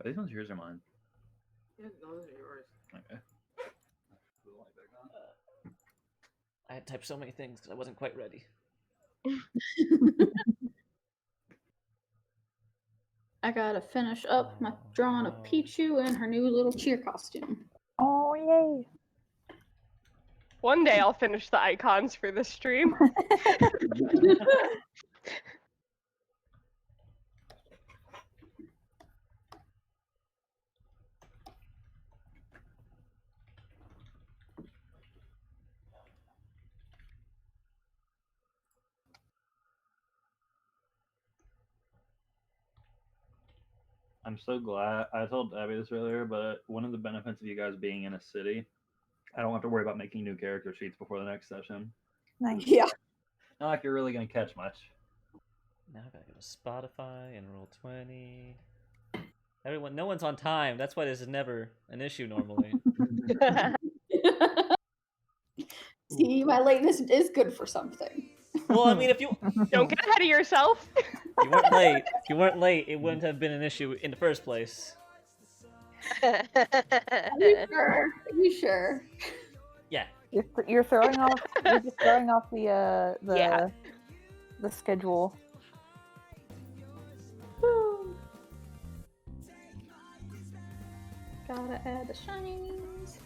Are these ones yours or mine? Yeah, those are yours. Okay. I had typed so many things because I wasn't quite ready. I gotta finish up my drawing of Pichu in her new little cheer costume. Oh, yay. One day I'll finish the icons for this stream. I'm so glad. I told Abby this earlier, but one of the benefits of you guys being in a city, I don't have to worry about making new character sheets before the next session. Nice. Yeah. Not like you're really going to catch much. Now I gotta go to Spotify and Roll20. Everyone, no one's on time. That's why this is never an issue normally. See, my lateness is good for something. Well, I mean, if you Don't get ahead of yourself. you weren't late, if you weren't late, it wouldn't have been an issue in the first place. Are you sure? Are you sure? Yeah. You're throwing off. You're just throwing off the Yeah. the schedule. Woo. Gotta add the shinies.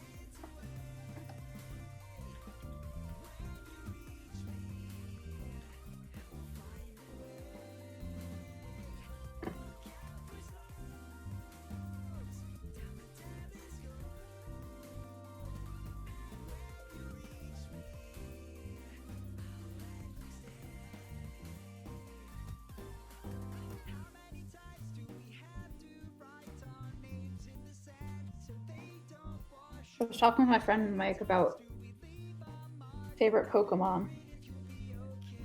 I was talking with my friend Mike about favorite Pokemon.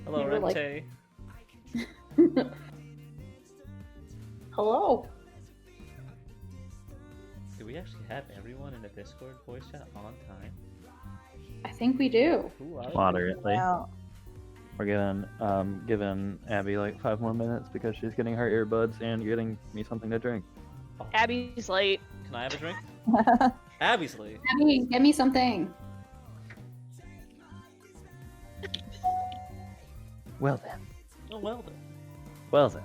Hello, You were like- Rente. Hello. Do we actually have everyone in the Discord voice chat on time? I think we do. Who are Moderately. Yeah. We're giving Abby like 5 more minutes because she's getting her earbuds and getting me something to drink. Oh, Abby's late. can I have a drink? Abby's late. Abby, get me something. Well then. Oh well then. Well then.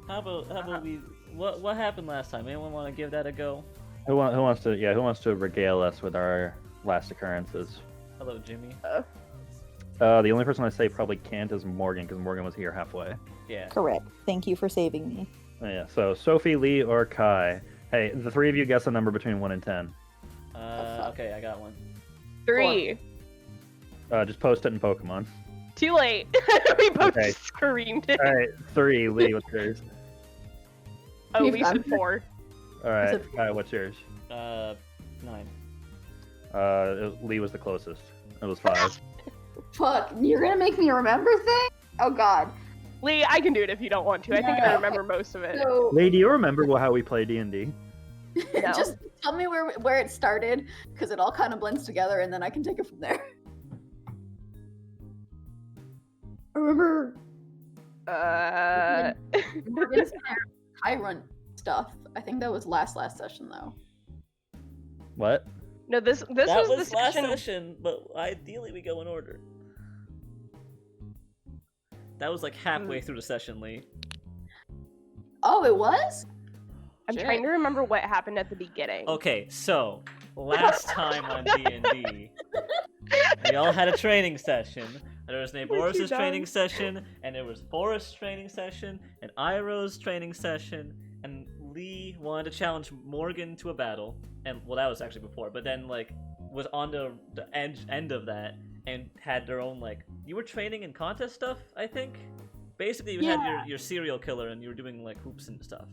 How about we? What happened last time? Anyone want to give that a go? Who wants to regale us with our last occurrences? Hello, Jimmy. The only person I say probably can't is Morgan because Morgan was here halfway. Yeah. Correct. Thank you for saving me. Yeah. So Sophie, Lee, or Kai. Hey, the 3 of you guess a number between 1 and 10. Okay, I got one. 3. Just post it in Pokemon. Too late. We both Okay. screamed it. All right, 3. Lee, what's yours? Oh, You've we said done- 4. All right, Is it- Kai, what's yours? 9. Lee was the closest. It was 5. Fuck, you're gonna make me remember things? Oh god. Lee, I can do it if you don't want to. I think I No. remember most of it. So Lee, do you remember how we play D&D? No. just tell me where it started, because it all kind of blends together, and then I can take it from there. I remember Morgan's Tyrant stuff. I think that was last session though. What? No, this That was was the last session. session, but ideally we go in order. That was like halfway through the session, Lee. Oh, it was? I'm Shit. trying to remember what happened at the beginning. Okay, so last time on D&D, we all had a training session. There was Naboris' training session, and there was Forrest's training session, and Iroh's training session, and Lee wanted to challenge Morgan to a battle. And well, that was actually before, but then like was on the end of that and had their own like you were training in contest stuff, I think. Basically, you had your serial killer, and you were doing like hoops and stuff.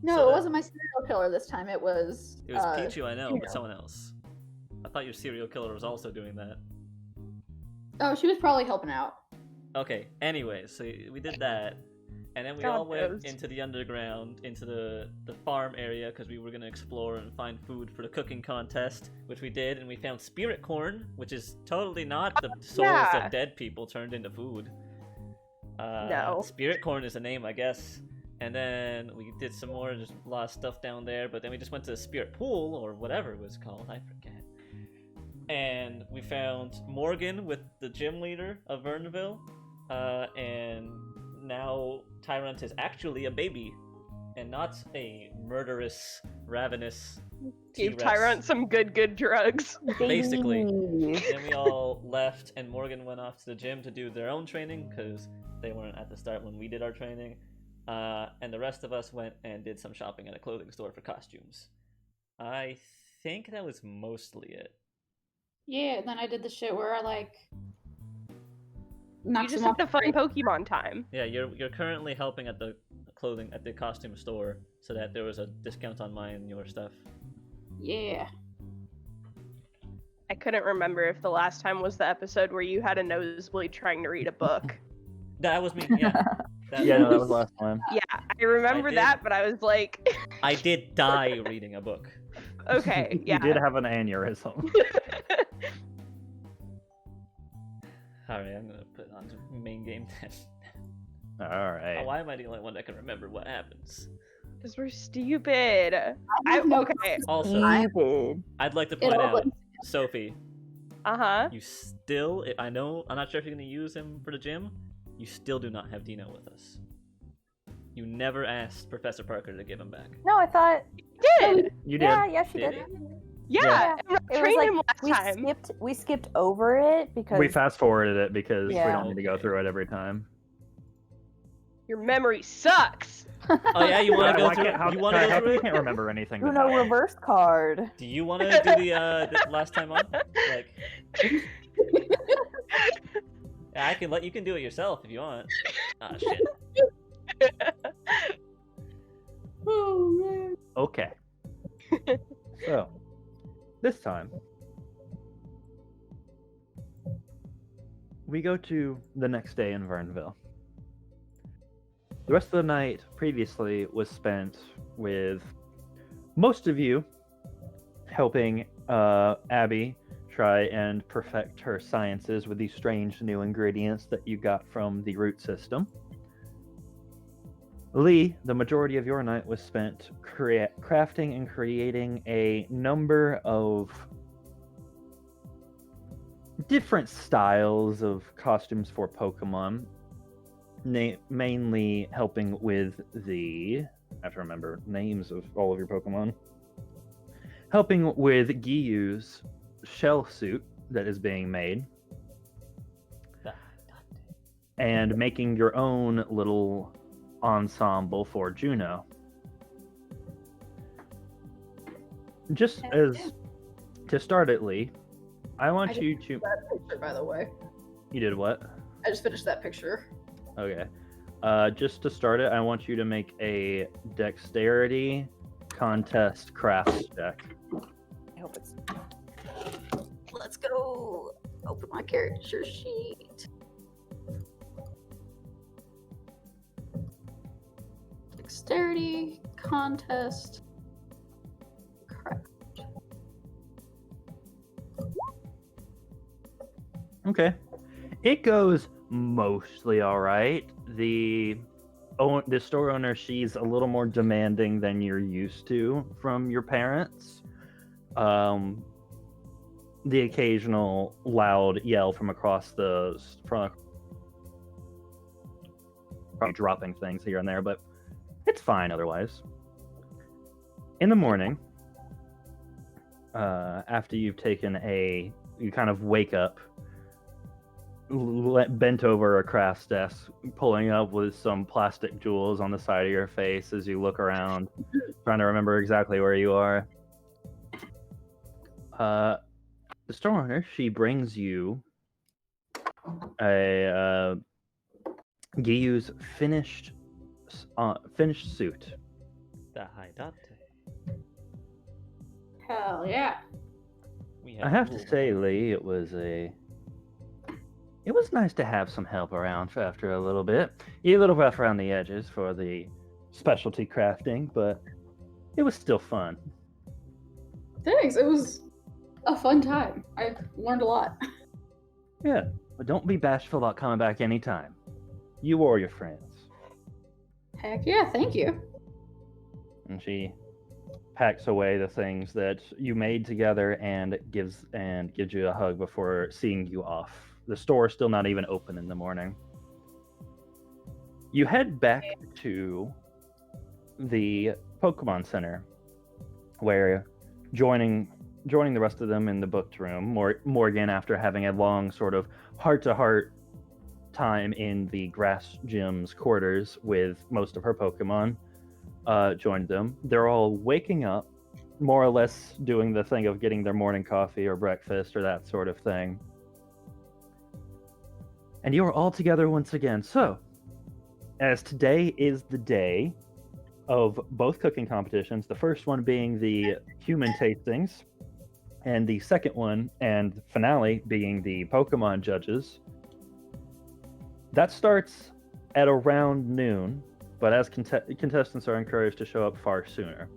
No, So it that- wasn't my serial killer this time. It was. It was Pichu, I know, Pichu. but someone else. I thought your serial killer was also doing that. Oh, she was probably helping out. Okay, anyways, so we did that, and then we God all went knows. into the underground, into the farm area, because we were going to explore and find food for the cooking contest, which we did, and we found spirit corn, which is totally not the souls yeah. of dead people turned into food. No. Spirit corn is a name, I guess. And then we did some more, just a lot of stuff down there. But then we just went to the Spirit Pool, or whatever it was called, I forget. And we found Morgan with the gym leader of Vernville. And now Tyrant is actually a baby, and not a murderous, ravenous Gave T-Rex. Tyrant some good drugs. Basically. Baby. Then we all left, and Morgan went off to the gym to do their own training because they weren't at the start when we did our training. And the rest of us went and did some shopping at a clothing store for costumes. I think that was mostly it. Yeah, then I did the shit where I like. You knocked just them had off the the fun Pokemon time. Yeah, you're currently helping at the costume store so that there was a discount on mine and your stuff. Yeah. I couldn't remember if the last time was the episode where you had a nosebleed trying to read a book. That was me, yeah. Yeah, no, that was last time. Yeah, I remember I did. that, but I was like, I did die reading a book. okay, yeah. You did have an aneurysm. Alright, I'm gonna put it on to main game then. Alright. Why am I the only one that can remember what happens? Because we're stupid. No Okay. Also, Stupid. I'd like to It point all out, went- Sophie, Uh-huh. you still, I'm not sure if you're gonna use him for the gym, you still do not have Dino with us. You never asked Professor Parker to give him back. No, I thought. Did. You did. Yeah, she Did did. Yeah. It was Trained like him last we time. skipped over it because We fast forwarded it because we Yeah. don't need to go through it every time. Your memory sucks. Oh yeah, you wanna go Why through can't- how- you wanna go how come through you it? can't remember anything. Uno about it? reverse card. Do you wanna do the last time on? Like, yeah, I can let you can do it yourself if you want. Ah shit. Oh man. Okay. So, this time, we go to the next day in Vernville. The rest of the night previously was spent with most of you helping Abby try and perfect her sciences with these strange new ingredients that you got from the root system. Lee, the majority of your night was spent crafting and creating a number of different styles of costumes for Pokemon, mainly helping with I have to remember names of all of your Pokemon. Helping with Giyu's shell suit that is being made, and making your own little ensemble for Juno. Just as to start it, Lee, I want you to. That picture, by the way. You did what? I just finished that picture. Okay. Just to start it, I want you to make a dexterity contest crafts check. I hope it's. Let's go. Open my character sheet. Dexterity contest. Crap. Okay. It goes mostly all right. The store owner, she's a little more demanding than you're used to from your parents. The occasional loud yell from across the front, probably dropping things here and there, but it's fine otherwise. In the morning, after you've taken you kind of wake up, bent over a craft's desk, pulling up with some plastic jewels on the side of your face as you look around, trying to remember exactly where you are. The store owner, she brings you a Giyu's finished suit. The Haidate. Hell yeah. We I have to rules. say, Lee, it was nice to have some help around for after a little bit. You're a little rough around the edges for the specialty crafting, but it was still fun. Thanks. It was a fun time. I learned a lot. Yeah, but don't be bashful about coming back anytime. You or your friends. Heck yeah, thank you. And she packs away the things that you made together and gives you a hug before seeing you off. The store's still not even open in the morning. You head back to the Pokemon Center, where joining the rest of them in the booked room, Morgan, after having a long sort of heart-to-heart time in the grass gym's quarters with most of her Pokemon, joined them. They're all waking up, more or less doing the thing of getting their morning coffee or breakfast or that sort of thing. And you are all together once again. So, as today is the day of both cooking competitions, the first one being the human tastings, and the second one and finale being the Pokemon judges. That starts at around noon, but as contestants are encouraged to show up far sooner.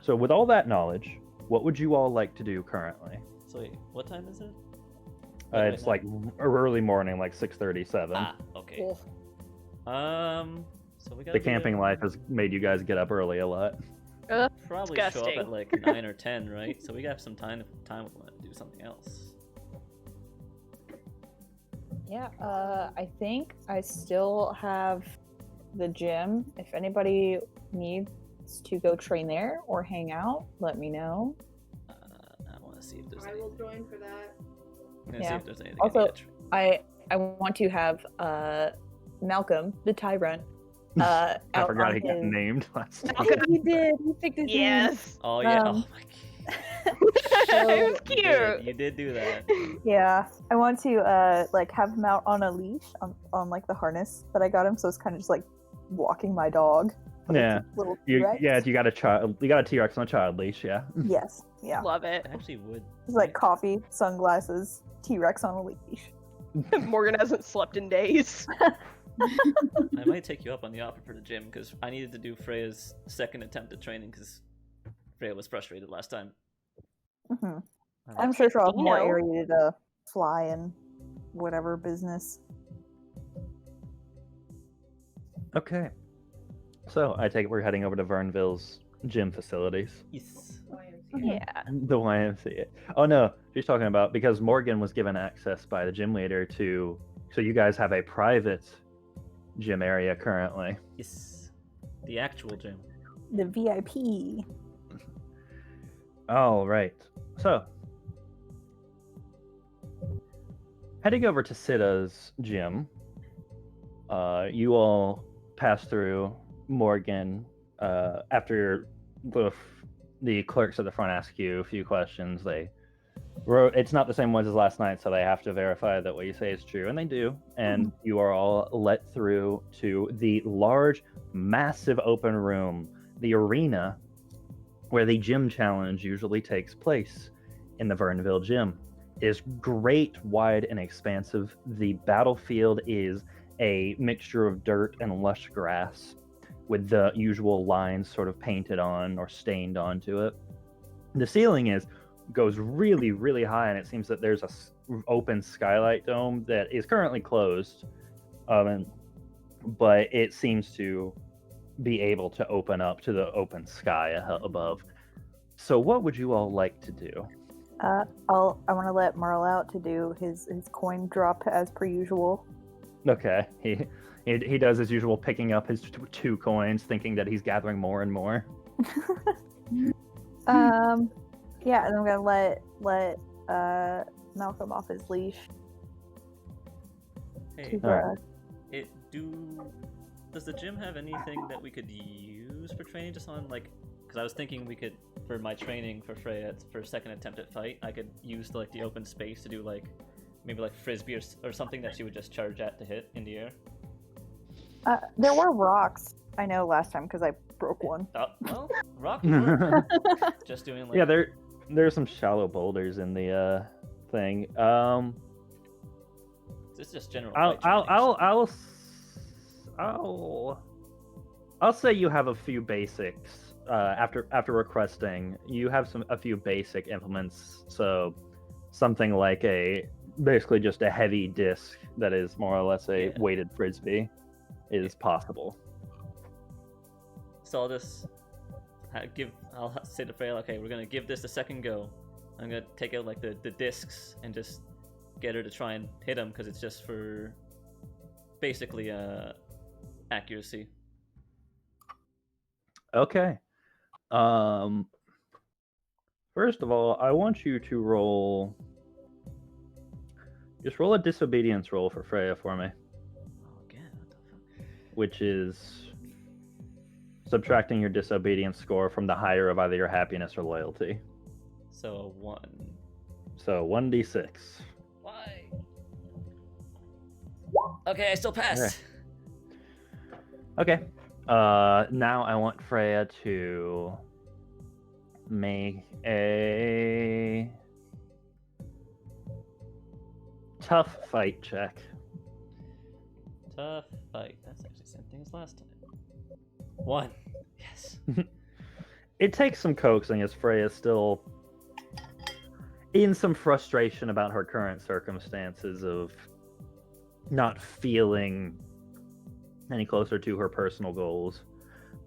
So with all that knowledge, what would you all like to do currently? So wait, what time is it? It's like early morning, like 6:37. Okay. Cool. So we got The camping life has made you guys get up early a lot. probably show up Disgusting. at like 9 or 10, right? So we got some time if we want to do something else. Yeah, I think I still have the gym. If anybody needs to go train there or hang out, let me know. I want to see if there's I will join for that. I'm gonna see Yeah. if there's anything. Also, I need to try. I want to have Malcolm, the Tyrant, I out forgot on he got his... named last time. Yeah, he did. He picked his name. Yes. Oh yeah. um, Oh my god. It was You did, cute. you did do that. Yeah, I want to like have him out on a leash on like the harness that I got him, so it's kind of just like walking my dog. but it's Yeah. a little You T-Rex. got a T-Rex on a child leash, yeah. Yes, yeah. Love it. I actually would. It's like coffee, sunglasses, T-Rex on a leash. Morgan hasn't slept in days. I might take you up on the offer for the gym because I needed to do Freya's second attempt at training because Freya was frustrated last time. hmm I I'm like- sure she'll have You more know. area to fly and whatever business. Okay. So I take it we're heading over to Vernville's gym facilities. Yes. Yeah. The YMCA. Oh no, she's talking about because Morgan was given access by the gym leader to. So you guys have a private gym area currently. Yes. The actual gym. The VIP. All right. So heading over to Sida's gym, you all pass through Morgan after the clerks at the front ask you a few questions. They wrote, it's not the same ones as last night, so they have to verify that what you say is true, and they do. And you are all let through to the large, massive open room, the arena where the gym challenge usually takes place in the Vernville gym. It is great, wide, and expansive. The battlefield is a mixture of dirt and lush grass, with the usual lines sort of painted on or stained onto it. The ceiling goes really, really high, and it seems that there's a open skylight dome that is currently closed, but it seems to be able to open up to the open sky above. So, what would you all like to do? I want to let Merle out to do his coin drop as per usual. Okay, he does his usual, picking up his two coins, thinking that he's gathering more and more. Yeah, and I'm gonna let Malcolm off his leash. Hey, To, Alright. does the gym have anything that we could use for training? Just on like, because I was thinking we could, for my training for Freya for second attempt at fight, I could use like the open space to do like maybe like frisbee or something that she would just charge at to hit in the air. There were rocks. I know last time because I broke one. Oh, well, rock would work. Just doing like Yeah, there's some shallow boulders in the thing. It's just general. I'll fight I'll say you have a few basics. After requesting, you have a few basic implements. So something like basically just a heavy disc that is more or less a Yeah. weighted frisbee is possible. So I'll just I'll say to Freya, okay, we're gonna give this a second go. I'm gonna take out like the discs and just get her to try and hit him because it's just for basically accuracy. Okay. First of all, I want you to roll. Just roll a disobedience roll for Freya for me, Oh, again, what the fuck? which is subtracting your disobedience score from the higher of either your happiness or loyalty. So 1. So 1d6. Why? Okay, I still passed. Okay. Now I want Freya to make a tough fight check. Tough fight. That's actually the same thing as last time. 1. Yes. It takes some coaxing as Freya's still in some frustration about her current circumstances of not feeling any closer to her personal goals.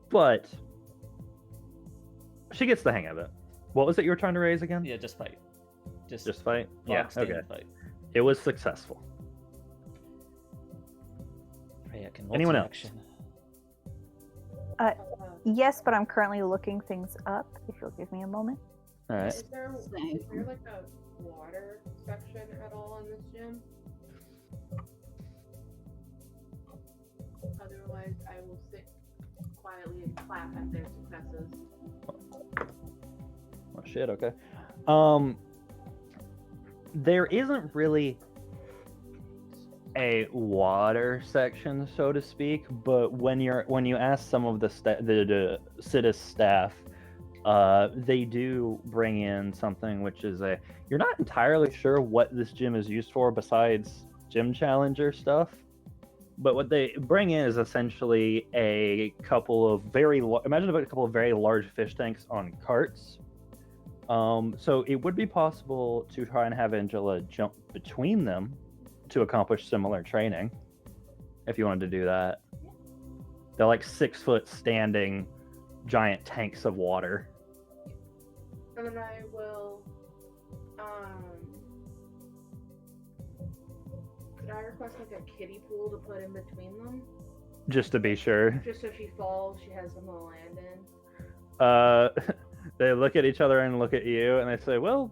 But she gets the hang of it. What was it you were trying to raise again? Yeah, just fight. Just fight? Yeah, bog standard okay. Fight. It was successful. Freya can Anyone multi-action. Yes, but I'm currently looking things up. If you'll give me a moment. All right. Is there like a water section at all in this gym? Otherwise, I will sit quietly and clap at their successes. Oh shit, okay. There isn't really a water section, so to speak, but when you ask some of the Citus staff, they do bring in something which is you're not entirely sure what this gym is used for besides gym challenger stuff, but what they bring in is essentially a couple of imagine a couple of very large fish tanks on carts. So it would be possible to try and have Angela jump between them to accomplish similar training, if you wanted to do that. They're like 6-foot standing giant tanks of water. And then I will, could I request like a kiddie pool to put in between them? Just to be sure. Just so if she falls, she has something to land in. They look at each other and look at you, and they say, "Well,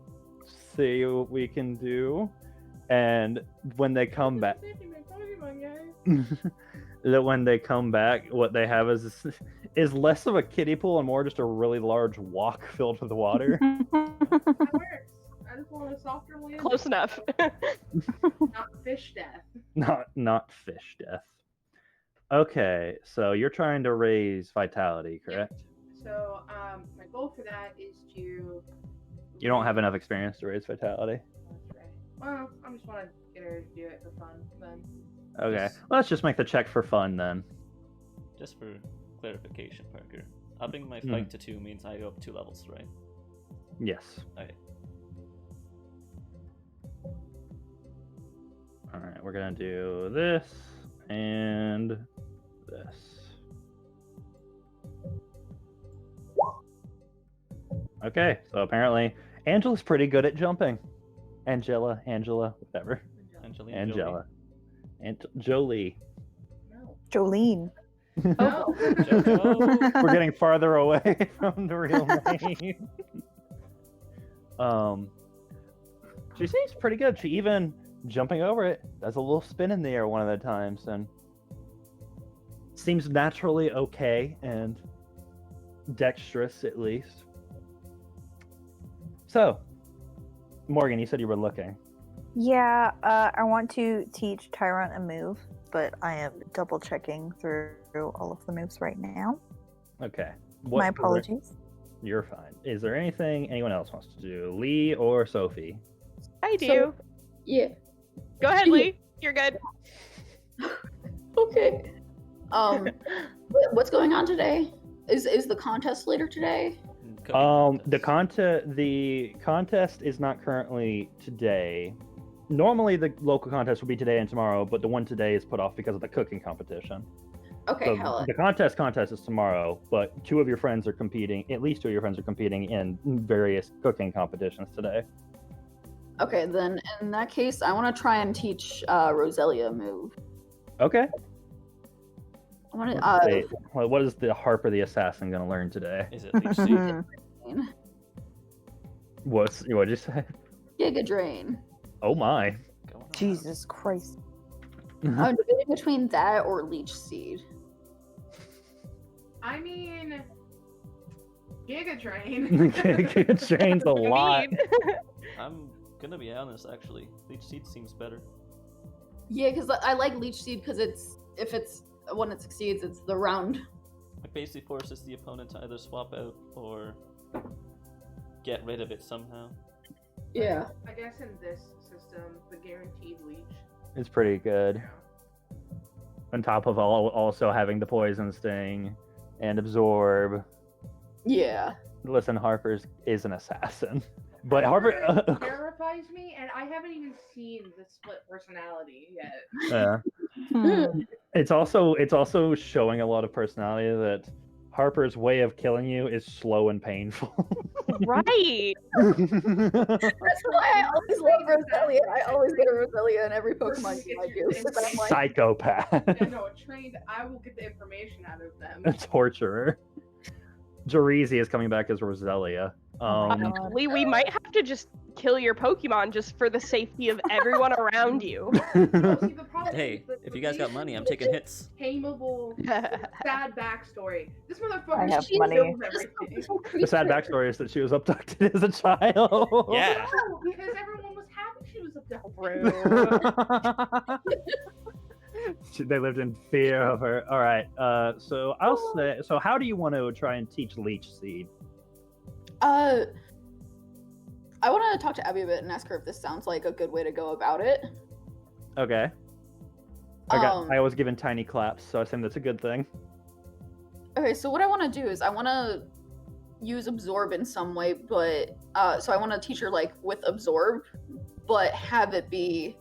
see what we can do." And when they come back, when they come back, what they have is less of a kiddie pool and more just a really large wok filled with water. That works. I just want a softer land. Close enough. Not fish death. Not fish death. Okay, so you're trying to raise vitality, correct? So, my goal for that is to... You don't have enough experience to raise vitality. That's right. Well, I just want to get her to do it for fun, then. Okay, Yes. let's just make the check for fun then. Just for clarification, Parker. Upping my fight to 2 means I go up 2 levels, right? Yes. Okay. Alright, we're gonna do this and this. Okay, so apparently Angela's pretty good at jumping. Angela, whatever. Angela. Jolie. No. Jolene. No. We're getting farther away from the real name. She seems pretty good. She even, jumping over it, does a little spin in the air one of the times and seems naturally okay and dexterous at least. So, Morgan, you said you were looking. Yeah, I want to teach Tyrant a move, but I am double checking through all of the moves right now. Okay. My apologies. You're fine. Is there anything anyone else wants to do? Lee or Sophie? I do. So- Yeah. Go ahead, Lee. You're good. Okay. What's going on today? Is the contest later today? The contest is not currently today. Normally the local contest will be today and tomorrow, but the one today is put off because of the cooking competition. Okay, So hella. the contest is tomorrow, but at least 2 of your friends are competing in various cooking competitions today. Okay, then in that case, I want to try and teach Roselia a move. Okay. I want Let's to. see. Well, what is the Harper the Assassin going to learn today? Is it Leech Seed? What'd you say? Giga Drain. Oh my. Going on. Jesus Christ. I'm debating between that or Leech Seed. I mean, Giga Drain. It trains a lot. Indeed. I'm gonna be honest, actually. Leech Seed seems better. Yeah, because I like Leech Seed because when it succeeds, it's the round. It basically forces the opponent to either swap out or get rid of it somehow. Yeah. I guess in this system, the guaranteed leech. It's pretty good. On top of also having the poison sting and absorb. Yeah. Listen, Harper is an assassin, but Harper. Terrifies me, and I haven't even seen the split personality yet. Yeah. Hmm. It's also showing a lot of personality that Harper's way of killing you is slow and painful. Right. That's why I always love Roselia. I always get a Roselia in every Pokemon game I do. 'Cause I'm like, Psychopath. Yeah, no, trained. I will get the information out of them. A torturer. Jarizi is coming back as Roselia. Oh my God. Lee, we might have to just kill your Pokemon just for the safety of everyone around you. No, see, the problem Hey, is that if the you guys got money, I'm taking hits. Tameable, sad backstory. This motherfucker I have she money. knows everything. The sad backstory is that she was abducted as a child. Yeah. No, because everyone was happy she was abducted. They lived in fear of her. All right. So I'll say. So how do you want to try and teach Leech Seed? I want to talk to Abby a bit and ask her if this sounds like a good way to go about it. Okay. I was given tiny claps, so I assume that's a good thing. Okay, so what I want to do is I want to use absorb in some way, but so I want to teach her like with absorb, but have it be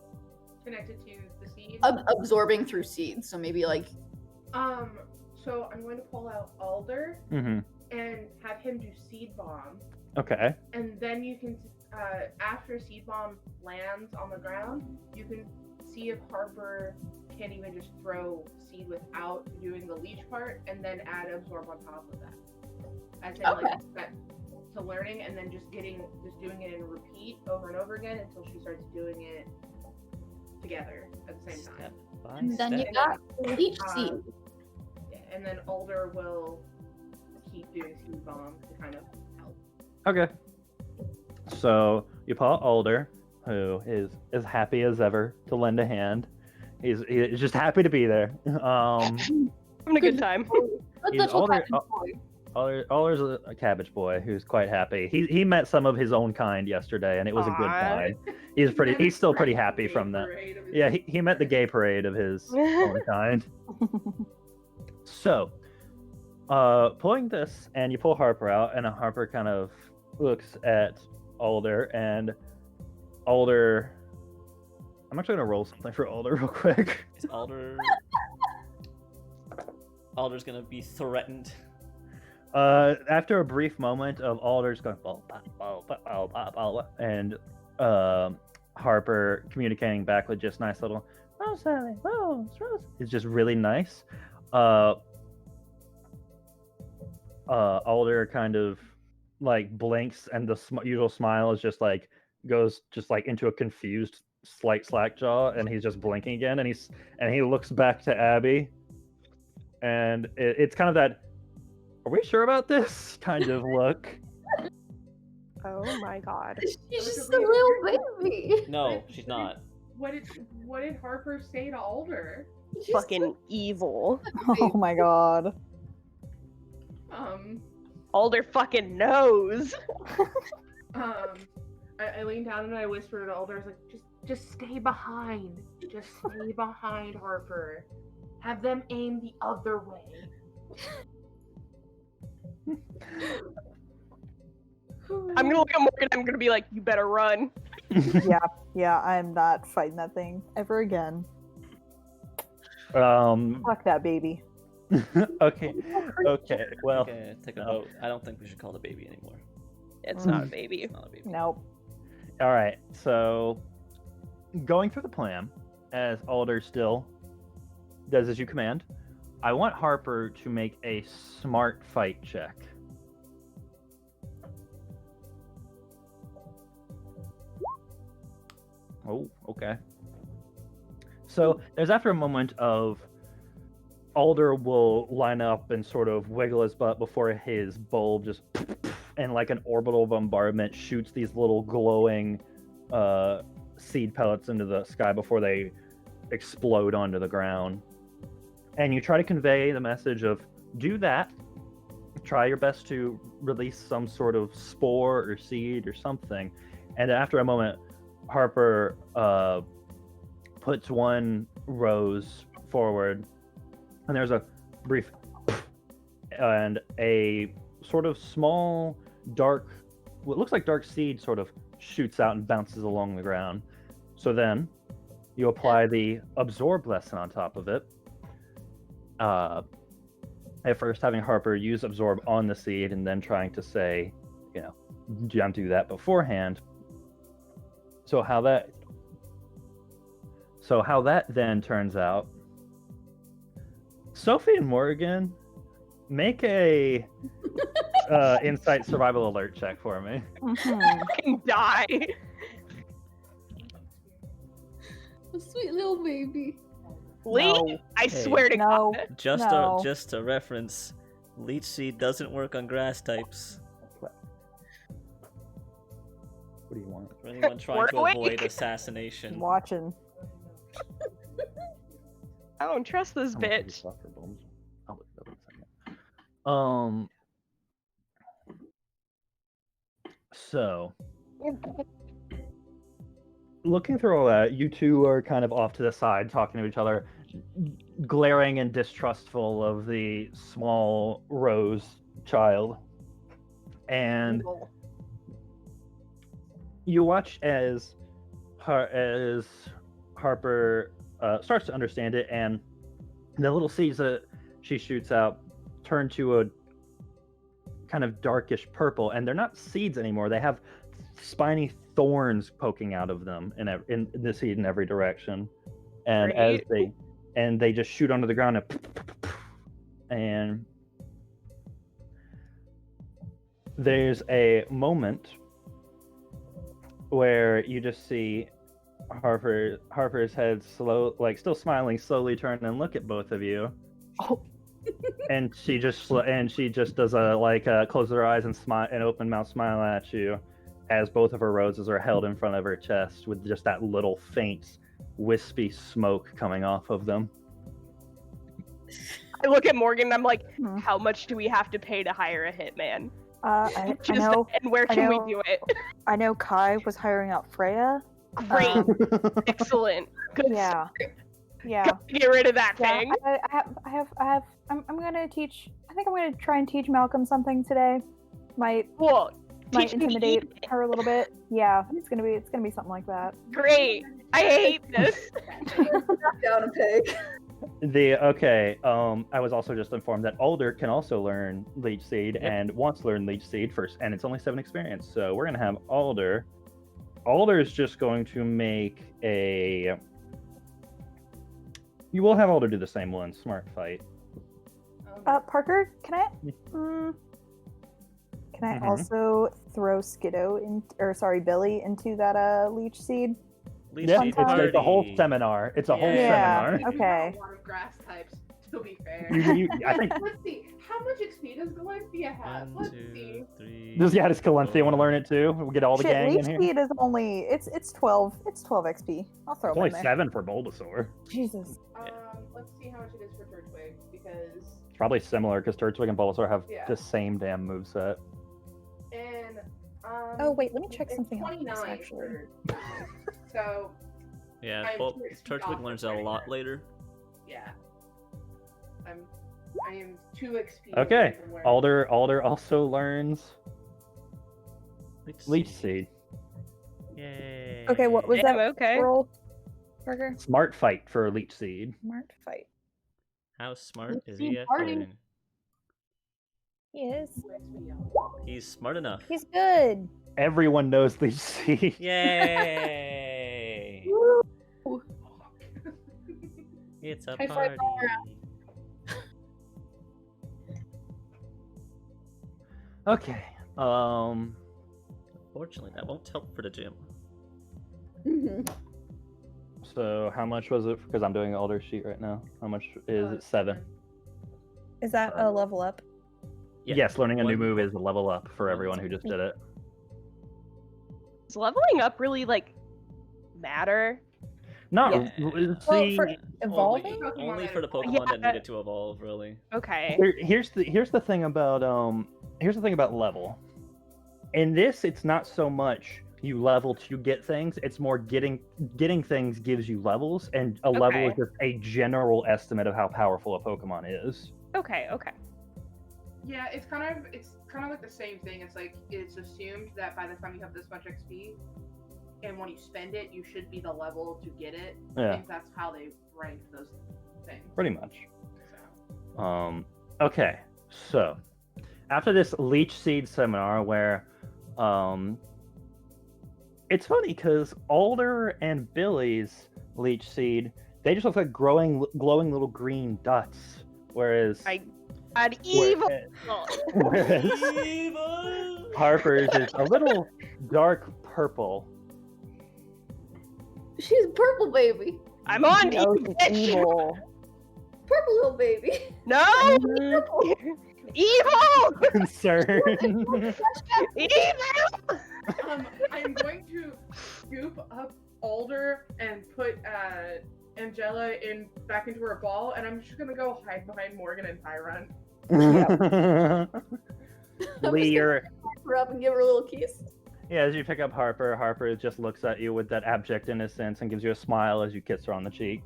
Connected to the seed. absorbing through seeds. So maybe like So I'm going to pull out Alder Mm-hmm. and have him do seed bomb, Okay. and then you can after seed bomb lands on the ground, you can see if Harper can even just throw seed without doing the leech part, and then add absorb on top of that. As in like that to learning, and then just doing it in repeat over and over again until she starts doing it together at the same time. Step by and then you step. got leech seed. Yeah, and then Alder will keep doing seed bomb to kind of help. Okay. So you pull out Alder, who is as happy as ever to lend a hand. He's just happy to be there. Having a good time. He's Alder's a cabbage boy who's quite happy. He met some of his own kind yesterday, and it was a good Aw. time. He's still pretty happy from that. Yeah, he met the gay parade of his own kind. So, pulling this, and you pull Harper out, and Harper kind of looks at Alder, and Alder. I'm actually gonna roll something for Alder real quick. Is Alder's gonna be threatened. After a brief moment of Alder's going, and Harper communicating back with just nice little, "Oh, Sally, Rose." It's just really nice. Alder kind of like blinks, and the usual smile is just like goes just like into a confused slight slack jaw, and he's just blinking again, and he looks back to Abby, and it's kind of that, "Are we sure about this?" kind of look. Oh my god. She's just a little baby. No, she's not. What did Harper say to Alder? Fucking evil. Oh my God. Alder fucking knows. I leaned down and I whispered to Alder, I was like, just stay behind. Just stay behind, Harper. Have them aim the other way. I'm gonna look at Morgan, I'm gonna be like, you better run. Yeah, I'm not fighting that thing ever again. Um, Fuck that baby. Okay. Okay. Well, Okay, take a vote. I don't think we should call it a baby anymore. It's not a baby. It's not a baby. Nope. all right. So, going through the plan, as Alder still does as you command, I want Harper to make a smart fight check. Oh, okay. So there's after a moment of Alder will line up and sort of wiggle his butt before his bulb just and like an orbital bombardment shoots these little glowing seed pellets into the sky before they explode onto the ground. And you try to convey the message of do that. Try your best to release some sort of spore or seed or something. And after a moment, Harper puts one rose forward, and there's a brief and a sort of small, dark, what looks like dark seed sort of shoots out and bounces along the ground. So then you apply the absorb lesson on top of it. At first having Harper use absorb on the seed and then trying to say, don't do that beforehand. So how that then turns out, Sophie and Morgan, make a insight survival alert check for me. Fucking die. A sweet little baby. Lee, No. I swear to No. God. Just a reference. Leech seed doesn't work on grass types. What do you want? For anyone trying to We're avoid awake. assassination. Watching. I don't trust this How much did you bitch. suffer, Bones? I'll look it up in a second. So, looking through all that, you two are kind of off to the side talking to each other, glaring and distrustful of the small rose child. And you watch as Harper starts to understand it, and the little seeds that she shoots out turn to a kind of darkish purple, and they're not seeds anymore. They have spiny thorns poking out of them in the seed in every direction, and Great. as they just shoot onto the ground and there's a moment where you just see Harper's head still smiling, slowly turn and look at both of you. Oh. And she just does a close her eyes and smile, an open mouth smile at you, as both of her roses are held in front of her chest with just that little faint, wispy smoke coming off of them. I look at Morgan and I'm like, Hmm. how much do we have to pay to hire a hitman? I Just- know. And where I can we know. do it? I know Kai was hiring out Freya. Great. Excellent. Good. Yeah. Yeah. Get rid of that Yeah. thing. I'm gonna teach. I think I'm gonna try and teach Malcolm something today. Might Well, might teach me to intimidate eat. her a little bit. Yeah, it's gonna be something like that. Great. I hate this. Down a pig. I was also just informed that Alder can also learn Leech Seed and wants to learn Leech Seed first, and it's only 7 experience. So we're gonna have Alder. Alder's just going to make a. You will have Alder do the same one, smart fight. Parker, can I? Can I Mhm. also throw Billy into that leech seed? Leech Yeah, seed it's like the whole party. seminar. It's a whole Yeah. seminar. We do have Okay. a lot of grass types, to be fair. I think Let's see. How much XP does Galencia have? 1, Let's 2, see. 3. does Calencia want to learn it too? We get all the Shit, gang in leech here. seed is only it's 12 XP. I'll throw It's it only in there. 7 for Bulbasaur. Jesus. Let's see how much it is for Turtwig, because It's probably similar because Turtwig and Bulbasaur have Yeah. the same damn moveset. and Oh wait, let me check it's something else 29 actually. for so Yeah, I'm well, 2 XP Turtwig off learns of that a lot learning later. yeah. I am 2 XP. Okay, away from learning. Alder also learns Leech Seed. Yay. Okay, what was Yeah, that okay. roll? Parker? Smart fight for Leech Seed. Smart fight. How smart Let's is see he at party. fighting? He is. He's smart enough. He's good. Everyone knows these seeds. Yay! Woo. It's a High five party. Okay. Fortunately, that won't help for the gym. Mhm. So how much was it? Because I'm doing an older sheet right now. How much is it? 7. Is that a level up? Yeah. Yes, learning a new One- move is a level up for everyone who just did it. Does leveling up really like matter? Not Yeah. Well, see. for evolving? Only for the Pokemon Yeah. that needed to evolve, really. Okay. Here's the thing about level. In this, it's not so much you level to get things; it's more getting things gives you levels, and a level is Okay. just a general estimate of how powerful a Pokemon is. Okay. Okay. Yeah, it's kind of like the same thing. It's like it's assumed that by the time you have this much XP, and when you spend it, you should be the level to get it. I Yeah, think that's how they rank those things. pretty much. So. Okay, so after this Leech Seed seminar, where it's funny because Alder and Billy's Leech Seed, they just look like glowing little green dots, whereas An evil. whereas Evil! Harper's is a little dark purple. She's purple baby. I'm on He knows evil. it's evil. Purple little baby. No. Purple. Evil. Concern. Evil. I'm going to scoop up Alder and put Angela back into her ball, and I'm just gonna go hide behind Morgan and Tyron. Lee, you're Her up and give her a little kiss. yeah. As you pick up Harper, Harper just looks at you with that abject innocence and gives you a smile as you kiss her on the cheek.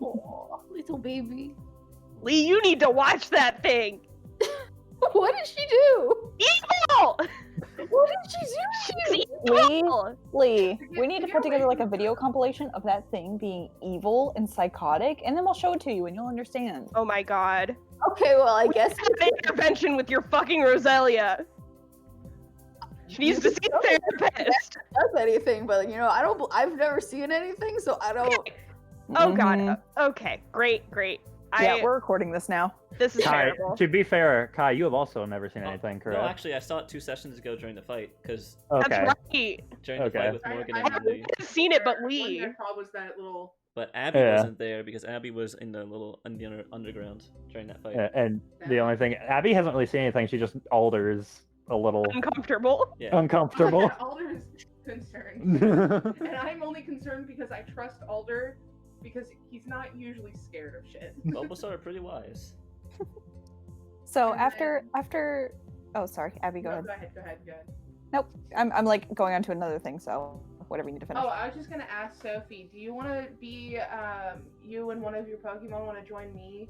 Aw, little baby. Lee, you need to watch that thing. What did she do? Evil. What did she do? She's evil. Lee, we need to put together like a video compilation of that thing being evil and psychotic, and then we'll show it to you and you'll understand. Oh my god. Okay, well, I guess. Have an intervention with your fucking Roselia. She needs to see a therapist. Does anything, but I've never seen anything, so I don't. Oh god. Mhm. Okay. Great. Yeah, we're recording this now. This is Kai, terrible. to be fair, Kai, you have also never seen Oh, anything, No, correct? actually, I saw it 2 sessions ago during the fight, because Okay. That's right. during the Okay. fight with Morgan I and haven't Lee. Seen it, but One Lee. thing I saw was that little. But Abby Yeah. wasn't there because Abby was in the underground during that fight. Yeah, and the only thing, Abby hasn't really seen anything. She just Alder's a little Uncomfortable. Yeah. uncomfortable. Alder is concerned, and I'm only concerned because I trust Alder because he's not usually scared of shit. Bulbasaur are pretty wise. So And after oh sorry, Abby, go No, ahead. Go ahead. Nope. I'm like going on to another thing, so whatever you need to finish. Oh, I was just gonna ask Sophie, do you want to be, you and one of your Pokemon want to join me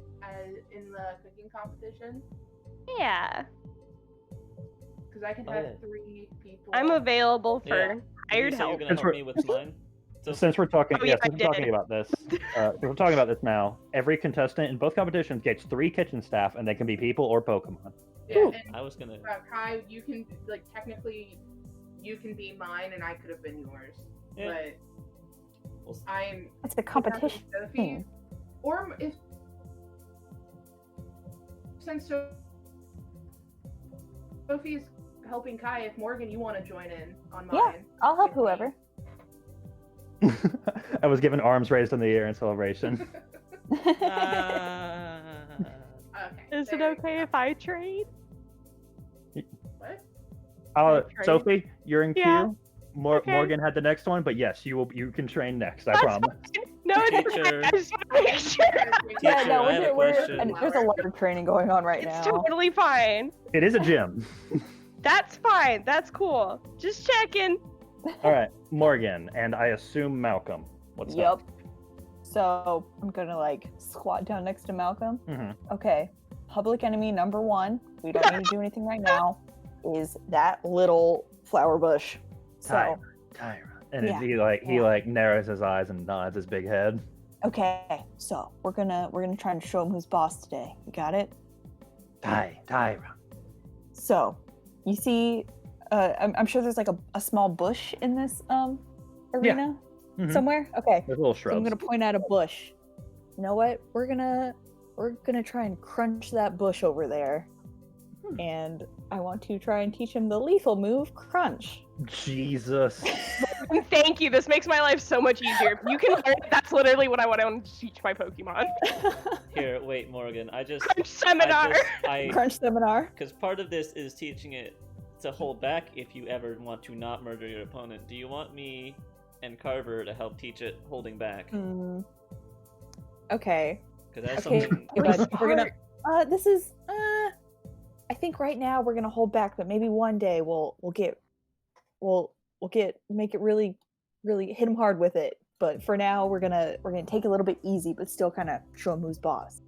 in the cooking competition? Yeah. Because I can Oh, have yeah. 3 people. I'm available for Yeah. hired Did you say help. you're gonna Since help me with mine? So Since we're talking, Oh, yeah, I since we're talking did. about this, we're talking about this now. Every contestant in both competitions gets 3 kitchen staff, and they can be people or Pokemon. Yeah, and I was gonna. Kai, you can technically, you can be mine, and I could have been yours. Yeah. But Well, I'm It's a competition. Sophie, or if since Sophie's helping Kai, if Morgan, you want to join in on mine. Yeah, I'll help with me. whoever. I was given arms raised in the air in celebration. Ah. Okay. Is it there we okay go. if I trade? What? Train? Sophie, you're in Yeah. queue. Okay. Morgan had the next one, but yes, you can train next. I That's promise. No, it's Teacher. okay. I just want to make sure. Yeah, Teacher, no, I have a question. and there's a lot of training going on right It's now. totally fine. It is a gym. That's fine. That's cool. Just checking. All right, Morgan, and I assume Malcolm. What's Yep. up? So I'm gonna like squat down next to Malcolm. Mhm. Okay. Public enemy number 1. We don't need to do anything right now. Is that little flower bush? So Tyra. And Yeah. he narrows his eyes and nods his big head. Okay, so we're gonna try and show him who's boss today. You got it? Tyron. So, you see, I'm sure there's like a small bush in this arena Mhm. somewhere. Okay, There's little so shrubs. I'm gonna point at a bush. You know what? We're gonna try and crunch that bush over there, and I want to try and teach him the lethal move, crunch. Jesus. And thank you. This makes my life so much easier. If you can learn it, that's literally what I want to teach my Pokemon. Here, wait, Morgan. Crunch seminar. Crunch seminar. Because part of this is teaching it to hold back if you ever want to not murder your opponent. Do you want me and Carver to help teach it holding back? Okay. Because that's Okay. something. We're gonna. This is. I think right now we're gonna hold back, but maybe one day we'll make it really hit him hard with it. But for now, we're gonna take it a little bit easy, but still kind of show him who's boss.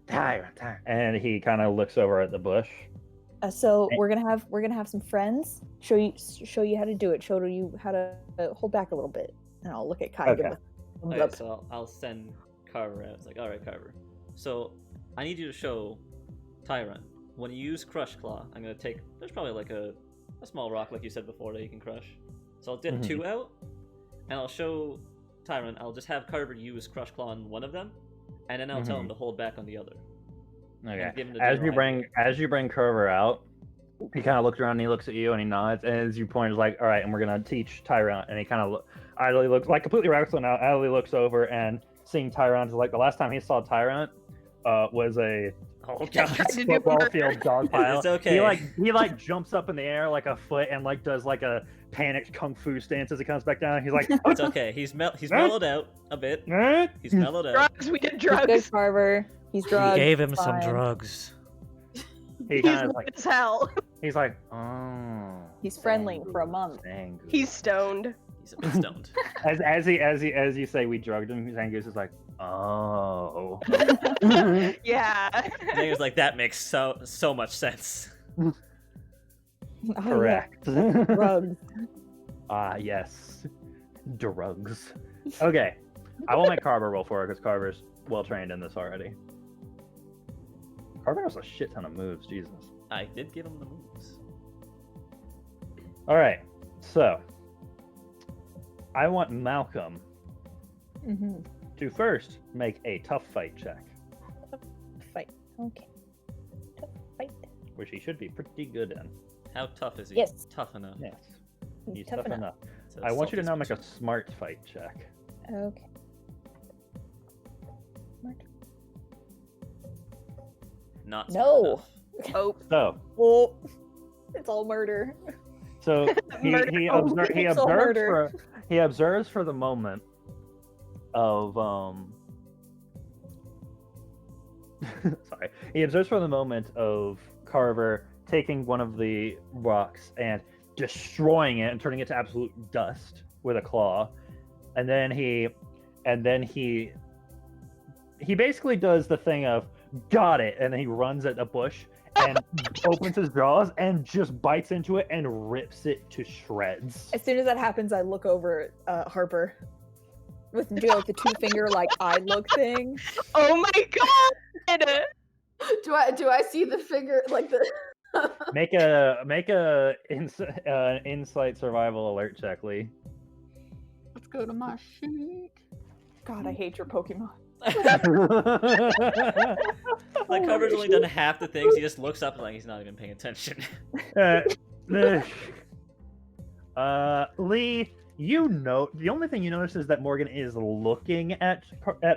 Tyron. And he kind of looks over at the bush. So we're gonna have some friends show you how to do it. Show you how to hold back a little bit, and I'll look at Kai. Okay. Okay, so I'll send Carver out. It's like, all right, Carver. So I need you to show Tyron when you use Crush Claw. I'm gonna take. There's probably like a small rock, like you said before, that you can crush. So I'll get 2 out, and I'll show Tyron. I'll just have Carver use Crush Claw on one of them, and then I'll tell him to hold back on the other. Okay. Give him the As general you bring Carver out, he kind of looks around and he looks at you and he nods. And as you point, he's like, "All right," and we're gonna teach Tyron. And he kind of idly looks like completely reckless. Now idly looks over and seeing Tyron is like the last time he saw Tyron was a football field dog pile. It's okay. He jumps up in the air like a foot and like does like a panicked kung fu stance as he comes back down. He's like, It's okay. He's mellowed out a bit. He's mellowed out. Drugs. We did He's drugs. good, Carver. He's drugged. Gave him it's some fine. drugs. He He's kind of lit like as hell. he's like, oh. He's friendly for a month. Zangoose. He's stoned. He's a bit stoned. As you say we drugged him, Zangoose is like, oh. Yeah. And he was like, that makes so much sense. Oh, Correct. yeah. Drugs. Ah, yes. Drugs. Okay. I will make Carver roll for it because Carver's well trained in this already. Carver knows a shit ton of moves, Jesus. I did give him the moves. Alright, so I want Malcolm Mm-hmm. to first make a tough fight check, Fight. Okay. Tough fight. which he should be pretty good in. How tough is he? Yes. Tough enough. Yes. He's tough enough. So I want you to salty now make a sweet. smart fight check. Okay. Smart. Not No. smart enough. Oh. So, Well, it's all murder. so he Murder. It's all murder. he observes for the moment of sorry. He observes for the moment of Carver taking one of the rocks and destroying it and turning it to absolute dust with a claw. And then he basically does the thing of got it, and then he runs at a bush and opens his jaws and just bites into it and rips it to shreds. As soon as that happens, I look over at Harper with do like the 2-finger like eye look thing. Oh my god! Do I see the figure like the? Make a insight survival alert check, Lee. Let's go to my sheet. God, I hate your Pokemon. Like Carver's only done half the things. He just looks up like he's not even paying attention. Lee, you know, the only thing you notice is that Morgan is looking at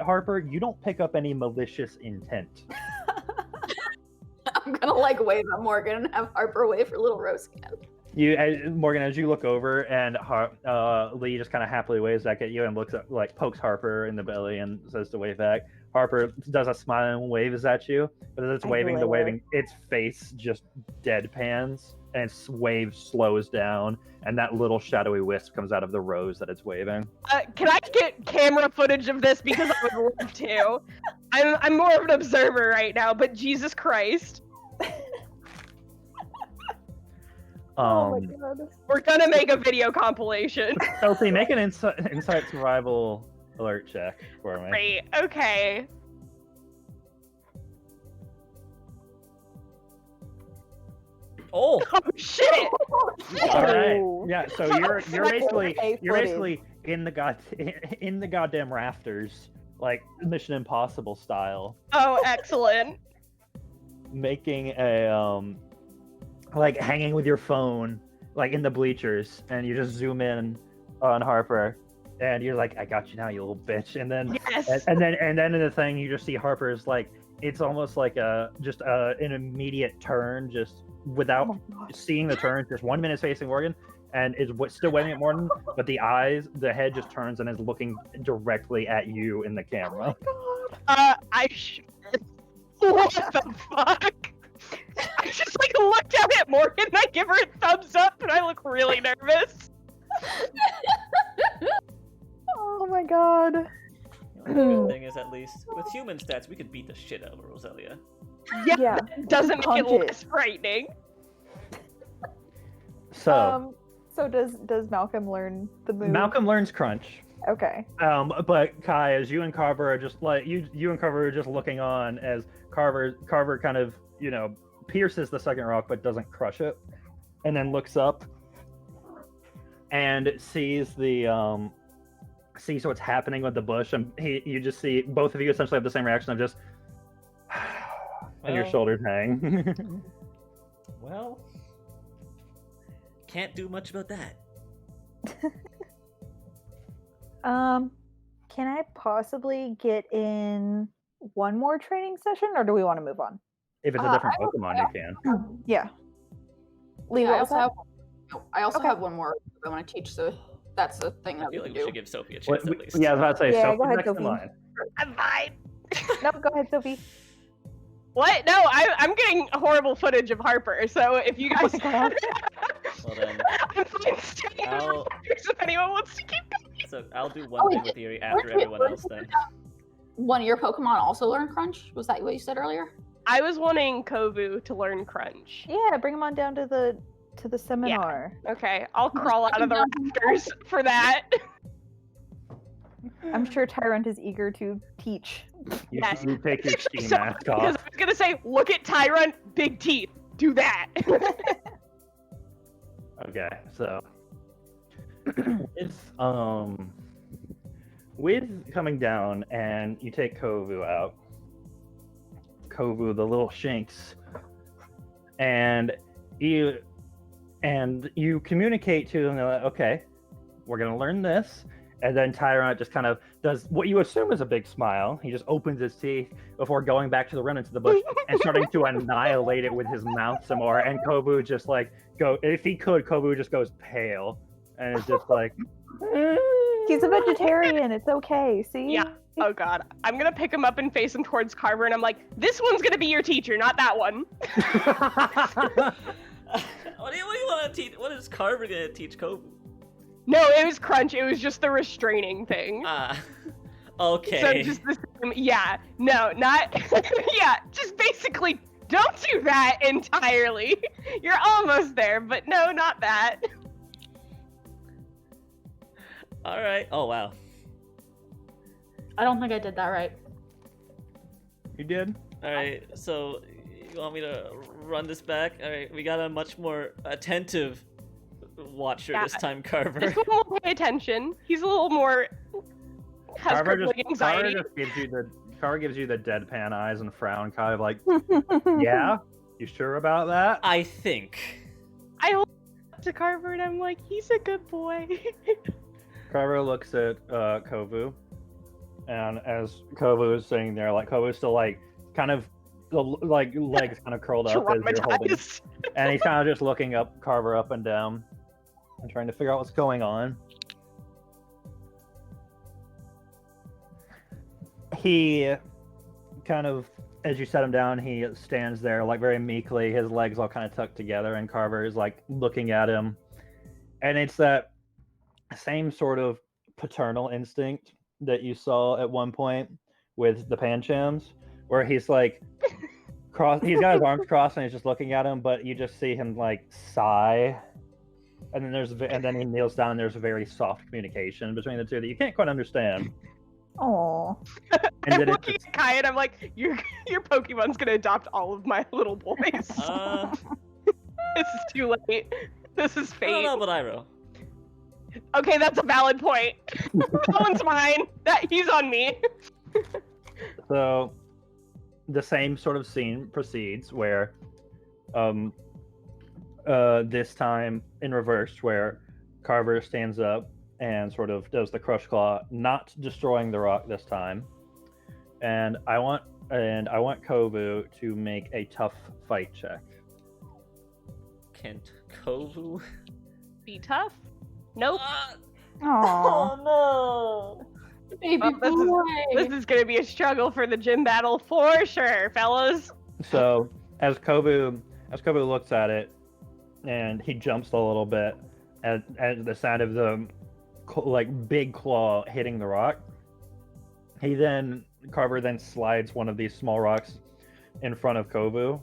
Harper. You don't pick up any malicious intent. I'm gonna like wave at Morgan and have Harper wave for little Rose again. Morgan, as you look over, and Lee just kind of happily waves back at you and looks at, like, pokes Harper in the belly and says to wave back. Harper does a smile and waves at you, but as it's waving, its face just deadpans and its wave slows down, and that little shadowy wisp comes out of the rose that it's waving. Can I get camera footage of this because I would love to? I'm more of an observer right now, but Jesus Christ. Oh my god. We're gonna make a video compilation. Chelsea, make an insight survival alert check for me. Great. Okay. Oh, Oh shit! All right. Oh. Yeah. So you're basically Hey, you're footage. basically in the goddamn rafters, like Mission Impossible style, Oh, excellent. making a like hanging with your phone, like in the bleachers, and you just zoom in on Harper, and you're like, "I got you now, you little bitch." And then Yes. and then in the thing, you just see Harper's like it's almost like an immediate turn, just without Oh my gosh. seeing the turn, just 1 minute facing Morgan, and is still waving at Morgan, but the head just turns and is looking directly at you in the camera. What the fuck? I just like look down at Morgan and I give her a thumbs up and I look really nervous. Oh my god. the good thing is, at least with human stats, we could beat the shit out of Roselia. Yeah, Yeah. doesn't make Punch it it. less frightening. So So does Malcolm learn the move? Malcolm learns Crunch. Okay. But Kai, as you and Carver are just like you and Carver are just looking on as Carver kind of pierces the second rock but doesn't crush it, and then looks up and sees what's happening with the bush, and you just see both of you essentially have the same reaction of just and your Well- shoulders hang. Well, can't do much about that. Can I possibly get in one more training session, or do we want to move on? If it's a different Pokemon, you can. Yeah. Lee, Yeah, what I was also that? have. I also Okay. have one more I want to teach, so that's the thing I that we feel like can we do. should give Sophie a What- chance at least. yeah, I was about to say, Yeah, Sophie's go ahead, next in Sophie. line. I'm fine. No, go ahead, Sophie. What? No, I'm getting horrible footage of Harper, so if you guys... my God. Well then, I'm fine staying in the I'll- rafters if anyone wants to keep going. so I'll do Oh, one wait, thing with Theory after everyone else then. One of your Pokemon also learn Crunch? Was that what you said earlier? I was wanting Kovu to learn Crunch. Yeah, bring him on down to the seminar. Okay, I'll crawl out of the rafters for that. I'm sure Tyrant is eager to teach. You, Yes. you take your ski So- mask Because off. I was gonna say, look at Tyrant, big teeth. Do that. Okay, so it's with coming down and you take Kovu out. Kovu, the little shinx, and you communicate to them. They're like, okay, we're gonna learn this, and then Tyrant just kind of does what you assume is a big smile. He just opens his teeth before going back to the run into the bush and starting to annihilate it with his mouth some more. And Kovu just like if he could, Kovu just goes pale and it's just like. He's a vegetarian. It's okay. See? Yeah. Oh god. I'm gonna pick him up and face him towards Carver, and I'm like, this one's gonna be your teacher, not that one. What do you want to teach? What is Carver gonna teach Kobu? No, it was Crunch. It was just the restraining thing. Okay. So just the same. Yeah. No, not. Yeah. Just basically, don't do that entirely. You're almost there, but no, not that. All right. Oh wow. I don't think I did that right. You did? All right. So you want me to run this back? All right. We got a much more attentive watcher Yeah. this time, Carver. This one will pay attention. He's a little more. Has Carver crippling anxiety. Carver gives you the deadpan eyes and frown, kind of like, yeah, you sure about that? I think. I hold up to Carver and I'm like, he's a good boy. Carver looks at Kovu, and as Kovu is sitting there, like Kovu's still like kind of like legs kind of curled up as you're holding, Traumatized. and he's kind of just looking up Carver up and down and trying to figure out what's going on. He kind of, as you set him down, he stands there like very meekly, his legs all kind of tucked together, and Carver is like looking at him, and it's that same sort of paternal instinct that you saw at one point with the Panchams, where he's like he's got his arms crossed and he's just looking at him, but you just see him like sigh, and then he kneels down and there's a very soft communication between the two that you can't quite understand. Oh. And I'm then looking at Kai and I'm like, your Pokemon's gonna adopt all of my little boys. I This is too late. This is don't fate. know, but Iroh. Okay, that's a valid point. That one's mine. He's on me. So the same sort of scene proceeds where this time in reverse, where Carver stands up and sort of does the crush claw, not destroying the rock this time. And I want Kovu to make a tough fight check. Kent Kovu. Be tough? Nope. Oh. no! Baby Well, this is gonna be a struggle for the gym battle for sure, fellas. So as Kovu looks at it, and he jumps a little bit at the sound of the big claw hitting the rock. Carver then slides one of these small rocks in front of Kovu,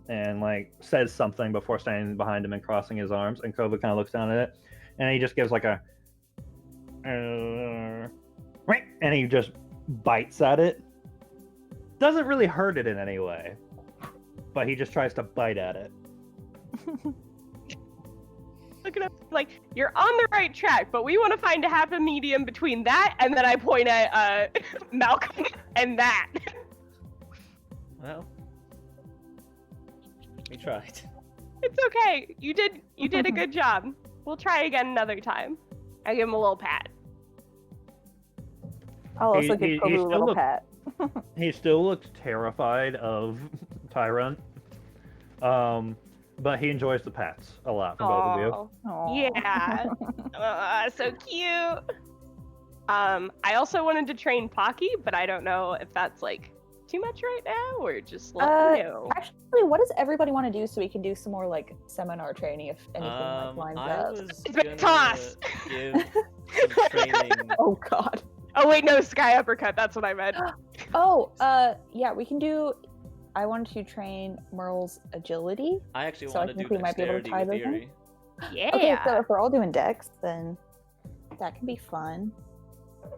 and says something before standing behind him and crossing his arms. And Kovu kind of looks down at it, and he just gives a and he just bites at it. Doesn't really hurt it in any way, but he just tries to bite at it. Look at him, you're on the right track, but we want to find a happy medium between that, and then I point at Malcolm and that. Well, we tried. It's okay. You did a good job. We'll try again another time. I give him a little pat. I'll also He give Kobu a still little look- pat. He still looks terrified of Tyrant, but he enjoys the pats a lot from both of you. Aw. Yeah. So cute. I also wanted to train Pocky, but I don't know if that's too much right now, or just let me know. Actually, what does everybody want to do so we can do some more seminar training if anything lines I up? was It's been gonna tossed. give some training. Oh God. Oh wait, no, Sky Uppercut. That's what I meant. Oh, yeah, we can do. I wanted to train Merle's agility. I actually So I want to think do we might be able to dexterity tie with those in. Eerie. Yeah. Okay, so if we're all doing dex, then that can be fun. All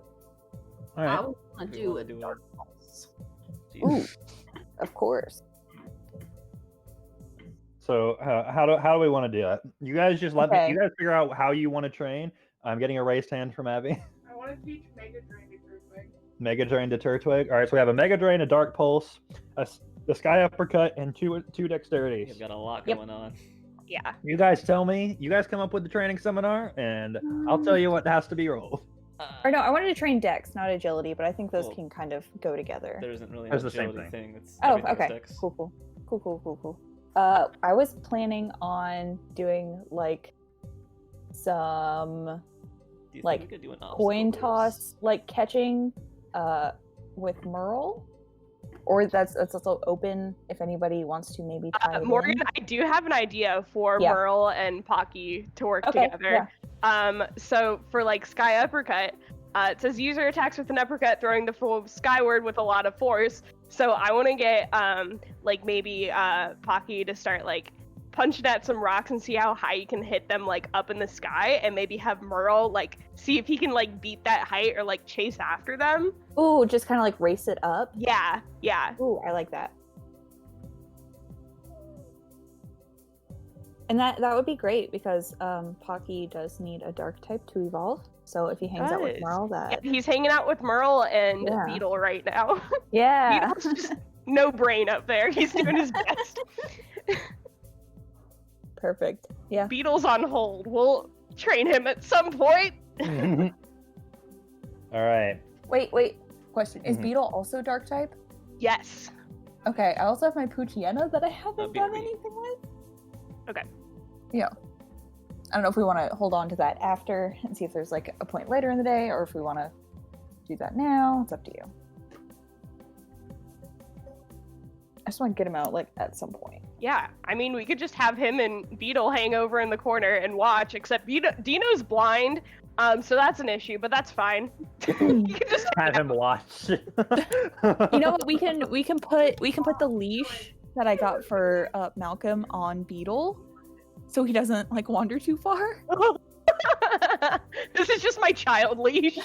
I right. was gonna We do wanna a do dark pulse. Jeez. Ooh, of course. So how do we want to do it? You guys just let me. Okay. You guys figure out how you want to train. I'm getting a raised hand from Abby. I want to teach Mega Drain to Turtwig. Mega Drain to Turtwig. All right, so we have a Mega Drain, a Dark Pulse, the Sky Uppercut, and two dexterities. You've got a lot Yep. going on. Yeah. You guys tell me. You guys come up with the training seminar, and I'll tell you what has to be rolled. Or no, I wanted to train dex, not agility, but I think those Well, can kind of go together. There isn't really an That's the same agility thing. thing. It's Oh, everything's okay. dex. Cool. I was planning on doing some Do you think like, we could do an coin obstacle course? toss, catching with Merle, or that's also open if anybody wants to maybe tie it Morgan, in. I do have an idea for Yeah. Merle and Pocky to work Okay, together. So for Sky Uppercut, it says user attacks with an uppercut, throwing the foe skyward with a lot of force. So I want to get maybe Pocky to start punching at some rocks and see how high you can hit them up in the sky, and maybe have Merle see if he can beat that height or chase after them. Ooh, just kind of race it up. Yeah. Ooh, I like that. And that would be great because Pocky does need a dark type to evolve. So if he hangs out with Does. Merle, Yeah, that he's hanging out with Merle and Yeah. Beetle right now. yeah. Beetle's just no brain up there. He's doing his best. Perfect. Yeah. Beetle's on hold. We'll train him at some point. All right. Wait. Question: Is Mhm. Beetle also dark type? Yes. Okay. I also have my Poochyena that I haven't That'd be done great. anything with. Okay. Yeah. I don't know if we want to hold on to that after and see if there's a point later in the day, or if we want to do that now. It's up to you. I just want to get him out at some point. Yeah. I mean, we could just have him and Beetle hang over in the corner and watch, except Dino's blind, so that's an issue, but that's fine. You can just Have him watch. You know what? We can put the leash that I got for Malcolm on Beetle, so he doesn't wander too far. This is just my child leash.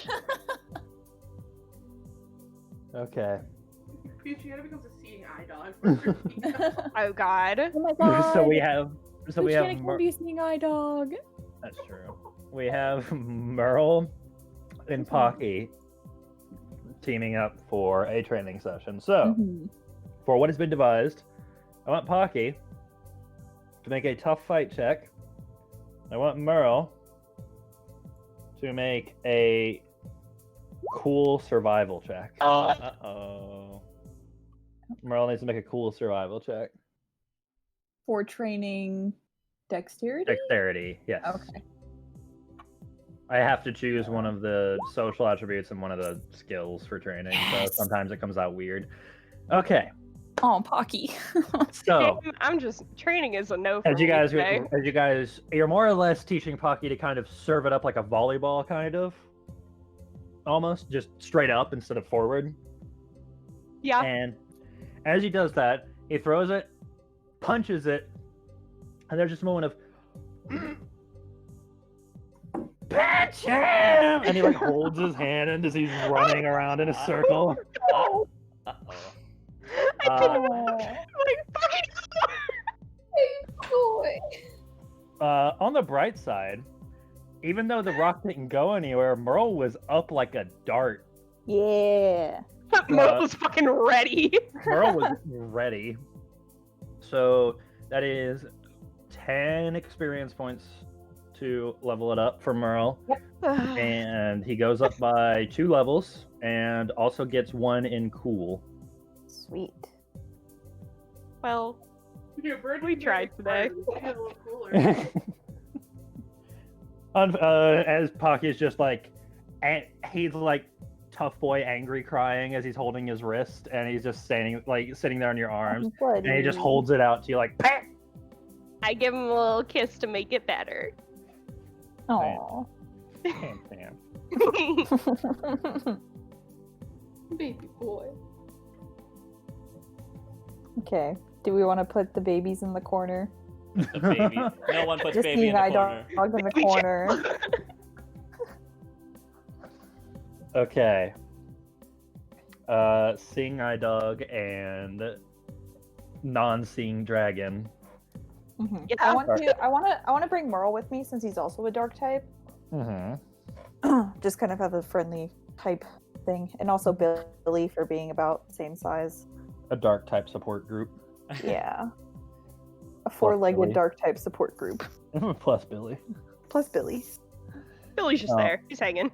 Okay. Puchiana becomes a seeing eye dog. Oh God. Oh my god. So we have. So we have. can be seeing eye dog. That's true. We have Merle and Pocky teaming up for a training session. So, Mhm. for what has been devised, I want Pocky to make a tough fight check. I want Merle to make a cool survival check. Uh-oh. Merle needs to make a cool survival check. For training dexterity? Dexterity, yes. Okay. I have to choose one of the social attributes and one of the skills for training, so Yes. sometimes it comes out weird. Okay, Oh, Pocky. so I'm just training is a no for as you me guys, today. you're more or less teaching Pocky to kind of serve it up like a volleyball, kind of, almost just straight up instead of forward. Yeah. And as he does that, he throws it, punches it, and there's just a moment of punch him! And he like holds his hand and as he's running around in a circle. Uh-oh. I think Oh. like fucking On the bright side, even though the rock didn't go anywhere, Merle was up like a dart. Yeah. Mo was fucking ready. Merle was ready. So that is 10 experience points to level it up for Merle. And he goes up by 2 levels and also gets 1 in cool. Sweet. Well, Your bird We can tried get today. hard, a little cooler. As Pocky is just like, he's like tough boy angry crying as he's holding his wrist and he's just sitting there on your arms and he just holds it out to you like, "Pah!" I give him a little kiss to make it better. Aw. Pam, pam. Baby boy. Okay. Do we want to put the babies in the corner? The baby. No one puts Just baby in seeing the eye corner. dog in the corner. Okay. Seeing Eye Dog and non-seeing dragon. Mhm. Yeah. I want to bring Merle with me since he's also a dark type. Mm-hmm. Just kind of have a friendly type thing, and also Billy for being about the same size. A dark type support group. Yeah. A 4-legged Billy. dark type support group. Plus Billy. Plus Billy. Billy's just Oh. there. He's hanging.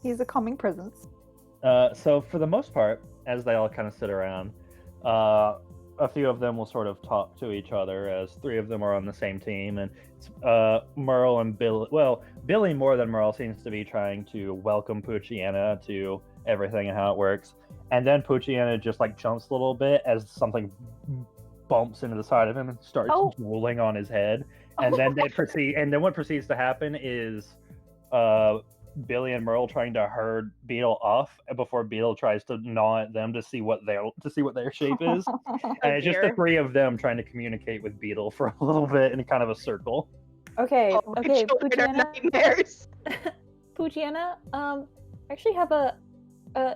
He's a calming presence. So for the most part, as they all kind of sit around, a few of them will sort of talk to each other as 3 of them are on the same team, and Merle and Billy. Well, Billy more than Merle seems to be trying to welcome Puchiana to everything and how it works, and then Puchiana just like jumps a little bit as something bumps into the side of him and starts rolling on his head, and then they proceed. And then what proceeds to happen is Billy and Merle trying to herd Beetle off before Beetle tries to gnaw at them to see what their shape is. And it's just the dear. 3 of them trying to communicate with Beetle for a little bit in kind of a circle. Okay, Oh, my okay, children are Puchiana. nightmares. Puchiana, I actually have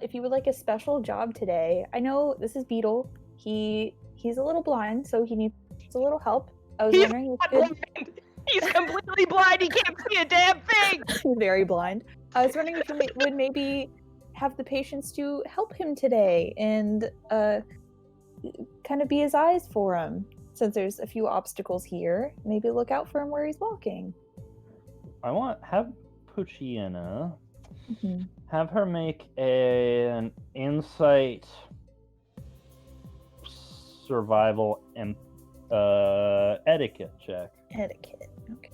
if you would like a special job today. I know this is Beetle. He's a little blind, so he needs a little help. I was He's wondering not if you could... blind. He's completely blind. He can't see a damn thing. He's very blind. I was wondering if you would maybe have the patience to help him today and kind of be his eyes for him. Since there's a few obstacles here, maybe look out for him where he's walking. Have Puchiana Mm-hmm. have her make an insight survival and etiquette check. Etiquette. Okay.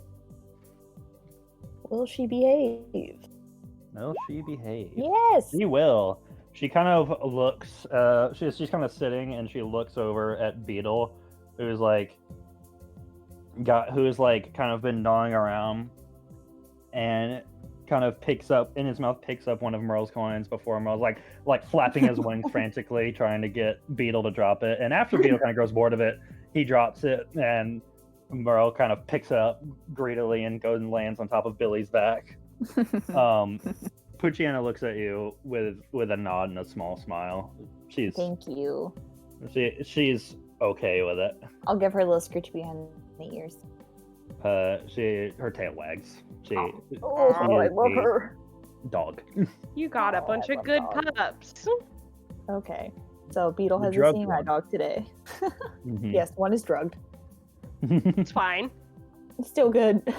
Will she behave? Will she behave? Yes. She will. She kind of looks. She's kind of sitting and she looks over at Beetle, who's like kind of been gnawing around, and kind of picks up one of Merle's coins before Merle's like flapping his wings frantically, trying to get Beetle to drop it. And after Beetle kind of grows bored of it, he drops it, and Merle kind of picks it up greedily and goes and lands on top of Billy's back. Pucciana looks at you with a nod and a small smile. Thank you. She's okay with it. I'll give her a little scritch behind the ears. Her tail wags. Oh, I love her. Dog. You got a bunch of good pups. Okay. So Beetle The has drugged seen one. my dog today. Mhm. Yes, one is drugged. It's fine. It's still good.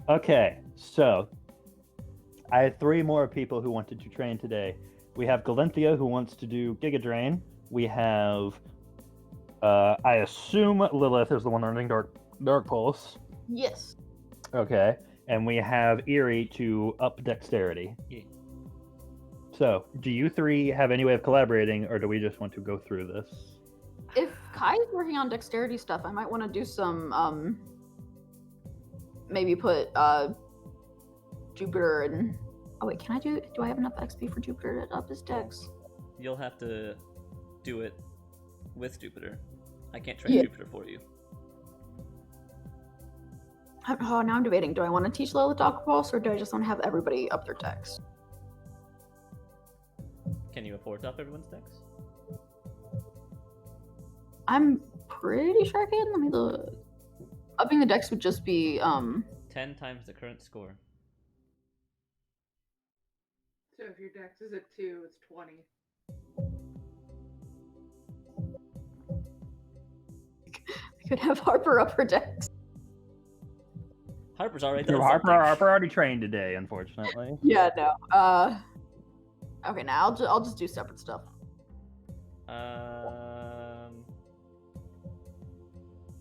Okay, so I had 3 more people who wanted to train today. We have Galenthia who wants to do Giga Drain. We have, I assume Lilith is the one learning Dark Pulse. Yes. Okay, and we have Eerie to up Dexterity. Yeah. So, do you 3 have any way of collaborating, or do we just want to go through this? If Kai's working on dexterity stuff, I might want to do some, maybe put, Jupiter and... Oh wait, can I do I have enough XP for Jupiter to up his dex? You'll have to do it with Jupiter. I can't train Yeah. Jupiter for you. Oh, now I'm debating. Do I want to teach Lilith Dark Pulse, or do I just want to have everybody up their dex? Can you afford to up everyone's decks? I'm pretty sure I can. Let me look. Upping the dex would just be, 10 times the current score. So if your dex is at 2, it's 20. I could have Harper up her dex. Harper's already done Harper something. already trained today, unfortunately. Yeah, no. Okay, now I'll just do separate stuff. I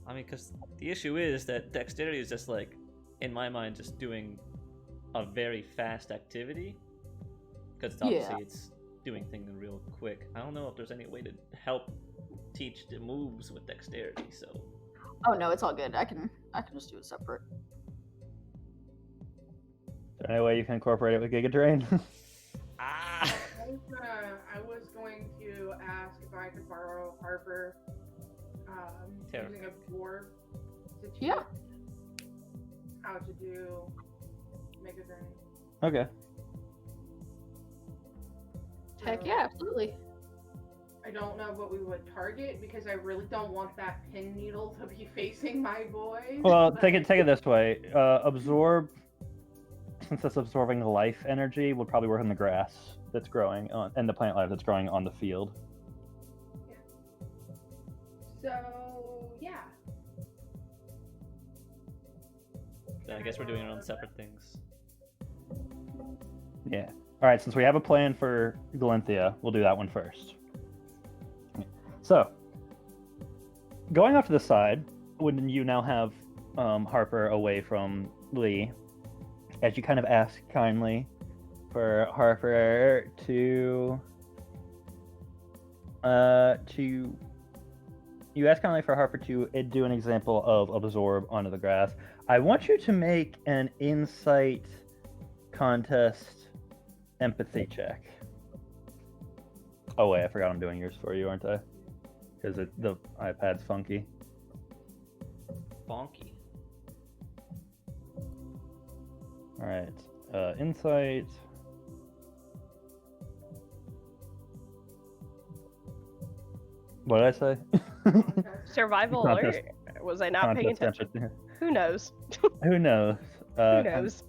mean, because the issue is that dexterity is just like, in my mind, just doing a very fast activity. Because obviously it's doing things real quick. I don't know if there's any way to help teach the moves with dexterity, so... Oh no, it's all good. I can just do it separate. Is there any way you can incorporate it with Giga Drain? Ah! I was going to ask if I could borrow Harper Terra. using a dwarf to teach Yeah. how to do Mega Drain. Okay. Heck yeah, absolutely. I don't know what we would target because I really don't want that pin needle to be facing my boys. Well, but- take it this way. Absorb, since it's absorbing life energy, will probably work on the grass that's growing on, and the plant life that's growing on the field. So yeah. I guess we're doing it on separate things. Yeah. All right. Since we have a plan for Galenthia, we'll do that one first. So, going off to the side, when you now have Harper away from Lee, as you kind of ask kindly for Harper to you ask kindly for Harper to do an example of absorb onto the grass. I want you to make an insight contest empathy check. Oh wait, I forgot I'm doing yours for you, aren't I? Because the iPad's funky. Bonky. All right, insight. What did I say? Survival Contest- alert? Was I not paying Contest attention? empathy. Who knows? Who knows? Who knows?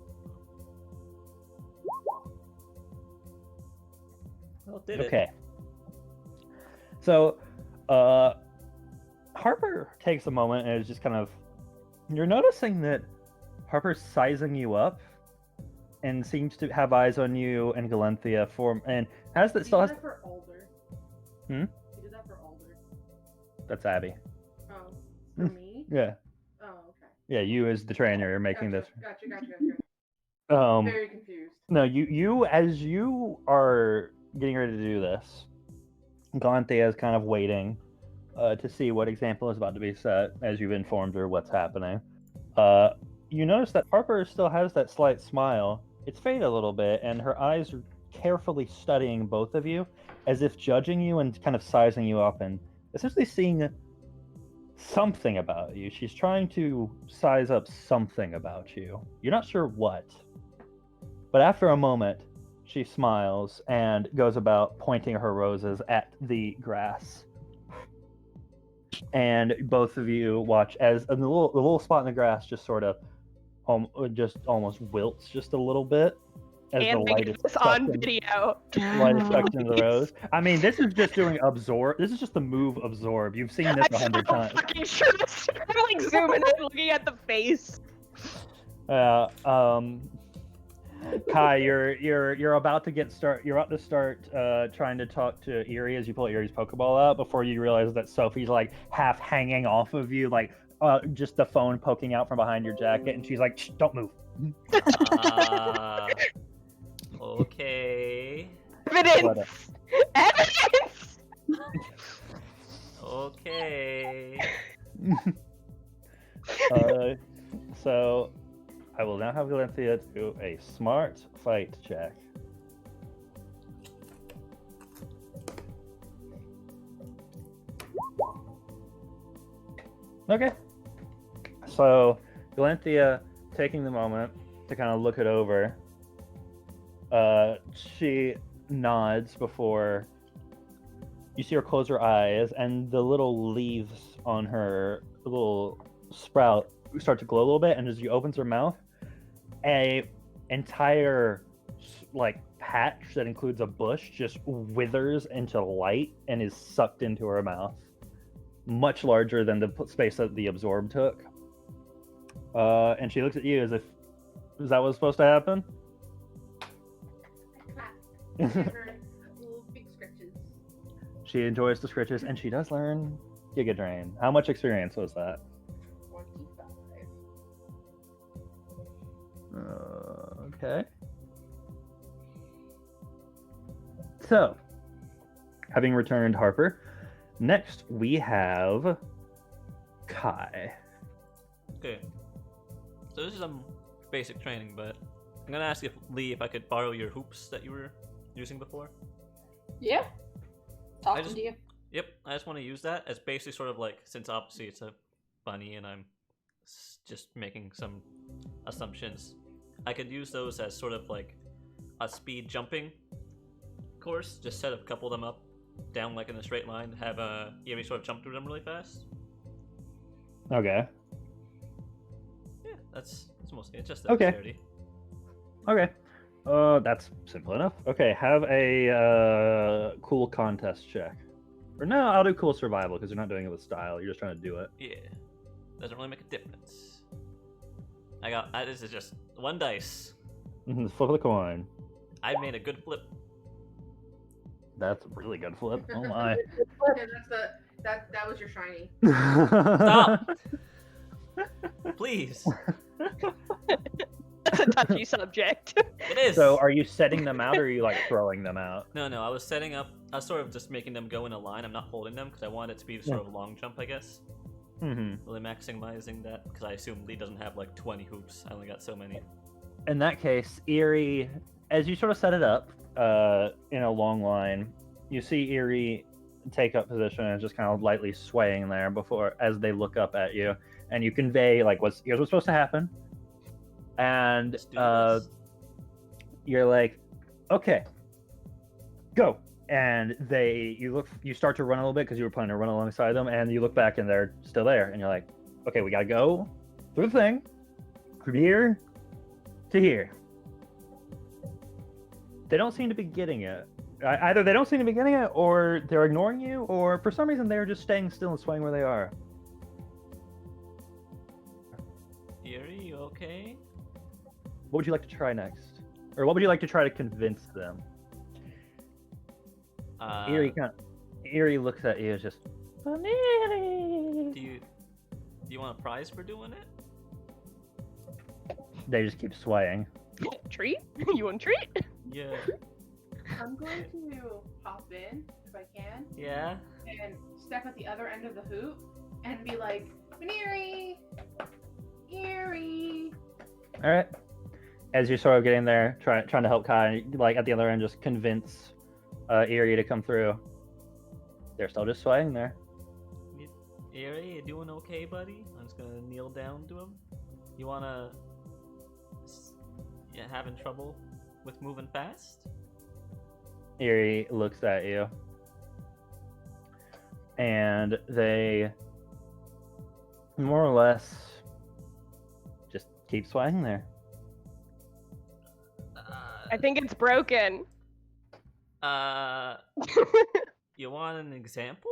Well, did it. Okay. So, Harper takes a moment and is just kind of. You're noticing that Harper's sizing you up, and seems to have eyes on you and Galenthia and has that still has. He did that for Alder. Hmm? He did that for Alder. That's Abby. Oh, for me? Yeah, Oh, okay. yeah. You as the trainer are making Gotcha, this. Gotcha. Very confused. No, you as you are getting ready to do this, Galenthia is kind of waiting to see what example is about to be set as you've informed her what's happening. You notice that Harper still has that slight smile. It's faded a little bit, and her eyes are carefully studying both of you, as if judging you and kind of sizing you up and essentially seeing something about you. She's trying to size up something about you. You're not sure what. But after a moment, She smiles and goes about pointing her roses at the grass. And both of you watch as the little spot in the grass just sort of just almost wilts just a little bit as the And we light get is this sucked on in- video. light is sucked into the rose. I mean, this is just doing absorb. This is just the move absorb. You've seen this 100 times. Fucking sure. I'm like zooming in, looking at the face. Kai, you're about to You're about to start trying to talk to Eerie as you pull Eerie's Pokeball out before you realize that Sophie's like half hanging off of you, like just the phone poking out from behind your jacket, and she's like, "Shh, don't move." Okay. Evidence. Evidence. Okay. So I will now have Galenthea do a smart fight check. Okay. So Galenthea, taking the moment to kind of look it over, she nods before you see her close her eyes, and the little leaves on her little sprout start to glow a little bit, and as she opens her mouth, a entire like patch that includes a bush just withers into light and is sucked into her mouth, much larger than the space that the absorb took. And she looks at you as if, is that what's supposed to happen? Little big scratches. She enjoys the scritches, and she does learn Giga Drain. How much experience was that? 25. Okay. So, having returned Harper, next we have Kai. Okay. So this is some basic training, but I'm gonna ask Lee if I could borrow your hoops that you were using before. Yeah. Talking just- to you. Yep, I just want to use that as basically sort of like, since obviously it's a bunny and I'm just making some assumptions, I could use those as sort of like a speed jumping course. Just set a couple of them up down like in a straight line, have Eerie sort of jump through them really fast. Okay. Yeah, that's mostly it. Just Okay. dexterity. Okay. That's simple enough. Okay, have a cool contest check. Or no, I'll do cool survival because you're not doing it with style. You're just trying to do it. Yeah, doesn't really make a difference. This is just one dice. Flip of the coin. I made a good flip. That's a really good flip. Oh my. Yeah, that was your shiny. Stop! Please. That's a touchy subject. It is. So are you setting them out or are you like throwing them out? No, I was setting up. I was sort of just making them go in a line. I'm not holding them because I wanted it to be sort of a long jump, I guess. Mm-hmm. Really maximizing that because I assume Lee doesn't have like 20 hoops. I only got so many. In that case, Eerie, as you sort of set it up in a long line, you see Eerie take up position and just kind of lightly swaying there before as they look up at you, and you convey like here's what's supposed to happen, and Let's do this. you're like, okay, go. And you start to run a little bit because you were planning to run alongside them, and you look back and they're still there, and you're like, okay, we gotta go through the thing, from here to here. They don't seem to be getting it. Either they don't seem to be getting it, or they're ignoring you, or for some reason they're just staying still and swaying where they are. Eerie, you okay? What would you like to try next? Or what would you like to try to convince them? Eerie looks at you as just, Do you want a prize for doing it? they just keep swaying. Treat? You want a treat? Yeah. I'm going to hop in if I can Yeah. and step at the other end of the hoop and be like, Eerie, Eerie. All right. As you're sort of getting there, trying to help Kai, like at the other end, just convince Eerie to come through. They're still just swaying there. Eerie, you doing okay, buddy? I'm just gonna kneel down to him. You wanna... having trouble with moving fast? Eerie looks at you. And they more or less just keep swaying there. I think it's broken. You want an example?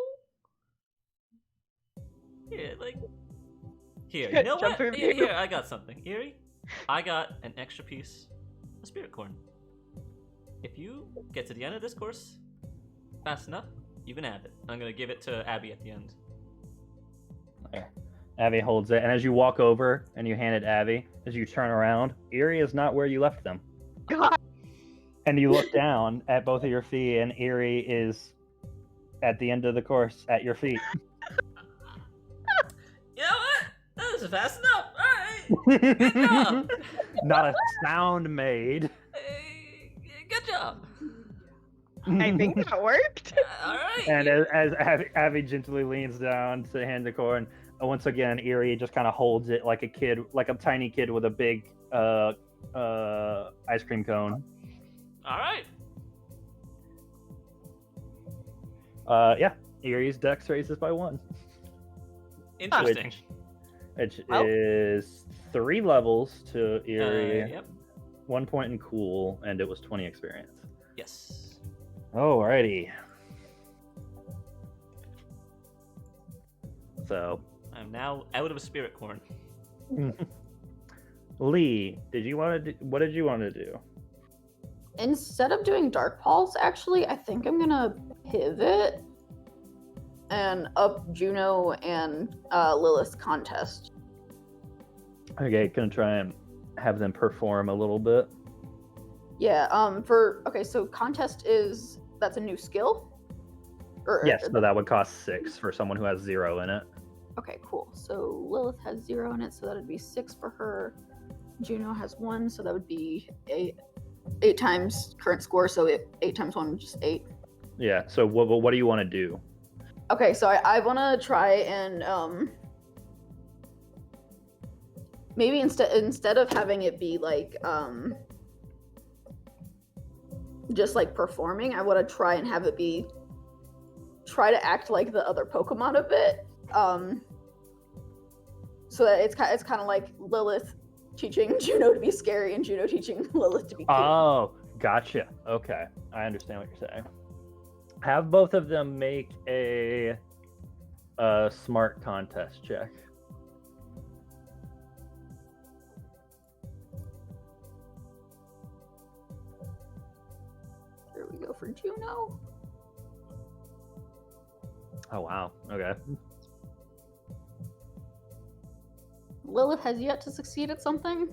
Here, here. You know Jump what? through Here, you. I got something. Eerie, I got an extra piece of spirit corn. If you get to the end of this course fast enough, you can have it. I'm gonna give it to Abby at the end. There. Abby holds it, and as you walk over and you hand it to Abby, as you turn around, Eerie is not where you left them. God. And you look down at both of your feet, and Eerie is at the end of the course at your feet. You know what? That was fast enough. All right. Good job. Not a sound made. Hey, good job. I think that worked. All right. And as Abby gently leans down to hand the corn, once again, Eerie just kind of holds it like a kid, like a tiny kid with a big ice cream cone. All right. Yeah, Eerie's dex raises by 1. Interesting. Which Well. is 3 levels to Eerie, Yep. 1 point in cool, and it was 20 experience. Yes. Alrighty. So, I'm now out of spirit corn. Lee, what did you want to do? Instead of doing Dark Pulse, actually, I think I'm gonna pivot and up Juno and Lilith's contest. Okay, gonna try and have them perform a little bit. Yeah, so contest that's a new skill? Yes, so that would cost 6 for someone who has 0 in it. Okay, cool. So Lilith has 0 in it, so that would be 6 for her. Juno has 1, so that would be 8 times current score, so 8 times 1 is just 8. Yeah, so what do you want to do? Okay, so I want to try and maybe instead of having it be like just like performing, I want to try and have it be try to act like the other Pokemon a bit, so that it's kind of like Lilith teaching Juno to be scary and Juno teaching Lilith to be cute. Oh, gotcha. Okay, I understand what you're saying. Have both of them make a smart contest check. There we go for Juno. Oh wow. Okay. Lilith has yet to succeed at something.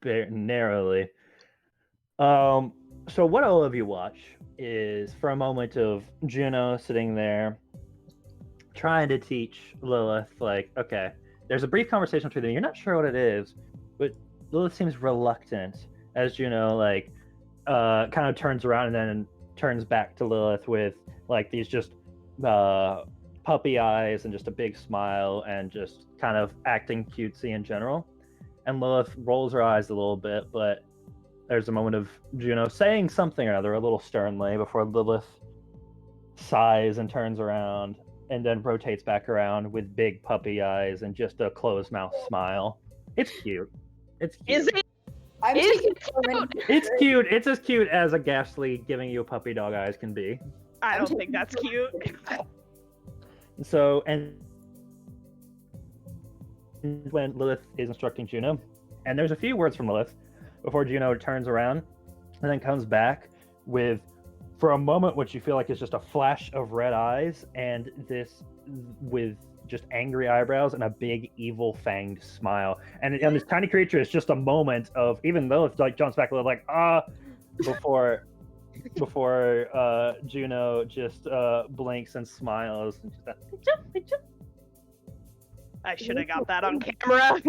Narrowly. So what all of you watch is for a moment of Juno sitting there trying to teach Lilith, like, okay, there's a brief conversation between them. You're not sure what it is, but Lilith seems reluctant as Juno, like, kind of turns around and then turns back to Lilith with, like, these just puppy eyes and just a big smile and just kind of acting cutesy in general. And Lilith rolls her eyes a little bit, but there's a moment of Juno saying something or other a little sternly before Lilith sighs and turns around and then rotates back around with big puppy eyes and just a closed mouth smile. It's cute. It's cute. Is it? I'm Is taking it so many cute? It's cute. It's as cute as a Ghastly giving you puppy dog eyes can be. I don't think that's cute. So, and when Lilith is instructing Juno, and there's a few words from Lilith before Juno turns around and then comes back with, for a moment, what you feel like is just a flash of red eyes and this with just angry eyebrows and a big evil fanged smile. And this tiny creature is just a moment of, even Lilith like jumps back a little like, before Juno just blinks and smiles and just I should have got that on camera.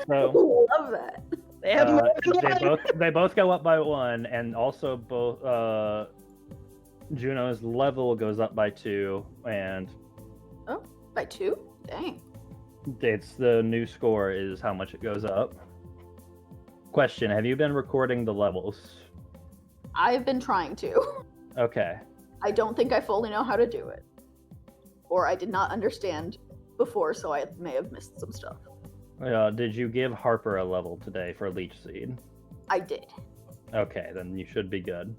so love that. They have more than one. they both go up by 1, and also both Juno's level goes up by 2, and By 2? Dang. It's the new score is how much it goes up. Question: have you been recording the levels? I've been trying to. Okay. I don't think I fully know how to do it. Or I did not understand before, so I may have missed some stuff. Did you give Harper a level today for Leech Seed? I did. Okay, then you should be good.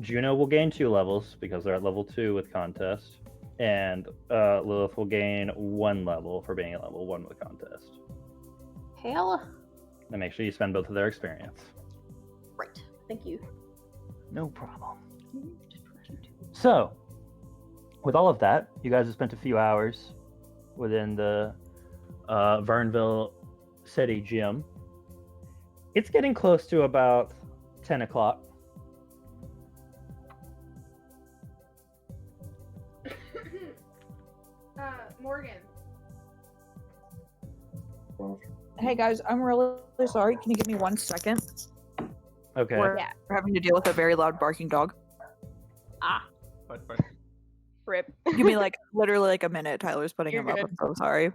Juno will gain 2 levels because they're at level 2 with contest, and Lilith will gain 1 level for being at level 1 with contest. Hell. And make sure you spend both of their experience. Right. Thank you. No problem. So, with all of that, you guys have spent a few hours within the Vernville City gym. It's getting close to about 10 o'clock. Morgan. Hey guys, I'm really sorry. Can you give me 1 second? Okay. We're having to deal with a very loud barking dog. Bark, bark. Rip. Give me like literally like a minute. Tyler's putting You're him up. good. I'm so sorry.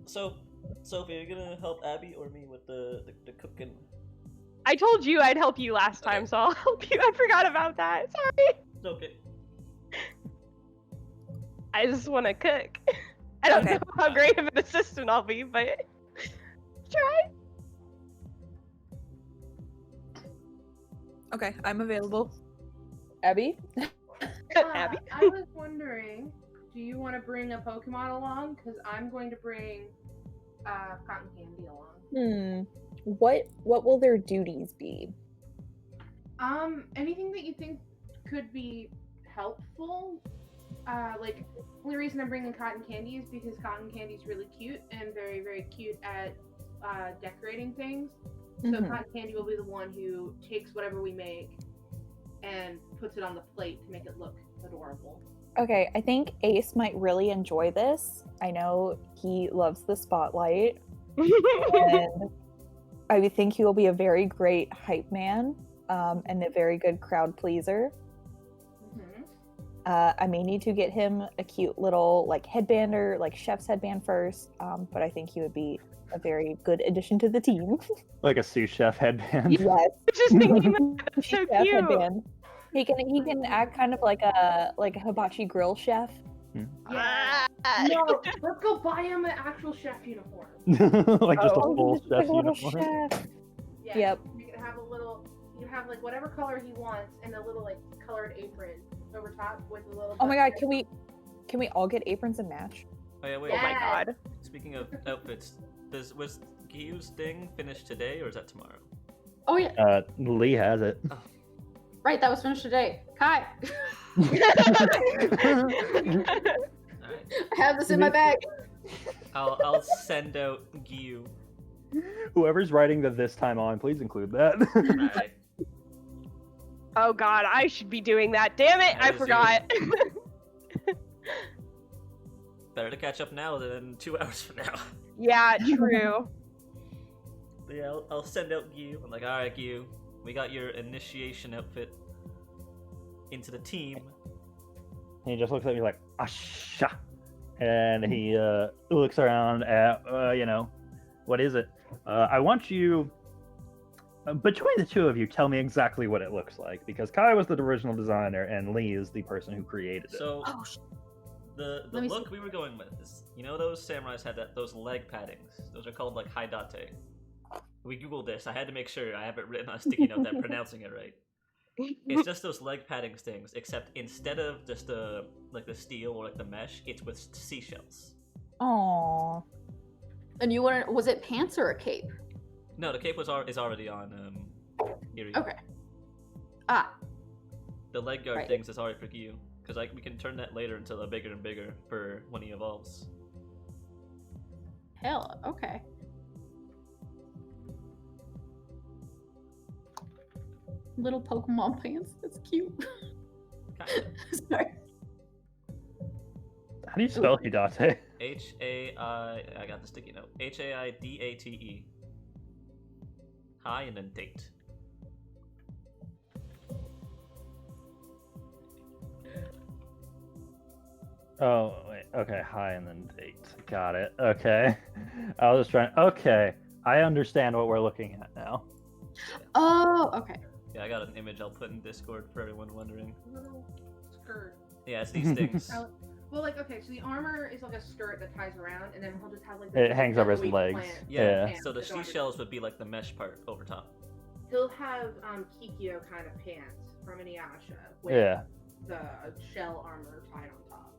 So, Sophie, are you gonna help Abby or me with the cooking? I told you I'd help you last time, so I'll help you. I forgot about that. Sorry. It's okay. I just want to cook. I don't Okay. know how great of an assistant I'll be, but try. Okay, I'm available. Abby? Abby. I was wondering, do you want to bring a Pokemon along? Because I'm going to bring cotton candy along. What will their duties be? Anything that you think could be helpful. Like, the only reason I'm bringing cotton candy is because cotton candy is really cute and very, very cute at decorating things. So cotton candy will be the one who takes whatever we make and puts it on the plate to make it look adorable. Okay, I think Ace might really enjoy this. I know he loves the spotlight, and I think he will be a very great hype man, and a very good crowd pleaser. I may need to get him a cute little like headband or like chef's headband first, but I think he would be a very good addition to the team. Like a sous chef headband. Yes, Just thinking that, that's so chef cute. headband. He can act kind of like a hibachi grill chef. Yeah. No, let's go buy him an actual chef uniform. Like just a Oh, full he's just like chef's a little uniform. chef. Yeah, Yep. You can have a little. You can have like whatever color he wants and a little like colored apron over top with a little. Oh my god, button. can we all get aprons and match? Oh yeah, wait. Oh my god. Speaking of outfits, was Giyu's thing finished today or is that tomorrow? Oh yeah, Lee has it. right. That was finished today. Kai, Alright. I have this in my bag. I'll send out Giyu. Whoever's writing the this time on, please include that. Alright. Oh god, I should be doing that. Damn it, That I is forgot. Better to catch up now than 2 hours from now. Yeah, true. But yeah, I'll send out Giyu. I'm like, alright, Giyu, we got your initiation outfit into the team. He just looks at me like, Asha. And he looks around at, what is it? I want you, between the two of you, tell me exactly what it looks like. Because Kai was the original designer and Lee is the person who created it. So, Oh, the Let me look we were going with is, those samurais had those leg paddings. Those are called like haidate. We googled this. I had to make sure I have it written on a sticky note that I'm pronouncing it right. It's just those leg padding things, except instead of just the steel or like the mesh, it's with seashells. Aww. and you wanted, was it pants or a cape? No, the cape is already on Iri. Okay. Ah, The leg guard Right. things is already for Giyu, because we can turn that later until a bigger and bigger for when he evolves. hell, okay. Little Pokemon pants. That's cute. Kinda. Sorry. How do you spell Hidate? I got the sticky note. Haidate. High and then date. Oh, wait. Okay, hi and then date. Got it. Okay. I was just trying. Okay, I understand what we're looking at now. Oh, okay. Yeah, I got an image I'll put in Discord for everyone wondering. Little skirt. Yeah, it's these things. Well, like, okay, so the armor is like a skirt that ties around, and then he'll just have like It hangs over his billowy legs. plant Yeah, Yeah. so the that's on his- seashells would be like the mesh part over top. He'll have Kikyo kind of pants from Inuyasha with Yeah. the shell armor tied on top.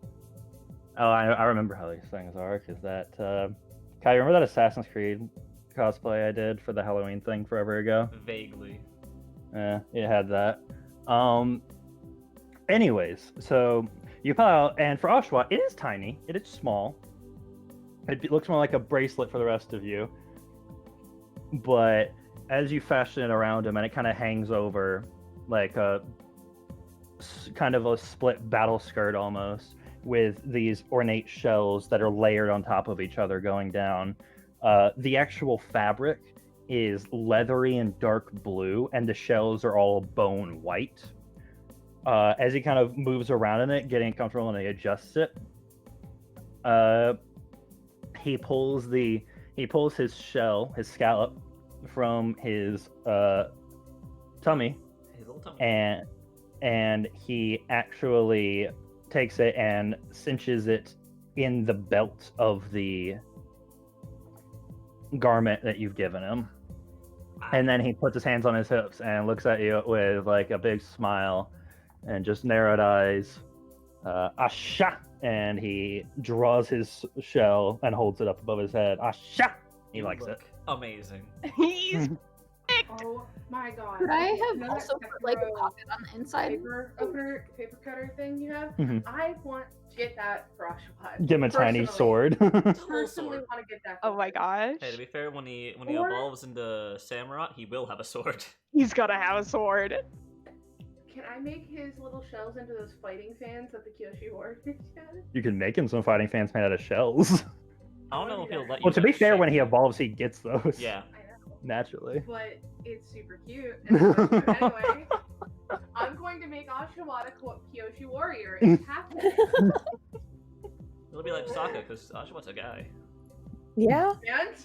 Oh, I remember how these things are, because that... Kai, you remember that Assassin's Creed cosplay I did for the Halloween thing forever ago? Vaguely. Yeah, it had that. Anyways, so you pull out, and for Oshawott, it is tiny. It is small. It looks more like a bracelet for the rest of you. But as you fashion it around him, and it kind of hangs over like a kind of a split battle skirt almost, with these ornate shells that are layered on top of each other going down. The actual fabric is leathery and dark blue, and the shells are all bone white. As he kind of moves around in it, getting comfortable, and he adjusts it, he pulls his shell, his scallop, from his tummy, His little tummy. and he actually takes it and cinches it in the belt of the garment that you've given him. And then he puts his hands on his hips and looks at you with like a big smile and just narrowed eyes. Asha! And he draws his shell and holds it up above his head. Asha! He You likes it. look Amazing. He's Oh my god. Could I You have know that also put like a Necro pocket on the inside? paper opener, paper cutter thing you have? Mhm. I want to get that for Oshawott. Give him a tiny Personally. sword. Personally sword. want to get that. oh for my him. gosh. Hey, to be fair, when he Or- evolves into Samurott, he will have a sword. He's gotta have a sword. Can I make his little shells into those fighting fans that the Kyoshi Warriors had? You can make him some fighting fans made out of shells. I don't know if he'll let you. Well, to be like, fair, shape when he them. evolves, he gets those. Yeah. I know, Naturally. but it's super cute. And so anyway, I'm going to make Oshawott a Kyoshi Warrior. It's happening. It'll be like Sokka, because Oshawott's a guy. Yeah.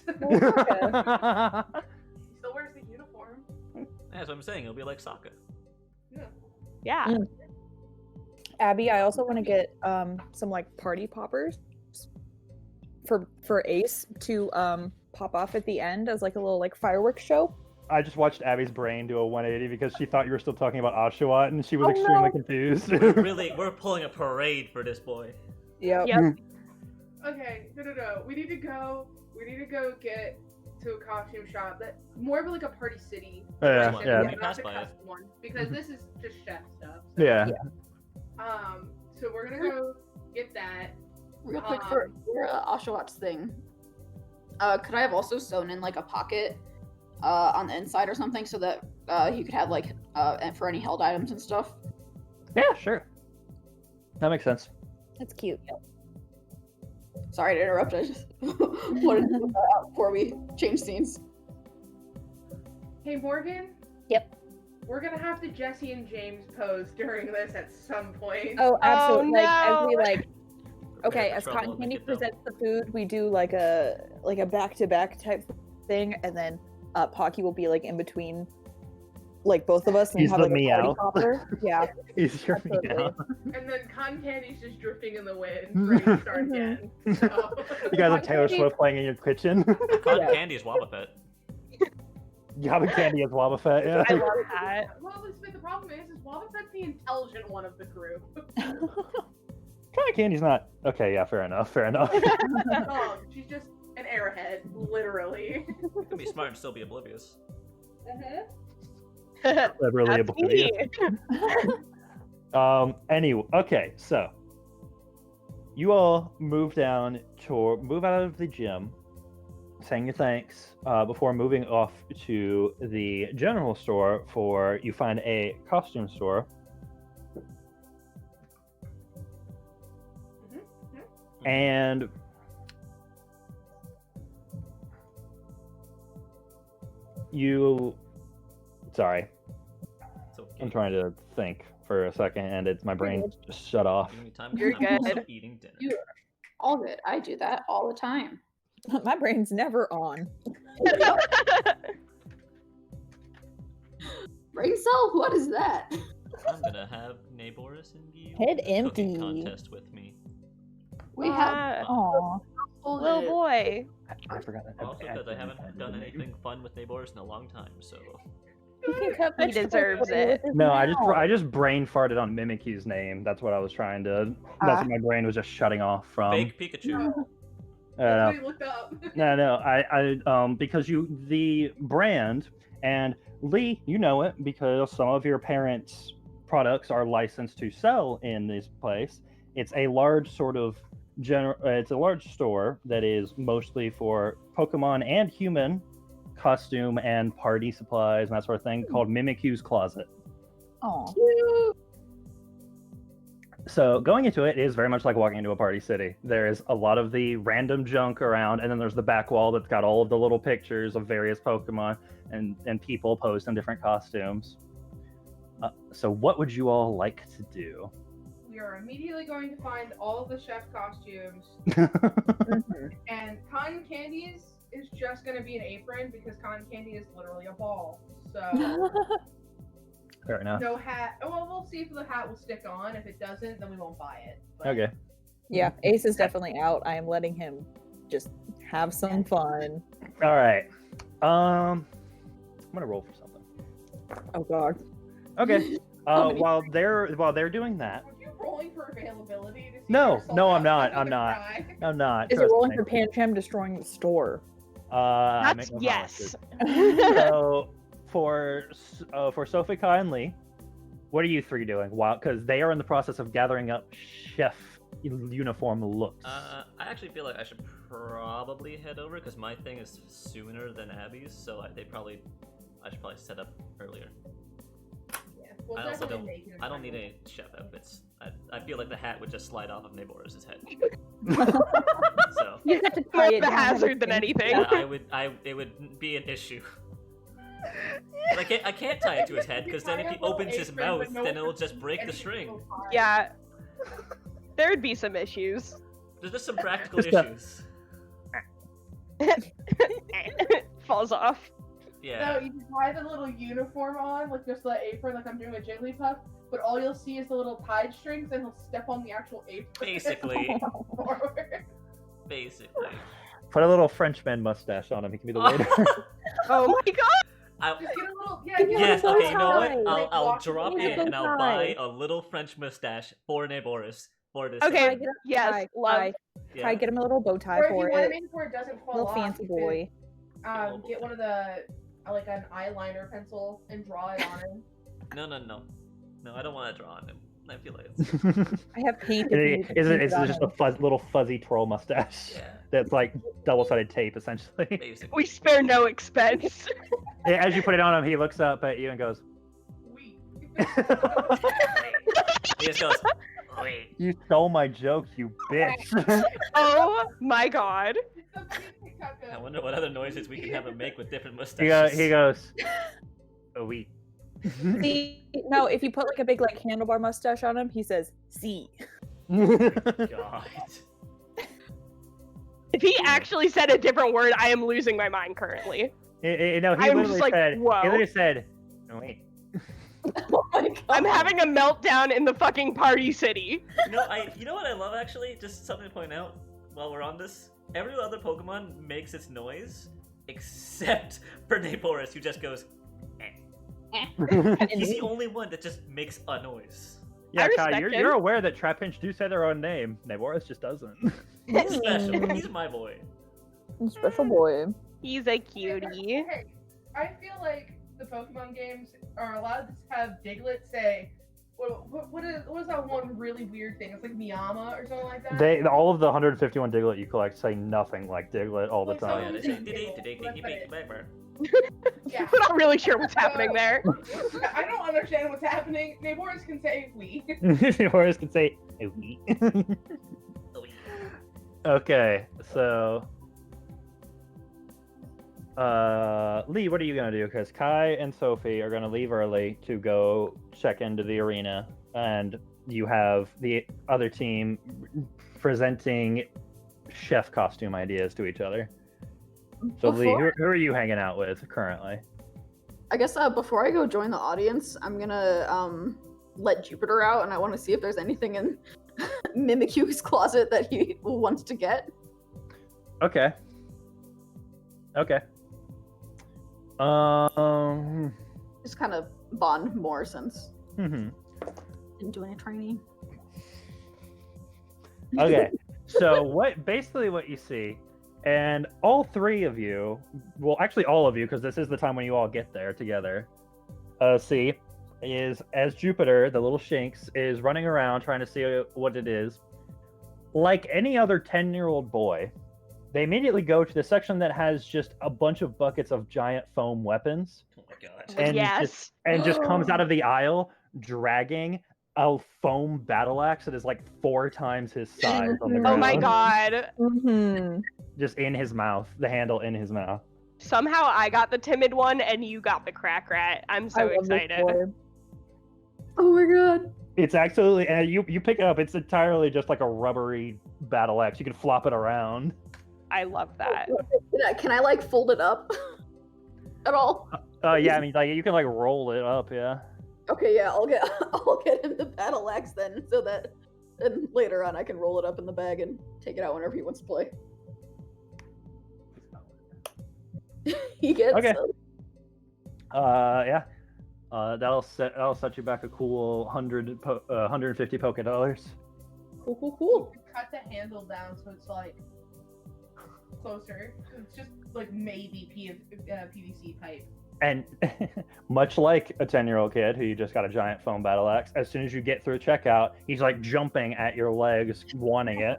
And Well, okay. he still wears the uniform. Yeah, that's what I'm saying. It'll be like Sokka. Yeah. Mm. Abby, I also want to get some like party poppers for Ace to pop off at the end as like a little like fireworks show. I just watched Abby's brain do a 180 because she thought you were still talking about Oshawott, and she was Oh, extremely no. confused. We're pulling a parade for this boy. Yep. Yep. Okay, no. We need to go get to a costume shop that more of like a party city. Yeah, version, yeah. not We passed the by it. custom one, because this is just chef stuff. So. Yeah. So we're gonna go get that. Real quick for Oshawott's thing. Could I have also sewn in like a pocket on the inside or something so that he could have like for any held items and stuff? Yeah, sure. That makes sense. That's cute. Sorry to interrupt. I just wanted to put that out before we change scenes. Hey Morgan. Yep. We're gonna have to Jesse and James pose during this at some point. Oh, absolutely. Oh, Like as we no. like okay, Prepare as for trouble Cotton if they Candy get them. presents the food, we do like a back-to-back type thing, and then Pocky will be like in between like both of us and He's have the like a party meow. popper. Yeah. He's your Absolutely. meow. And then cotton candy's just drifting in the wind, ready to start again. So. You guys have Taylor Swift playing in your kitchen. Cotton Yeah. candy is Wobbuffet. Yaba Candy is Wobbuffet, yeah. I love that. Well, the problem is Wobbuffet's the intelligent one of the group. Cotton Candy's not... Okay, yeah, fair enough. She's just an airhead, literally. You can be smart and still be oblivious. Cleverly That's oblivious. me. Anyway, okay, so you all move out of the gym, saying your thanks, before moving off to the general store for you find a costume store. And sorry. It's okay. I'm trying to think for a second, and my brain just shut off. Give me time. You're I'm also good. eating dinner. You all good. I do that all the time. My brain's never on. Brain cell? What is that? I'm gonna have Naboris and Gil Head in a cooking empty. contest with me. We have Aw. Little boy. I forgot that. Also, because I haven't done anything fun with Naboris in a long time, so. He can cut He vegetables deserves with it. his No, mouth. I just brain farted on Mimikyu's name. That's what I was trying to. That's what my brain was just shutting off from. Fake Pikachu. That's what he looked up. No, I because the brand, and Lee, you know it because some of your parents' products are licensed to sell in this place. It's a large sort of it's a large store that is mostly for Pokemon and human costume and party supplies and that sort of thing, called Mimikyu's Closet. Aw. So going into it is very much like walking into a party city. There is a lot of the random junk around, and then there's the back wall that's got all of the little pictures of various Pokemon and people posed in different costumes. So what would you all like to do? We are immediately going to find all of the chef costumes, Mhm. and cotton candies is just going to be an apron because cotton candy is literally a ball. So Fair enough. no hat. Oh, well, we'll see if the hat will stick on. If it doesn't, then we won't buy it. But Okay. Yeah, Ace is definitely out. I am letting him just have some fun. All right. I'm gonna roll for something. Oh god. Okay. How many- While they're doing that, Are you rolling for availability? To see No, if you're no, sold I'm out? not, I'm I'm gonna not. cry. I'm not. Is it trust rolling me. for Pancham destroying the store? I That's make no yes. promises. So for Sophie, Kai, and Lee, what are you three doing? While because they are in the process of gathering up chef uniform looks. I actually feel like I should probably head over because my thing is sooner than Abby's, so I should probably set up earlier. Yeah, we'll I also definitely make it in I don't time. need any chef outfits. I feel like the hat would just slide off of Naboris' head. So You have to More tie it of a down hazard than with anything. yeah, it would be an issue. But I can't tie it to his head because then if he opens his mouth, then it'll just break the string. Yeah. There would be some issues. There's just some practical Just a- issues. Falls off. Yeah. So you can tie the little uniform on, like just the apron, like I'm doing with Jigglypuff, but all you'll see is the little tied strings, and he'll step on the actual apron. Basically. Forward. Basically. Put a little Frenchman mustache on him. He can be the leader. Oh my god! Just get a little, yeah. Give me get a a Yes, bow little okay, you know what? tie. like, I'll walk- drop Give me a in bow and I'll tie. buy a little French mustache for Naboris for this. Okay, time. Get a yes, tie, love. tie, Yeah. tie, get him a little bow tie Or if for you want to it. make it where it doesn't fall Little off, fancy you could, boy. get one of the like an eyeliner pencil and draw it on him. No, I don't want to draw on him. I feel like it's... I have paint. if you need to Is paint it? It's on just him. a little fuzzy troll mustache Yeah, that's like double-sided tape, essentially. basically. We spare no expense. As you put it on him, he looks up at you and goes, We. He just goes, wait. "You stole my joke, you bitch." Oh my god. I wonder what other noises we can have him make with different he, go, mustaches. he goes, "Oh, we." See, no, if you put like a big like handlebar mustache on him, he says "see." God. If he actually said a different word, I am losing my mind currently. No, he I'm literally just like, said. whoa. He literally said, "Oh, wait." Oh my god. I'm having a meltdown in the fucking party city. You know what I love actually? Just something to point out while we're on this. Every other Pokemon makes its noise except for Naboris, who just goes. He's the only one that just makes a noise. Yeah, Kai, respect you're, him. you're aware that Trapinch do say their own name. Naboris just doesn't. He's special. He's my boy. Special boy. He's a cutie. Hey, I feel like the Pokemon games are allowed to have Diglett say, what is that one really weird thing? It's like Miyama or something like that. All of the 151 Diglett you collect say nothing like Diglett all the Like Oh yeah, time. they say "Diddy." Yeah. We're not really sure what's happening there. I don't understand what's happening. Naboris can say we. Naboris can say, "Oh, we." Okay, so Lee, what are you gonna do? Because Kai and Sophie are gonna leave early to go check into the arena, and you have the other team presenting chef costume ideas to each other. So Lee, who are you hanging out with currently? I guess before I go join the audience, I'm gonna let Jupiter out, and I want to see if there's anything in Mimikyu's closet that he wants to get. Okay. Just kind of bond more since Mhm. didn't do any training. Okay. So what you see, and all three of you, well, actually all of you, because this is the time when you all get there together, see, is as Jupiter, the little Shinx, is running around trying to see what it is. Like any other 10-year-old boy, they immediately go to the section that has just a bunch of buckets of giant foam weapons. Oh my god. And Yes. just comes out of the aisle dragging a foam battle axe that is like 4 times his size on the ground. Oh my god. Mm-hmm. Just in his mouth, the handle in his mouth. Somehow I got the timid one and you got the crack rat. I'm so excited. Oh my god. It's absolutely, and you pick it up, it's entirely just like a rubbery battle axe. You can flop it around. I love that. Can I like fold it up at all? Yeah, I mean, like you can like roll it up, yeah. Okay, yeah, I'll get him the battle axe then, so that then later on I can roll it up in the bag and take it out whenever he wants to play. He gets Okay. Yeah. That'll set you back a cool 150 Poké dollars. Cool. Cut the handle down so it's like closer. It's just like maybe PVC pipe. And much like a 10-year-old kid who you just got a giant foam battle axe, as soon as you get through checkout, he's like jumping at your legs, wanting it.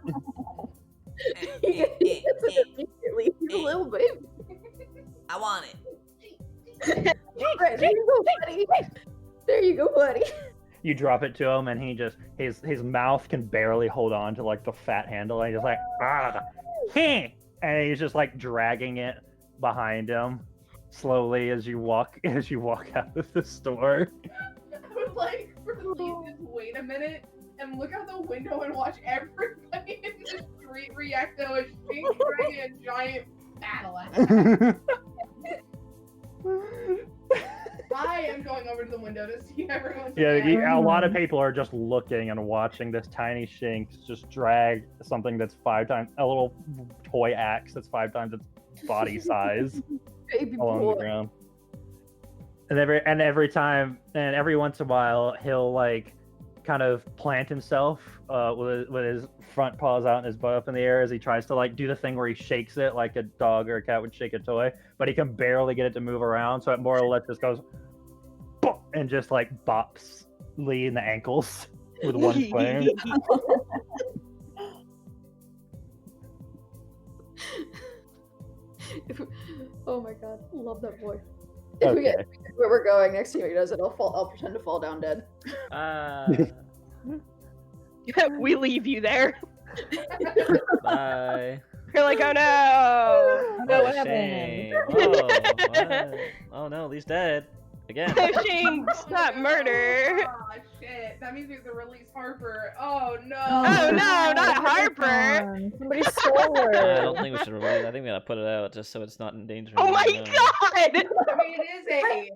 He gets it immediately. He's a little baby. I want it. Right, there you go, buddy. There you go, buddy. You drop it to him, and he just his mouth can barely hold on to like the fat handle, and he's just like and he's just like dragging it behind him slowly as you walk out of the store. I would like for Lee to wait a minute and look out the window and watch everybody in the street react to a Shinx dragging a giant battle axe. I am going over to the window to see everyone's reaction. Yeah, a lot of people are just looking and watching this tiny Shinx just drag something that's 5 times a little toy axe that's 5 times its body size Baby along boy. the ground. And every time and every once in a while he'll like kind of plant himself with his front paws out and his butt up in the air as he tries to like do the thing where he shakes it like a dog or a cat would shake a toy, but he can barely get it to move around, so it more or less just goes boop, and just like bops Lee in the ankles with one swing. Oh my god, love that boy. If we get where we're going next time he does it, I'll pretend to fall down dead. We leave you there. Bye. You're like, oh no. No, what Shame. happened? Oh, what? Oh no, Lee's dead. Again. Shinx, not murder. Oh shit, that means we have to release Harper. Oh no. Oh no, not Harper. Somebody stole I her. don't think we should release. I think we gotta put it out just so it's not in danger. Oh my anymore. god. I mean, it is a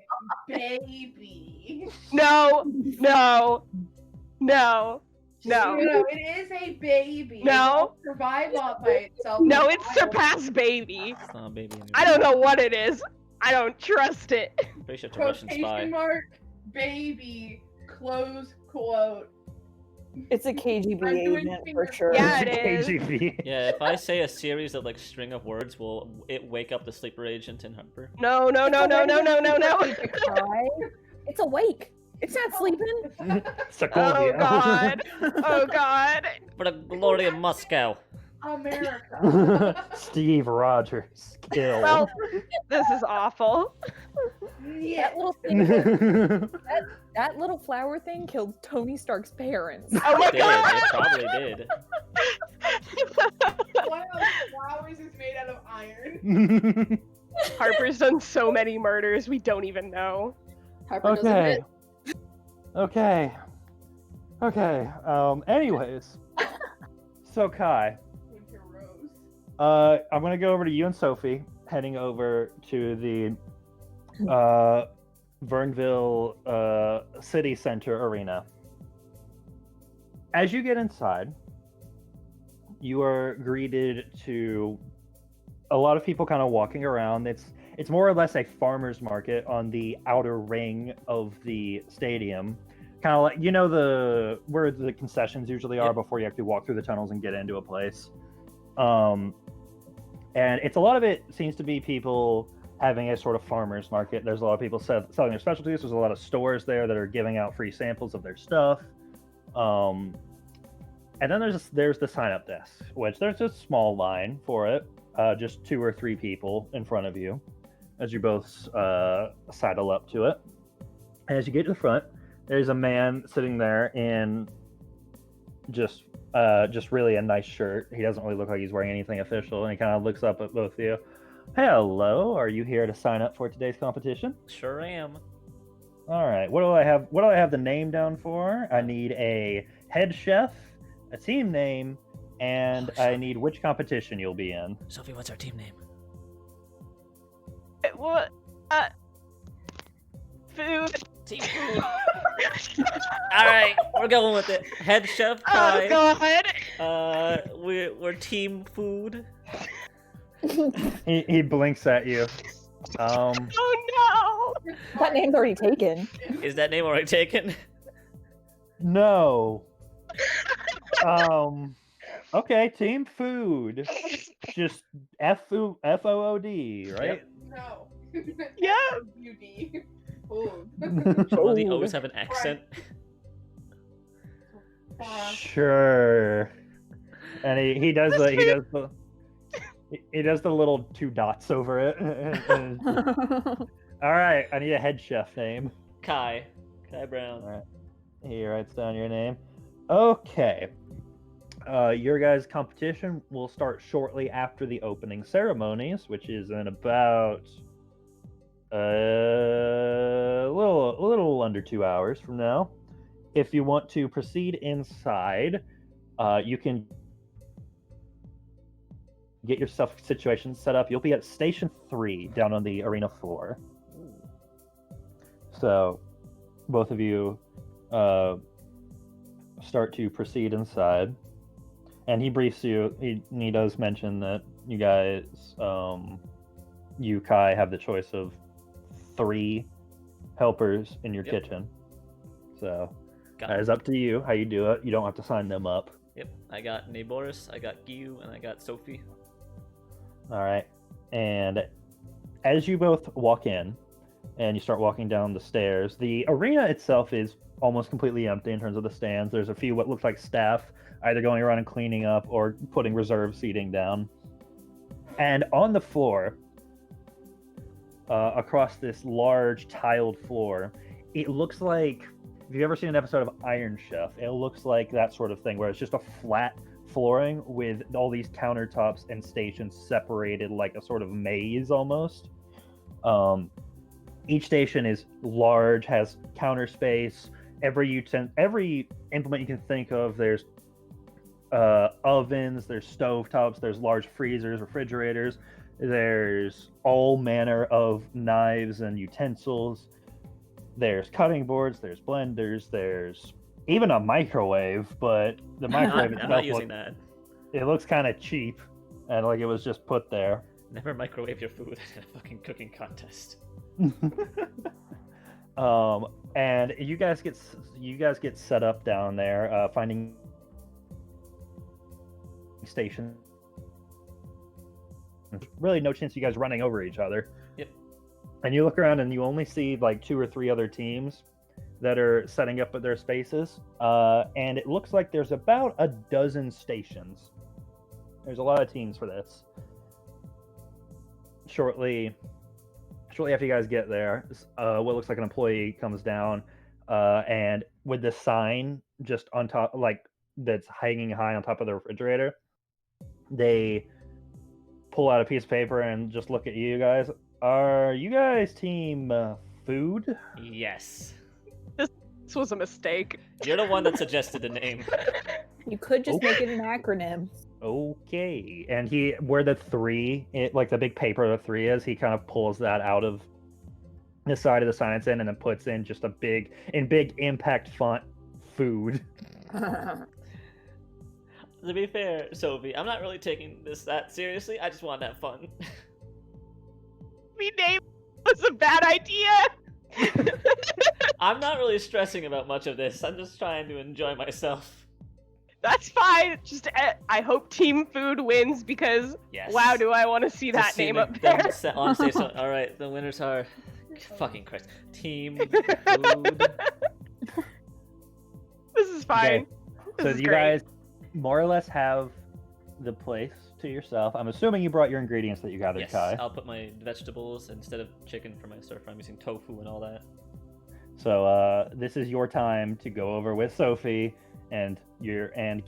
baby. No. No, it is a baby. No. It won't survive all by itself. no, it's surpass baby. It's not a baby anymore. I don't know what it is. I don't trust it. Pretty sure it's a Russian spy. Quotation mark, baby, close quote. It's a KGB I'm doing agent finger- for sure. Yeah, it is. KGB. Yeah, if I say a series of like string of words, will it wake up the sleeper agent in Harper? No. Try. It's awake. It's not sleeping. Oh Sokovia. god. Oh god. For the glory of Moscow. America. Steve Rogers kill. Well, this is awful. Yeah. That little thing, that little flower thing killed Tony Stark's parents. Oh my It did. god. It probably did. One of those flowers is made out of iron. Harper's done so many murders we don't even know. Harper does Okay. admit. Okay. Anyways, so Kai, Winter Rose. I'm gonna go over to you and Sophie, heading over to the Vernville City Center Arena. As you get inside, you are greeted to a lot of people kind of walking around. It's more or less a farmer's market on the outer ring of the stadium. Kind of like, you know, where the concessions usually are before you actually walk through the tunnels and get into a place. And it's a lot of it seems to be people having a sort of farmer's market. There's a lot of people selling their specialties. There's a lot of stores there that are giving out free samples of their stuff. And then there's the sign-up desk, which there's a small line for it, just 2 or 3 people in front of you, as you both sidle up to it. And as you get to the front, there's a man sitting there in just really a nice shirt. He doesn't really look like he's wearing anything official, and he kind of looks up at both of you. Hello, are you here to sign up for today's competition? Sure am. All right. What do I have the name down for? I need a head chef, a team name, and I need which competition you'll be in. Sophie, what's our team name? What? Food. Team Food. All right, we're going with it. Head chef Kai. Oh god. We're Team Food. He blinks at you. Oh no. That name's already taken. Is that name already taken? No. Okay, Team Food. Just FOOD, right? No. Yeah. Beauty. Food. Will they always have an accent? Sure. And he does the little 2 dots over it. All right, I need a head chef name. Kai Brown. All right. He writes down your name. Okay. Your guys' competition will start shortly after the opening ceremonies, which is in about a little under 2 hours from now. If you want to proceed inside, you can get yourself situation set up. You'll be at Station 3 down on the arena floor. So, both of you start to proceed inside. And he briefs you. He does mention that you guys, you, Kai, have the choice of 3 helpers in your kitchen. So, that is up to you how you do it. You don't have to sign them up. Yep, I got Neighboris, I got Giyu, and I got Sophie. All right. And as you both walk in and you start walking down the stairs, the arena itself is almost completely empty in terms of the stands. There's a few what looks like staff either going around and cleaning up or putting reserve seating down. And on the floor, across this large tiled floor, it looks like, if you've ever seen an episode of Iron Chef, it looks like that sort of thing where it's just a flat flooring with all these countertops and stations separated like a sort of maze almost. Each station is large, has counter space. Every implement you can think of, there's ovens, there's stovetops, there's large freezers, refrigerators, there's all manner of knives and utensils. There's cutting boards, there's blenders, there's even a microwave, but the microwave I'm not using that. It looks kind of cheap and like it was just put there. Never microwave your food at a fucking cooking contest. And you guys get set up down there, finding station. Really no chance of you guys running over each other. Yep. And you look around and you only see like 2 or 3 other teams that are setting up at their spaces. And it looks like there's about a dozen stations. There's a lot of teams for this. Shortly after you guys get there, what looks like an employee comes down, and with the sign just on top, like that's hanging high on top of the refrigerator, they pull out a piece of paper and just look at you guys, Are you guys team food? Yes. This was a mistake. You're the one that suggested the name. You could just make it an acronym. Okay. And where the 3, like the big paper the 3 is, he kind of pulls that out of the side of the sign it's in, and then puts in just big impact font, food. To be fair, Sophie, I'm not really taking this that seriously. I just want to have fun. Me name was a bad idea. I'm not really stressing about much of this. I'm just trying to enjoy myself. That's fine. Just I hope Team Food wins because Yes. wow, do I want to see that name up them there. on stage. So, all right, the winners are fucking Christ. Team Food. This is fine. So This is you great. guys more or less have the place to yourself. I'm assuming you brought your ingredients that you gathered, Yes, Kai. I'll put my vegetables instead of chicken for my stir fry. I'm using tofu and all that. So this is your time to go over with Sophie and Gyu and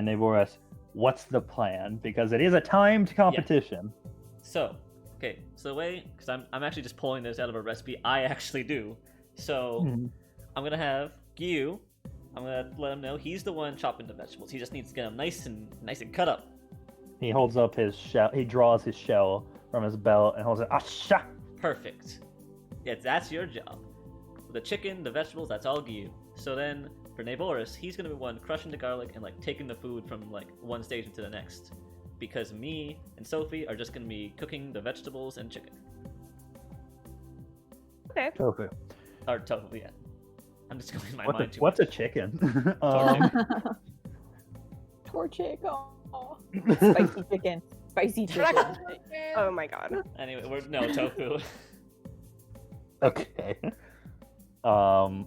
Nevoris. What's the plan? Because it is a timed competition. So, okay, so the way, because I'm actually just pulling this out of a recipe I actually do. So, I'm gonna have Gyu. I'm gonna let him know he's the one chopping the vegetables. He just needs to get them nice and cut up. He holds up his shell. He draws his shell from his belt and holds it. Asha! Perfect. Yeah, that's your job. The chicken, the vegetables, that's all Gyu. So then, for Nevoris, he's gonna be one crushing the garlic and like taking the food from like one stage into the next. Because me and Sophie are just gonna be cooking the vegetables and chicken. Okay. Tofu. Or tofu, yeah. I'm just going in my What's mind a, too what's a much. chicken? Torchic. Oh. Spicy chicken. Spicy chicken. Oh my god. Anyway, no tofu. Okay. So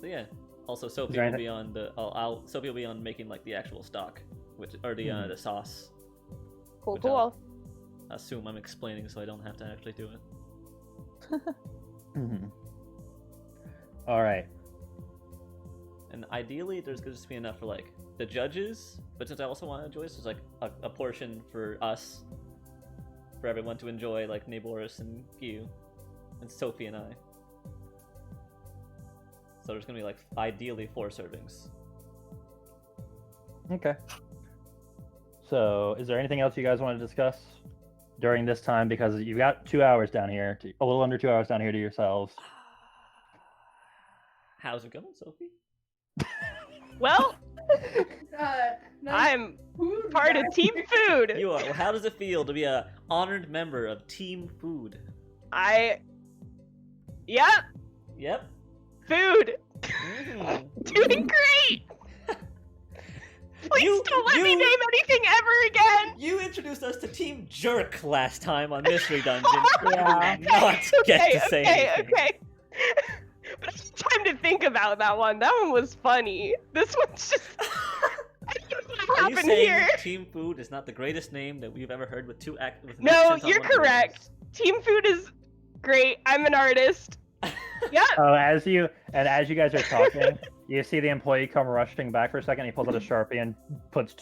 yeah. Also, Sophie there will anything- be on the. Sophie will be on making like the actual stock, or the sauce. Cool, Which cool. I assume I'm explaining, so I don't have to actually do it. All right. And ideally, there's going to be enough for like the judges, but since I also want to enjoy, so there's like a portion for us, for everyone to enjoy, like Nevoris and Gyu, and Sophie and I. So there's gonna be like ideally 4 servings. Okay. So, is there anything else you guys want to discuss during this time? Because you've got 2 hours down here, a little under 2 hours down here to yourselves. How's it going, Sophie? Well, Nice I'm food, part of guys. Team Food. You are. Well, how does it feel to be a honored member of Team Food? Yep, Yep. food. Mhm. Doing great. Please You- don't let me you- name anything ever again. You introduced us to Team Jerk last time on Mystery Dungeon. Yeah. You did not get to say anything. Okay. But I had time to think about that one. That one was funny. This one's just. I don't know what Are you happened saying here. Team Food is not the greatest name that we've ever heard with two act? With No, accents on you're one of the correct. names? Team Food is great. I'm an artist. Yeah. Oh, as you guys are talking, you see the employee come rushing back for a second. He pulls out a Sharpie and puts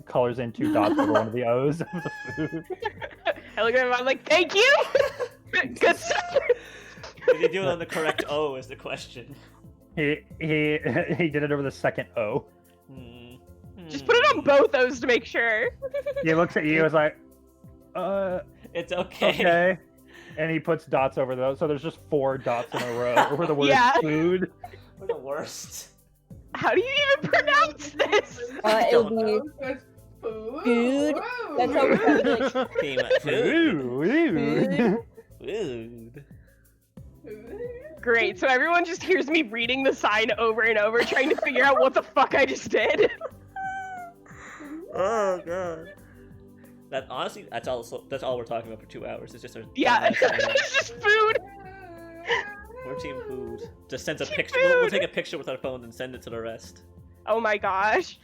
colors in 2 dots over one of the O's of the food. I look at him. I'm like, thank you. Good stuff. Did he do it on the correct O? Is the question. He did it over the second O. Just put it on both O's to make sure. He looks at you, is like, It's okay. okay. And he puts dots over those, so there's just 4 dots in a row over the word Yeah. food. We're the worst. How do you even pronounce this? It'll don't be Food. Food. Whoa. That's how we're gonna be like Team Food. Food. Food. Great. So everyone just hears me reading the sign over and over, trying to figure out what the fuck I just did. Oh god. That honestly, that's all we're talking about for 2 hours. It's just our Yeah, dumbass names. it's just food. We're Team Food. Just sends a Team picture. We'll Food. take a picture with our phone and send it to the rest. Oh my gosh.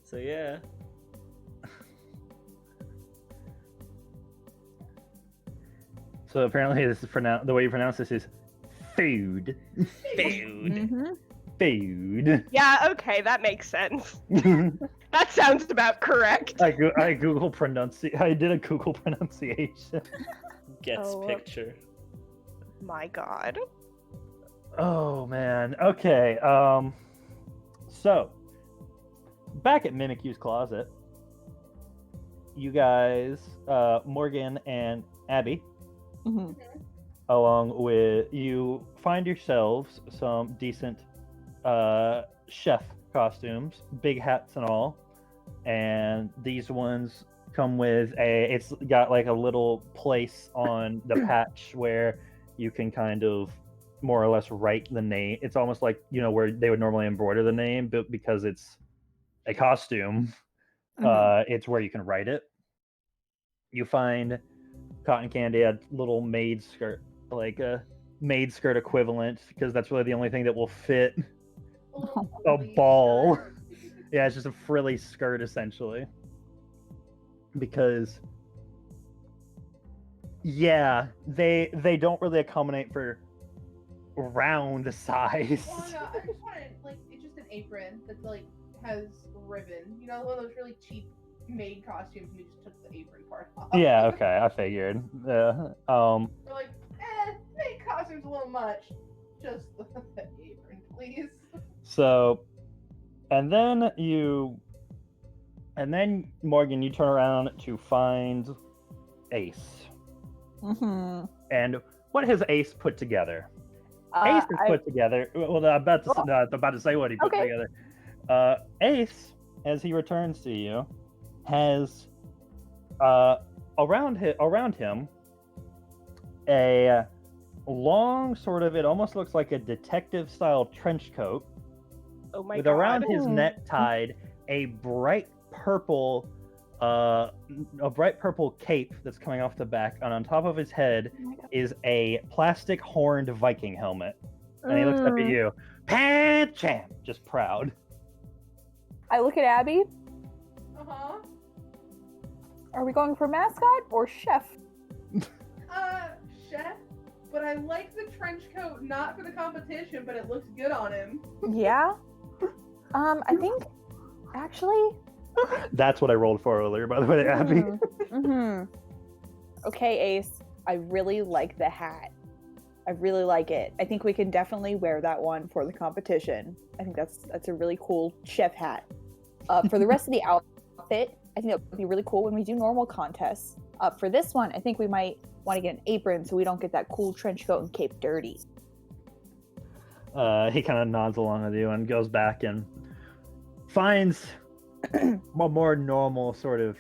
So yeah. So apparently, this is the way you pronounce this is food. Food. Mhm. Food. Yeah, okay, that makes sense. That sounds about correct. I Google I did a Google pronunciation. Gets Oh. picture. My God. Oh man. Okay. So back at Mimikyu's closet, you guys, Morgan and Abby, Mhm. along with you, find yourselves some decent chef costumes, big hats and all. And these ones come with it's got like a little place on the patch where you can kind of more or less write the name. It's almost like, where they would normally embroider the name, but because it's a costume, it's where you can write it. You find Cotton Candy a little maid skirt, like a maid skirt equivalent, because that's really the only thing that will fit a ball. Yeah, it's just a frilly skirt essentially. Because they don't really accommodate for round size. Well, no, I just wanted it's just an apron that has ribbon. You know, one of those really cheap made costumes. And you just took the apron part off. Yeah, okay, I figured. We're made costumes a little much. Just the apron, please. So, and then Morgan, you turn around to find Ace. Mhm. And what has Ace put together? Ace has put together. Well, I'm about to say what he put Okay. together. Ace, as he returns to you, has around him a long sort of, it almost looks like a detective-style trench coat. Oh my with God. around his neck tied a bright purple cape that's coming off the back, and on top of his head is a plastic horned Viking helmet. And he looks up at you, Pan-chan, just proud. I look at Abby. Uh-huh. Are we going for mascot or chef? Chef. But I like the trench coat, not for the competition, but it looks good on him. Yeah. I think actually. That's what I rolled for earlier, by the way, Abby. Mm-hmm. Okay, Ace. I really like the hat. I really like it. I think we can definitely wear that one for the competition. I think that's a really cool chef hat. For the rest of the outfit, I think that would be really cool when we do normal contests. For this one, I think we might want to get an apron so we don't get that cool trench coat and cape dirty. He kind of nods along with you and goes back and finds a more normal sort of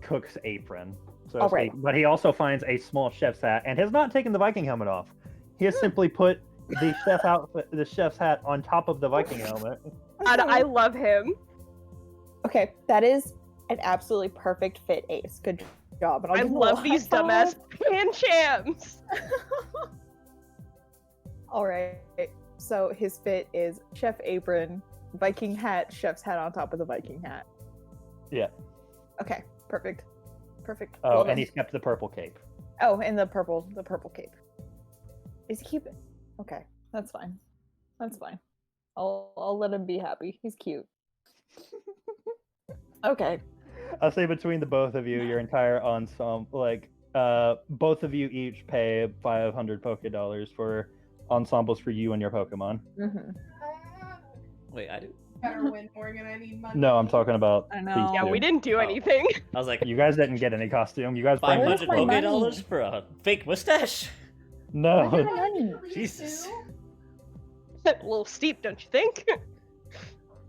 cook's apron. So to speak. But he also finds a small chef's hat and has not taken the Viking helmet off. He has simply put the chef's hat on top of the Viking helmet. God, I love him. Okay, that is an absolutely perfect fit, Ace. Good job. And I'll I give him a love little these high five. dumbass pan-chams. All right. So his fit is chef apron, Viking hat, chef's hat on top of the Viking hat. Yeah. Okay. Perfect. Perfect. Oh, Well and done. he's kept the purple cape. Oh, and the purple cape. Is he keep? Okay, that's fine. That's fine. I'll let him be happy. He's cute. Okay. I'll say between the both of you, your entire ensemble, both of you each pay 500 Poké for ensembles for you and your Pokemon. Mm-hmm. Wait, I do. Better win, Morgan. I need money. No, I'm talking about I these know. Yeah, two. we didn't do Oh. anything. I was like, You guys didn't get any costume. You guys bring Where's $500 my Poké money? for a fake mustache? No. Money. Jesus. A little steep, don't you think?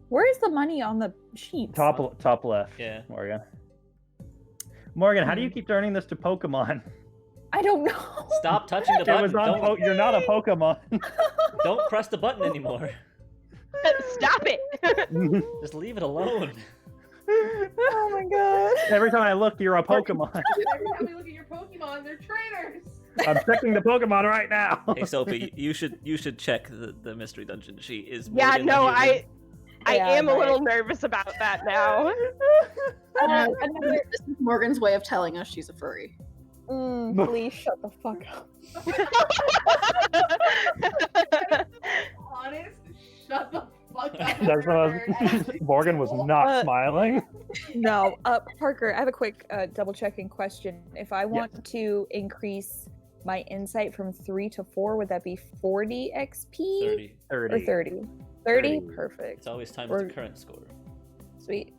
Where is the money on the sheet? Top left. Yeah. Morgan. Morgan, how do you keep turning this to Pokemon? I don't know. Stop touching the It button. was on Don't, You're not a Pokemon. don't press the button anymore. Stop it. Just leave it alone. Oh my god. Every time I look, you're a Pokemon. Every time we look at your Pokemon, they're trainers. I'm checking the Pokemon right now. Hey Sophie, you should check the mystery dungeon. She is Yeah, Morgan the no, human. I Yeah, am a right. little nervous about that now. This is Morgan's way of telling us she's a furry. Please shut the fuck up. Honest, shut the fuck That's what I was... Morgan was not smiling. No, Parker, I have a quick double-checking question. If I want to increase my insight from 3 to 4, would that be 40 XP? 30. Or 30? 30? Perfect. It's always times Or- the current score. Sweet.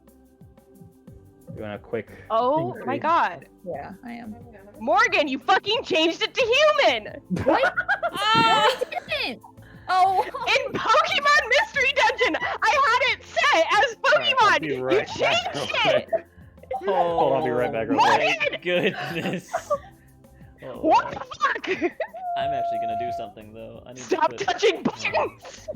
You want a quick... Oh my increase? god. Yeah, I am. Morgan, you fucking changed it to human! What? I didn't! Oh! In Pokemon Mystery Dungeon, I had it set as Pokemon! I'll be right you back changed real it! quick. Hold on, I'll be right back real What? quick. My goodness. Oh, What the fuck? I'm actually gonna do something though. I need Stop to put... touching buttons!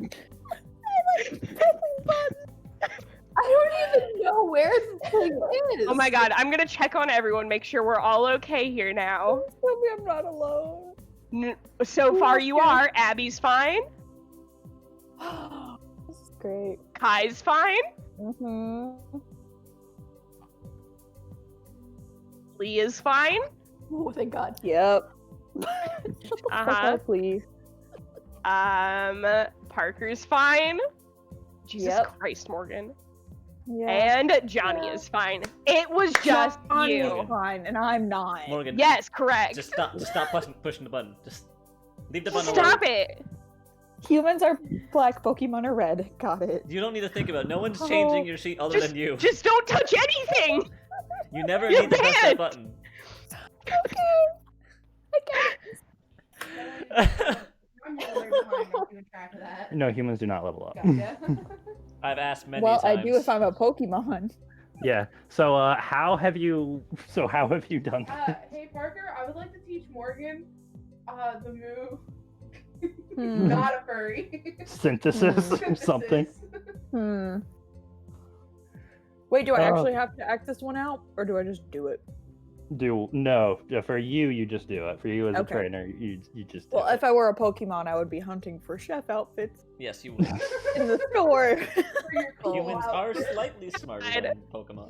I don't even know where the thing is. Oh my god, I'm gonna check on everyone, make sure we're all okay here now. Tell me I'm not alone. So far you are. Abby's fine. This is great. Kai's fine. Mm-hmm. Lee is fine. Oh, thank God. Yep. Shut the fuck Uh-huh. up, please. Parker's fine. Jesus Yep. Christ, Morgan. Yeah. And Johnny is fine. It was just Johnny you. is fine, and I'm not. Morgan. Yes, correct. Just stop pushing the button. Just leave the button Stop alone. it. Humans are black, Pokemon are red. Got it. You don't need to think about it. No one's changing your sheet other than you. Just don't touch anything. You never You're need to touch that banned. button. I'm really behind on keeping track of that. No, humans do not level up. Gotcha. I've asked many Well, times. I do if I'm a Pokemon. Yeah. So, how have you done that? Hey Parker, I would like to teach Morgan the move. Hmm. Not a furry. Synthesis or something? Hmm. Wait, do I actually have to act this one out, or do I just do it? No. For you just do it. For you as a Okay. trainer, you just do Well, it. if I were a Pokemon, I would be hunting for chef outfits Yes, you would. in the store. For your cool Humans are outfit. slightly smarter than Pokemon.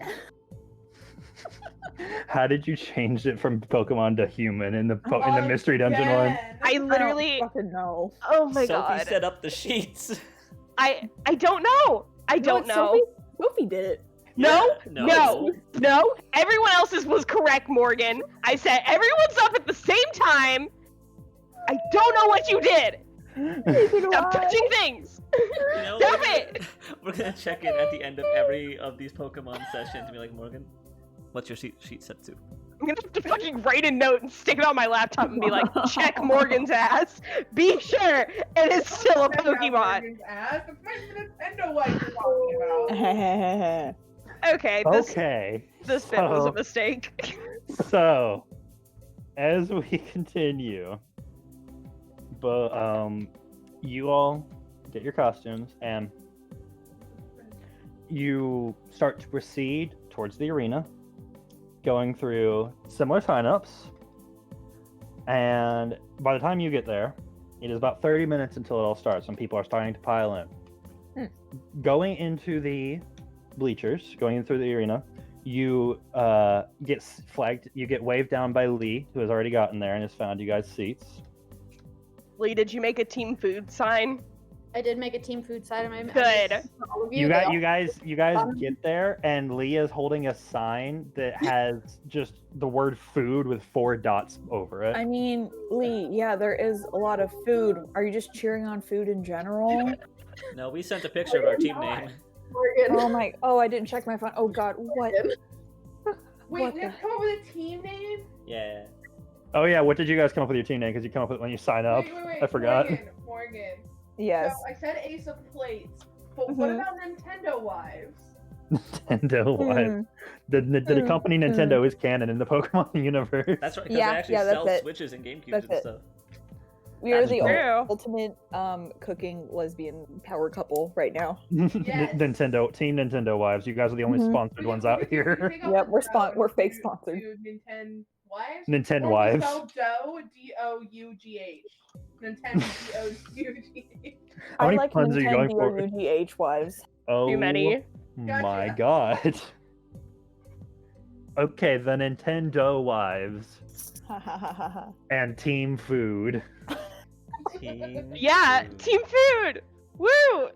How did you change it from Pokemon to human in the mystery dungeon one? Again. I I don't literally. fucking know. Oh my Sophie god. set up the sheets. I don't know. I don't know. Sophie did it. No, No. no. Everyone else's was correct, Morgan. I said everyone's up at the same time. I don't know what you did. Stop touching things. You know, Stop it. We're gonna check in at the end of every of these Pokemon sessions and be like, Morgan, what's your sheet set to? I'm gonna have to fucking write a note and stick it on my laptop and be like, check Morgan's ass. Be sure it is still a Check out Pokemon. Morgan's ass. It's my Nintendo wife you're talking about. Okay, Okay. this bit was a so- mistake. So, as we continue, but you all get your costumes and you start to proceed towards the arena, going through similar signups. And by the time you get there, it is about 30 minutes until it all starts, and people are starting to pile in. Going into the bleachers, going in through the arena, you get flagged. You get waved down by Lee, who has already gotten there and has found you guys seats. Lee, did you make a team food sign? I did make a team food side of my Good. All of You they all- guys get there, and Lee is holding a sign that has just the word "food" with 4 dots over it. I mean, Lee, yeah, there is a lot of food. Are you just cheering on food in general? No, we sent a picture of our team name. Morgan. Oh, I didn't check my phone. Oh God, what? Wait, What we the- have to come up with a team name? Yeah. Oh yeah, what did you guys come up with your team name? Because you come up with it when you sign up. Wait. I forgot. Morgan. Yes. So I said Ace of Plates, but what Mhm. about Nintendo Wives? Nintendo Live. The company Nintendo is canon in the Pokemon universe. That's right, because Yeah, they actually yeah, that's sell it. Switches and GameCubes That's and it. stuff. We are That's the true. ultimate cooking lesbian power couple right now. Yes. Nintendo Team Nintendo Wives. You guys are the only Mhm. sponsored ones out here. Yep, we're fake sponsored. Nintendo Wives? Nintendo Or we Wives. spell Dough, D-O-U-G-H. Nintendo, D-O-U-G-H. How I many like puns are you going for? Nintendo UGH wives. Oh Too many. my Gotcha. god. Okay, the Nintendo Wives and Team Food. Team Yeah, food. team food. Woo!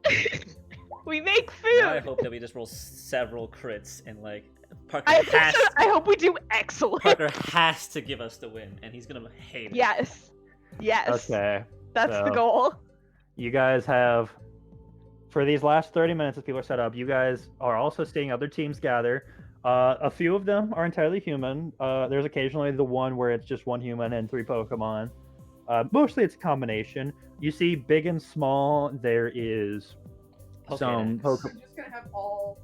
We make Now I food. hope that we just roll several crits and like Parker I hope we do excellent. Parker has to give us the win, and he's gonna hate it. Yes. Yes. Okay. That's the so- goal. You guys have, for these last 30 minutes as people are set up, you guys are also seeing other teams gather. A few of them are entirely human. There's occasionally the one where it's just one human and 3 Pokemon. Mostly it's a combination. You see big and small. There is some Pokédex. Pokemon. We're just gonna have all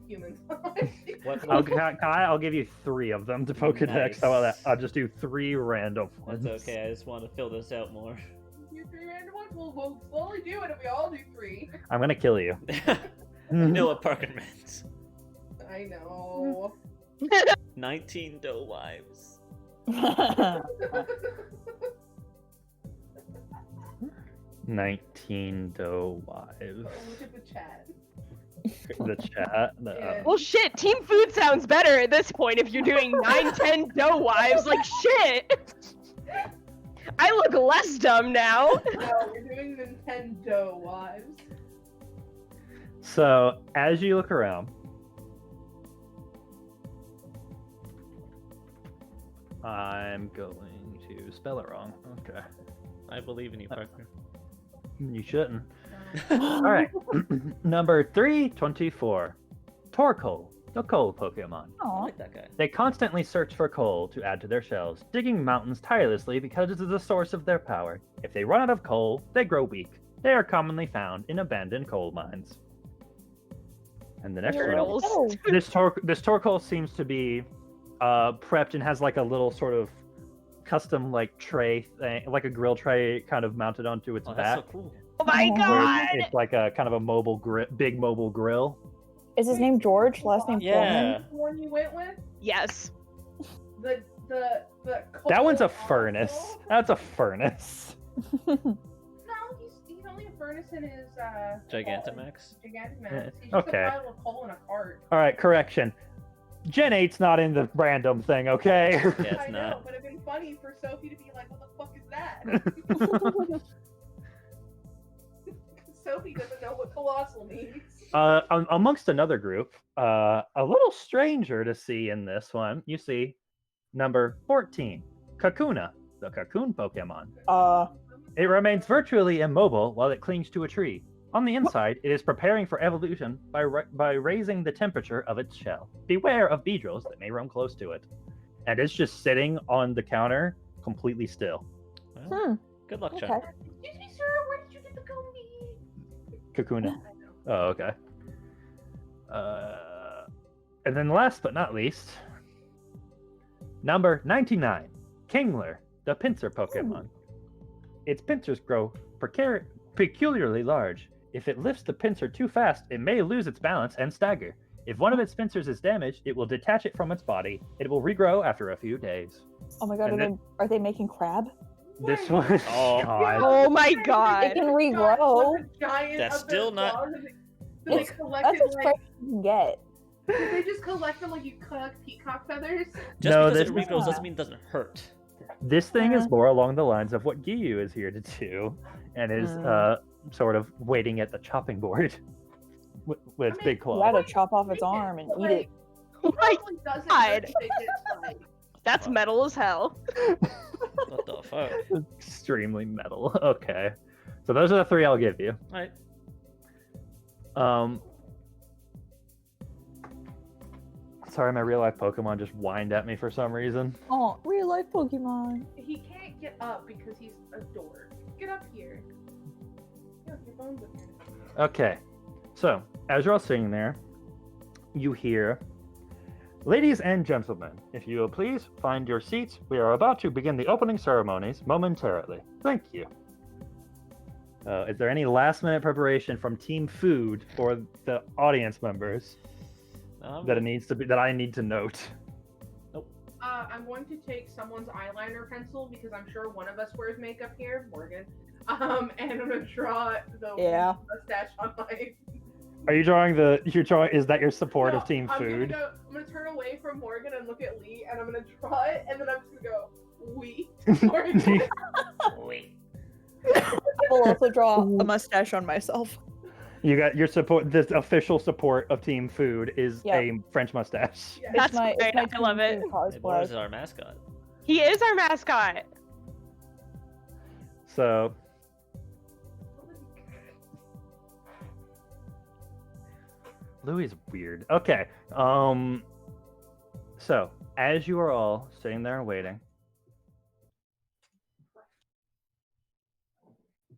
humans. What? I'll give you 3 of them to Pokedex. Nice. How about that? I'll just do 3 random ones. That's okay. I just want to fill this out more. Do 3 random ones. We'll slowly do it if we all do 3. I'm gonna kill you. You know what Parker meant. I know. 19 doe wives. 19 doe wives. Look at the chat. The chat. Yeah. Well, shit. Team food sounds better at this point if you're doing 9, 10 doe wives. Like shit. I look less dumb now. No, we're doing Nintendo wives. So, as you look around, I'm going to spell it wrong. Okay. I believe in you, Parker. You shouldn't. All right. Number 324. Torkoal, the coal Pokemon. I Aw. like that guy. They constantly search for coal to add to their shells, digging mountains tirelessly because it is the source of their power. If they run out of coal, they grow weak. They are commonly found in abandoned coal mines. And the next one, Turtles. Oh, this Torkoal seems to be prepped and has like a little sort of custom like tray thing, like a grill tray kind of mounted onto its Oh, back. that's so cool. Oh my Where where god. it's like a kind of a big mobile grill. is his name George? Last name Yeah. The one you went with? Yes. The That one's a coal furnace. also? That's a furnace. Foreman? No, he's only a furnace in his Gigantamax. Gigantamax. He's just Okay. a pile of coal in a cart. All right, correction. Gen 8's not in the random thing, okay? Yeah, I it's know, not. but it'd been funny for Sophie to be like, "What the fuck is that?" Sophie doesn't know what colossal means. Amongst another group, a little stranger to see in this one, you see number 14, Kakuna, the Cocoon Pokemon. It remains virtually immobile while it clings to a tree. On the inside, it is preparing for evolution by raising the temperature of its shell. Beware of Beedrills that may roam close to it. And it's just sitting on the counter, completely still. Well, good luck, Okay. Chuck. Excuse me, sir. Where did you get the Coney? Kakuna. I know. Oh, okay. And then last but not least, number 99, Kingler, the pincer Pokemon. Its pincers grow peculiarly large. If it lifts the pincer too fast, it may lose its balance and stagger. If one of its pincers is damaged, it will detach it from its body. It will regrow after a few days. Oh my god, And are they making crab? This one, Oh. God. Oh my They god. can regrow. That's still not- They That's collected as like. fresh as you can get. Did they just collect them like you collect peacock feathers? Just No, because it this- regrows doesn't mean it doesn't hurt. This thing is more along the lines of what Giyu is here to do, and is sort of waiting at the chopping board with its big You claw. gotta chop off its arm and eat it. Oh my Probably doesn't God. just think it's like. That's metal as hell. What the fuck? Extremely metal. Okay, so those are the 3 I'll give you. Alright. Sorry, my real life Pokemon just whined at me for some reason. Oh, real life Pokemon. He can't get up because he's a dork. Get up here. Yeah, your phone's up here. Okay, so as you're all sitting there, you hear, "Ladies and gentlemen, if you will please find your seats. We are about to begin the opening ceremonies momentarily. Thank you." Is there any last-minute preparation from Team Food or the audience members that I need to note? I'm going to take someone's eyeliner pencil because I'm sure one of us wears makeup here, Morgan. And I'm gonna draw the Yeah. mustache on my. Are you drawing is that your support No, of Team Food? I'm gonna turn away from Morgan and look at Lee, and I'm gonna draw it, and then I'm just gonna go, "We." Wait. I will also draw a mustache on myself. You got your support. This official support of Team Food is Yep. a French mustache. Yeah. That's my, great, it's my I love Team it. Food Hey, Boris is cosplay. our mascot. He is our mascot. So Louis is weird. Okay. So as you are all sitting there waiting,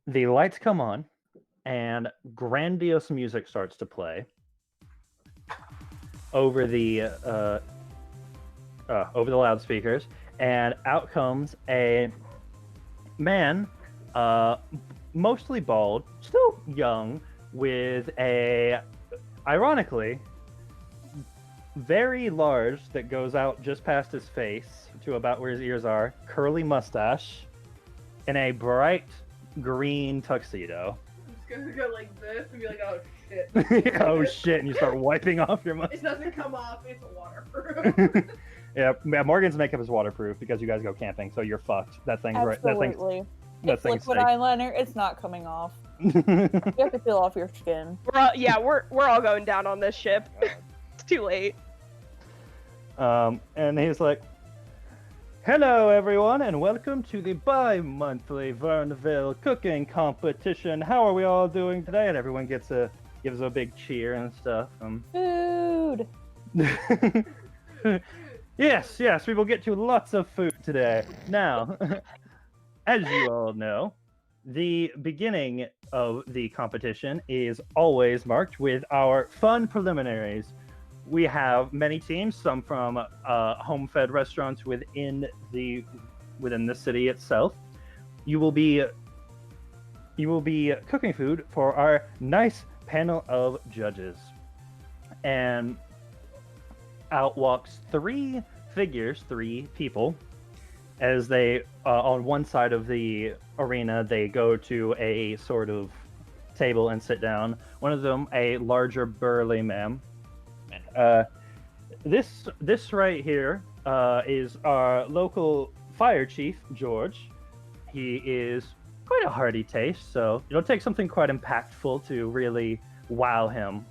the lights come on, and grandiose music starts to play over the loudspeakers, and out comes a man, mostly bald, still young, with a, ironically, very large that goes out just past his face to about where his ears are, curly mustache, in a bright green tuxedo. I'm just gonna go like this and be like, oh shit. Oh shit, and you start wiping off your mustache. It doesn't come off, it's waterproof. Yeah, Morgan's makeup is waterproof because you guys go camping, so you're fucked. That thing's right. Absolutely. That It's thing's liquid eyeliner. It's not coming off. You have to peel off your skin. We're all going down on this ship. It's too late. And he's like, "Hello, everyone, and welcome to the bi-monthly Vernville cooking competition. How are we all doing today?" And everyone gives a big cheer and stuff. Food. Yes, we will get to lots of food today. Now, as you all know, the beginning of the competition is always marked with our fun preliminaries. We have many teams, some from home-fed restaurants within the city itself. You will be cooking food for our nice panel of judges, and out walks three people, as they on one side of the arena they go to a sort of table and sit down. One of them, a larger burly man. This right here is our local fire chief, George. He is quite a hearty taste, so it'll take something quite impactful to really wow him.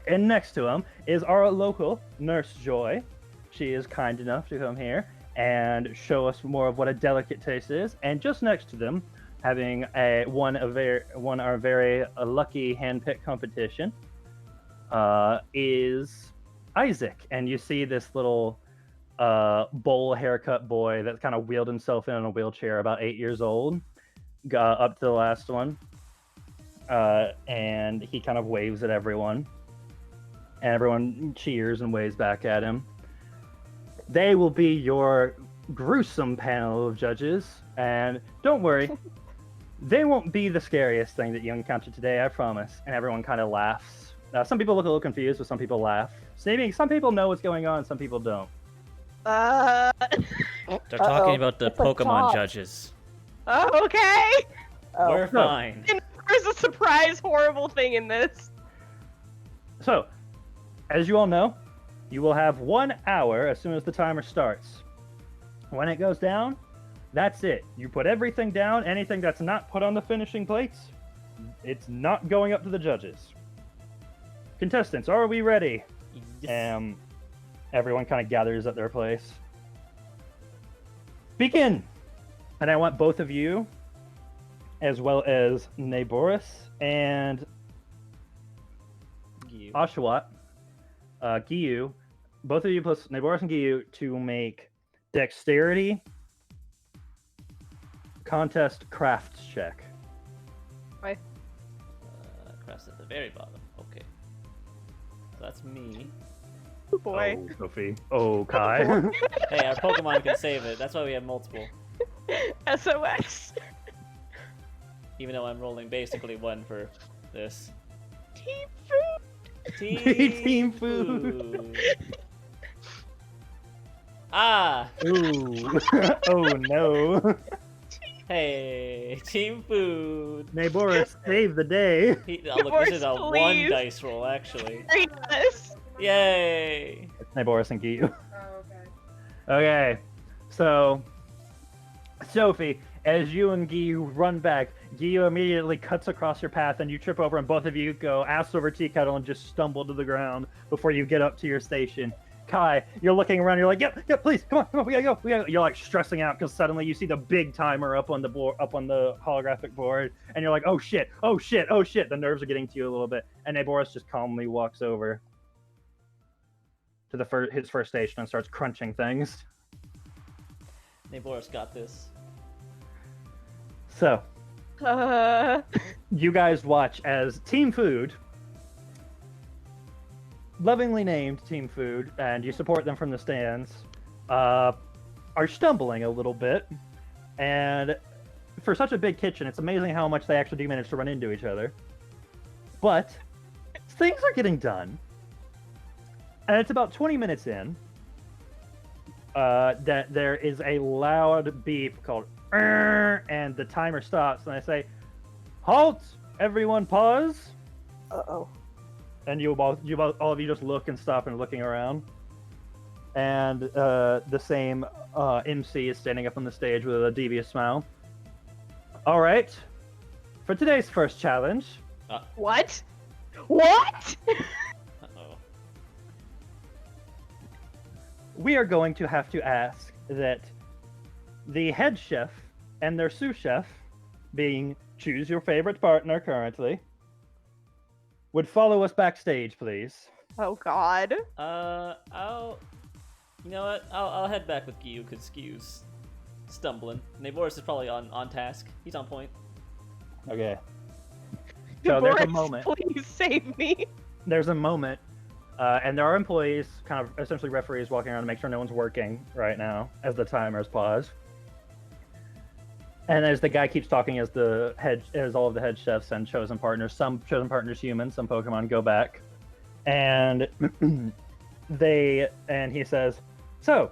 And next to him is our local nurse, Joy. She is kind enough to come here and show us more of what a delicate taste is. And just next to them, having our very lucky handpicked competition, is Isaac. And you see this little bowl haircut boy that kind of wheeled himself in a wheelchair, about 8 years old, got up to the last one, and he kind of waves at everyone, and everyone cheers and waves back at him. They will be your gruesome panel of judges, and don't worry, they won't be the scariest thing that you encounter today, I promise. And everyone kind of laughs. Some people look a little confused, but some people laugh. Some people know what's going on, some people don't. They're talking about the It's a Pokemon top. judges. Oh, okay. Oh. We're fine. There's a surprise horrible thing in this. So, as you all know, you will have 1 hour as soon as the timer starts. When it goes down, that's it. You put everything down. Anything that's not put on the finishing plates, it's not going up to the judges. Contestants, are we ready? Yes. Everyone kind of gathers at their place. Begin! And I want both of you, as well as Naboris and You. Oshawott, Giyu, both of you plus Naboris and Giyu, to make dexterity contest crafts check. Crafts at the very bottom. Okay. So that's me. Oh boy. Oh, Sophie. Oh, Kai. Hey, our Pokemon can save it. That's why we have multiple. SOS. Even though I'm rolling basically 1 for this. Team food. Team food. Ah! Ooh. Oh, no. Hey, team food. Naboris, save the day. Oh, look, this is a Divorce, 1 please. dice roll, actually. Yes. Yay! It's Naboris and Giyu. Oh, okay. Okay, so Sophie, as you and Giyu run back, Giyu immediately cuts across your path, and you trip over, and both of you go ass over tea kettle and just stumble to the ground before you get up to your station. Kai, you're looking around, you're like, yep, please, come on, we gotta go. You're like stressing out because suddenly you see the big timer up on the board, up on the holographic board, and you're like, oh shit. The nerves are getting to you a little bit, and Boris just calmly walks over to his first station and starts crunching things. Boris got this. So, you guys watch as Team Food, lovingly named Team Food, and you support them from the stands, are stumbling a little bit. And for such a big kitchen, it's amazing how much they actually do manage to run into each other. But things are getting done. And it's about 20 minutes in that there is a loud beep called and the timer stops, and I say, "Halt! Everyone, pause!" Uh-oh. And all of you just look and stop and looking around. And the same MC is standing up on the stage with a devious smile. All right, for today's first challenge. What? Uh-oh. We are going to have to ask that the head chef and their sous chef, being choose your favorite partner currently, would follow us backstage, please. Oh God. You know what? I'll head back with Giyu because Giyu's stumbling. Boris is probably on task. He's on point. Okay. So there's a moment. Please save me. There's a moment, and there are employees, kind of essentially referees, walking around to make sure no one's working right now as the timers pause. And as the guy keeps talking, as all of the head chefs and chosen partners, some chosen partners human, some Pokemon go back, and he says, "So,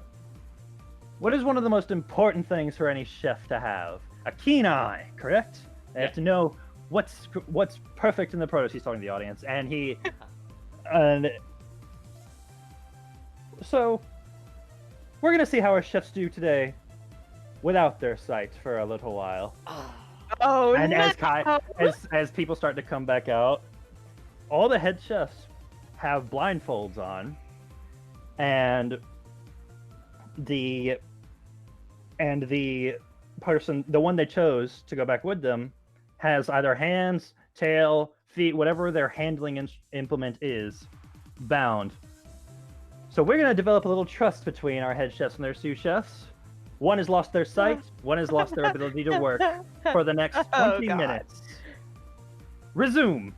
what is one of the most important things for any chef to have? A keen eye, correct? They have to know what's perfect in the produce." He's talking to the audience, and so we're gonna see how our chefs do today without their sight for a little while. Oh And no! as people start to come back out, all the head chefs have blindfolds on, and the person, the one they chose to go back with them, has either hands, tail, feet, whatever their handling implement is, bound. So we're going to develop a little trust between our head chefs and their sous chefs. One has lost their sight, one has lost their ability to work for the next 20 minutes. Resume.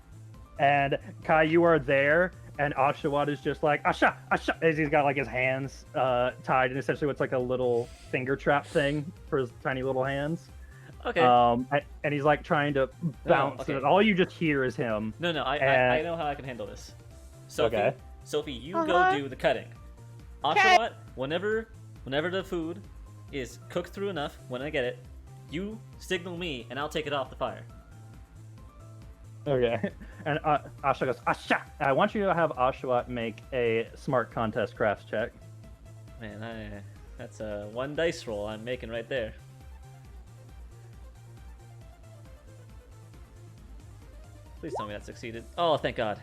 And Kai, you are there, and Oshawott is just like, Asha, as he's got like his hands tied, and essentially what's like a little finger trap thing for his tiny little hands. Okay. And he's like trying to bounce, okay. and all you just hear is him. No, I know how I can handle this. Sophie, you go do the cutting. Oshawott, whenever the food is cooked through enough, when I get it, you signal me, and I'll take it off the fire. Okay. And Asha goes, Asha! I want you to have Oshawott make a smart contest crafts check. Man, that's a 1 dice roll I'm making right there. Please tell me that succeeded. Oh, thank God.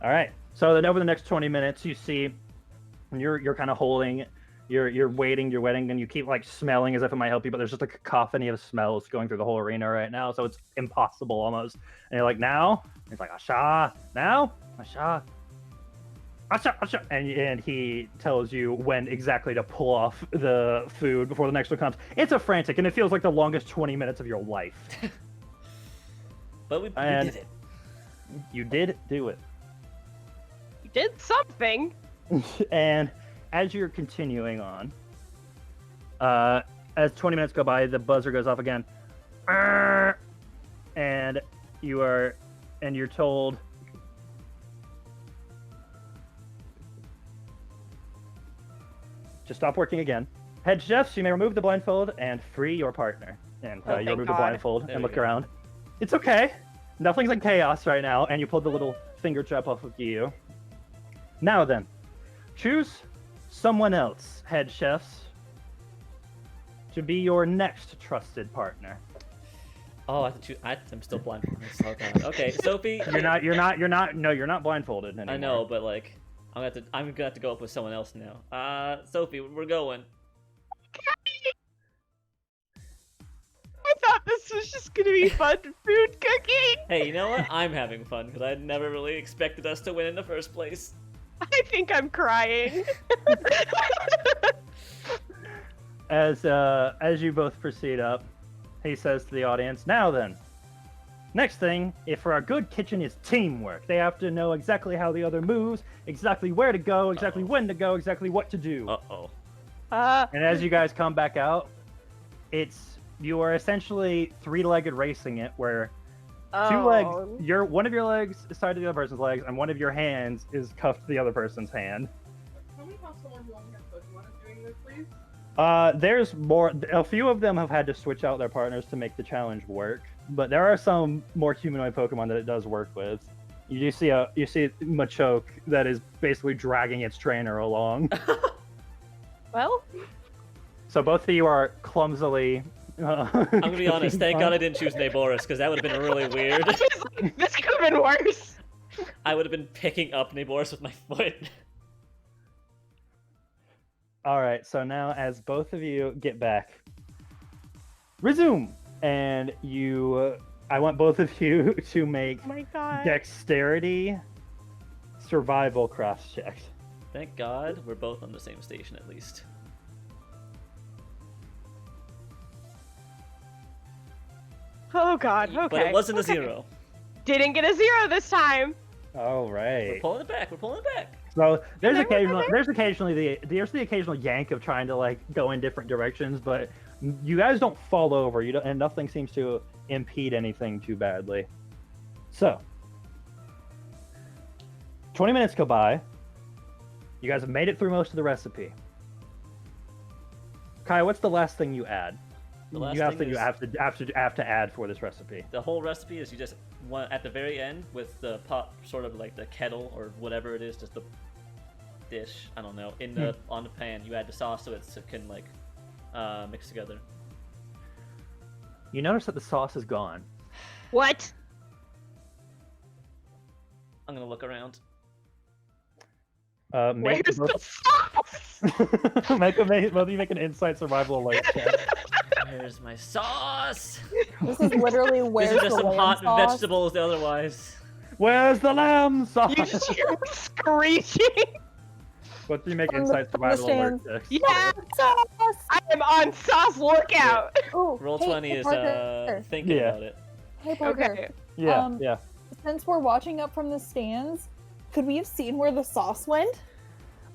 All right. So then over the next 20 minutes, you see you're kind of holding, you're waiting, and you keep like smelling as if it might help you, but there's just a cacophony of smells going through the whole arena right now, so it's impossible almost. And you're like, now? And it's like, Asha, now? Asha. Asha. And he tells you when exactly to pull off the food before the next one comes. It's a frantic, and it feels like the longest 20 minutes of your life. But we did it. You did do it. You did something. And as you're continuing on, as 20 minutes go by, the buzzer goes off again, and you're told to stop working again. Head chefs, you may remove the blindfold and free your partner. And you remove the blindfold and look around. It's okay. Nothing's in chaos right now, and you pulled the little finger trap off of you. Now then, choose someone else, head chefs. to be your next trusted partner? Oh, I have to choose. I'm still blindfolded. Oh god. Okay, Sophie. You're not. No, you're not blindfolded anymore. I know, but like, I'm gonna have to go up with someone else now. Sophie, we're going. I thought this was just gonna be fun food cooking. Hey, you know what? I'm having fun because I never really expected us to win in the first place. I think I'm crying. As you both proceed up, he says to the audience, "Now then, next thing, if for a good kitchen is teamwork. They have to know exactly how the other moves, exactly where to go, exactly when to go, exactly what to do." Uh-oh. And as you guys come back out, you are essentially three-legged racing it, where two legs, one of your legs is tied to the other person's legs, and one of your hands is cuffed to the other person's hand. Tell me how someone who only has Pokemon is doing this, please. There's more. A few of them have had to switch out their partners to make the challenge work, but there are some more humanoid Pokemon that it does work with. You see Machoke that is basically dragging its trainer along. Well, So both of you are clumsily. I'm gonna be honest. Thank God I didn't choose Naboris because that would have been really weird. this could have been worse. I would have been picking up Naboris with my foot. All right. So now, as both of you get back, resume, and I want both of you to make Oh my god. dexterity survival crafts checks. Thank God we're both on the same station at least. Oh god. Okay. But it wasn't a Okay. 0. Didn't get a 0 this time. All right. We're pulling it back. We're pulling it back. So there's There, occasionally the occasional yank of trying to like go in different directions, but you guys don't fall over. And nothing seems to impede anything too badly. So 20 minutes go by. You guys have made it through most of the recipe. Kai, what's the last thing you add? The last You have thing to add for this recipe. The whole recipe is you just want at the very end with the pot, sort of like the kettle or whatever it is, just the dish. I don't know. On the pan, you add the sauce so it can like mix together. You notice that the sauce is gone. What? I'm gonna look around. Make Where's the sauce? both of you make an insight survival alert check. Where's my sauce? This is literally These where's are just the some lamb hot sauce? vegetables otherwise. Where's the lamb sauce? You just hear me screeching. What do you make From the- insight from the survival alert stands. checks? Yeah, Sauce! I am on sauce lookout. Ooh, Roll hey, 20 hey, is Parker. thinking Yeah. about it. Hey, Parker. Okay. Yeah, Um, yeah. Since we're watching up from the stands, could we have seen where the sauce went?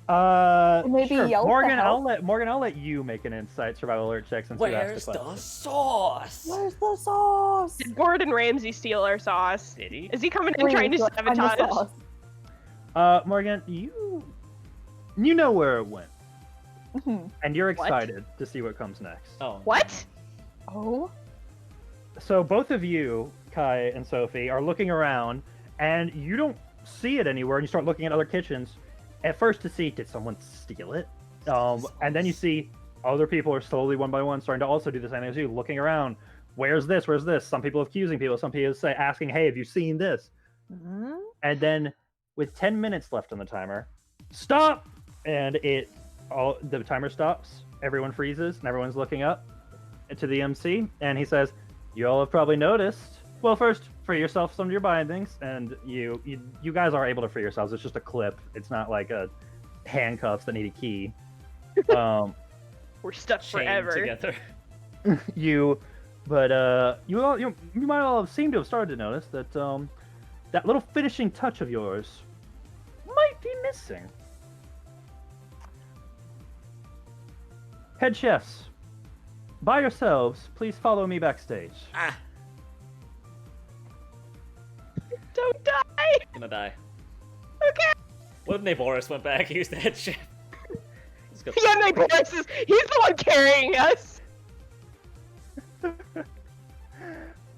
maybe Sure. yell for Morgan, help? I'll let you make an insight survival alert check since you asked Where's the the question. sauce? Where's the sauce? Did Gordon Ramsay steal our sauce? Did he? Is he coming in trying to Please, find the sabotage? sauce. Morgan, you know where it went, Mhm. and you're What? excited to see what comes next. Oh. What? Oh, So both of you, Kai and Sophie, are looking around, and you don't see it anywhere. And you start looking at other kitchens. At first, to see did someone steal it, and then you see other people are slowly, one by one, starting to also do the same thing as you, looking around. Where's this? Where's this? Some people accusing people. Some people asking, "Hey, have you seen this?" Mhm. And then, with 10 minutes left on the timer, stop! And the timer stops. Everyone freezes, and everyone's looking up to the MC, and he says, "You all have probably noticed. Well, first, free yourself some of your bindings, and you guys are able to free yourselves. It's just a clip. It's not like a handcuffs that need a key. We're stuck Chained forever. together. You might all have seemed to have started to notice that that little finishing touch of yours might be missing. Head chefs, by yourselves, please follow me backstage." Ah, Don't die. gonna die. Okay. What if Naboris went back? He was the head chef. He's got- Yeah, my boss is. He's the one carrying us.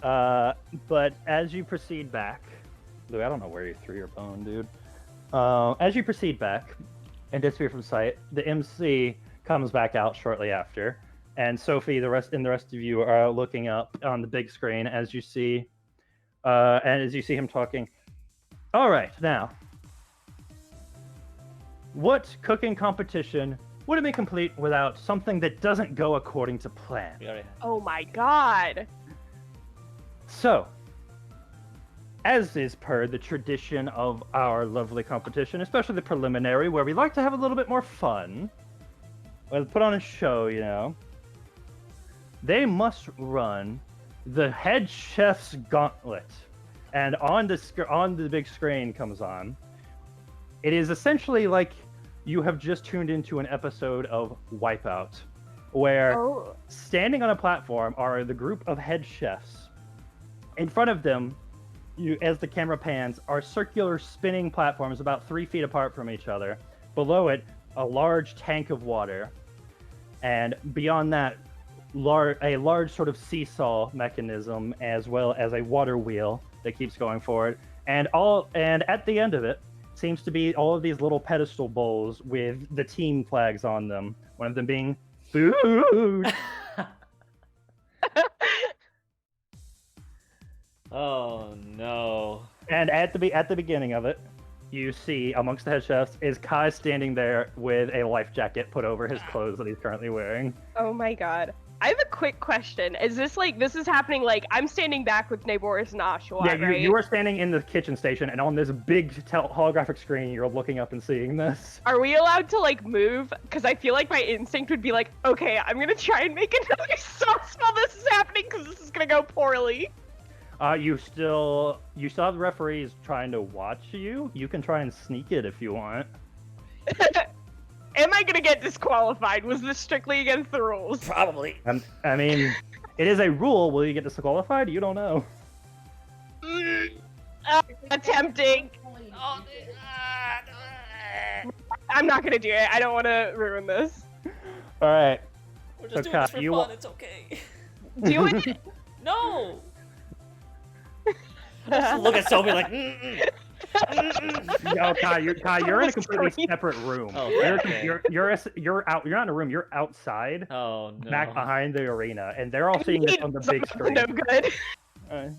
But as you proceed back, Lou, I don't know where you threw your phone, dude. As you proceed back and disappear from sight, the MC comes back out shortly after, And Sophie, the rest of you are looking up on the big screen as you see him talking. All right, now, what cooking competition wouldn't be complete without something that doesn't go according to plan? We already Oh my god. So, as is per the tradition of our lovely competition, especially the preliminary, where we like to have a little bit more fun, put on a show, you know, they must run the head chef's gauntlet. And on the big screen comes on. It is essentially like you have just tuned into an episode of Wipeout, where standing on a platform are the group of head chefs. In front of them, as the camera pans, are circular spinning platforms about 3 feet apart from each other. Below it, a large tank of water. And beyond that, a large sort of seesaw mechanism, as well as a water wheel that keeps going forward. And at the end of it seems to be all of these little pedestal bowls with the team flags on them. One of them being food. Oh no. And at the beginning of it, you see amongst the head chefs is Kai standing there with a life jacket put over his clothes that he's currently wearing. Oh my god. I have a quick question. Is this happening like I'm standing back with Naboris and Oshawa, Yeah, right? you are standing in the kitchen station, and on this big holographic screen, you're looking up and seeing this. Are we allowed to like move? Because I feel like my instinct would be like, okay, I'm gonna try and make a noise sauce while this is happening because this is gonna go poorly. You still have the referees trying to watch you. You can try and sneak it if you want. Am I gonna get disqualified? Was this strictly against the rules? Probably. I mean, it is a rule. Will you get disqualified? You don't know. Attempting. I'm not gonna do it. I don't want to ruin this. All right. We're just So, doing this Kai, for you fun. wa- It's okay. Do it. No. Just look at Sophie like. No, Kai, you're in a completely separate room. Oh, okay. You're not in a room. You're outside, Oh no. back behind the arena, and they're all seeing this on the big screen. No good. Alright.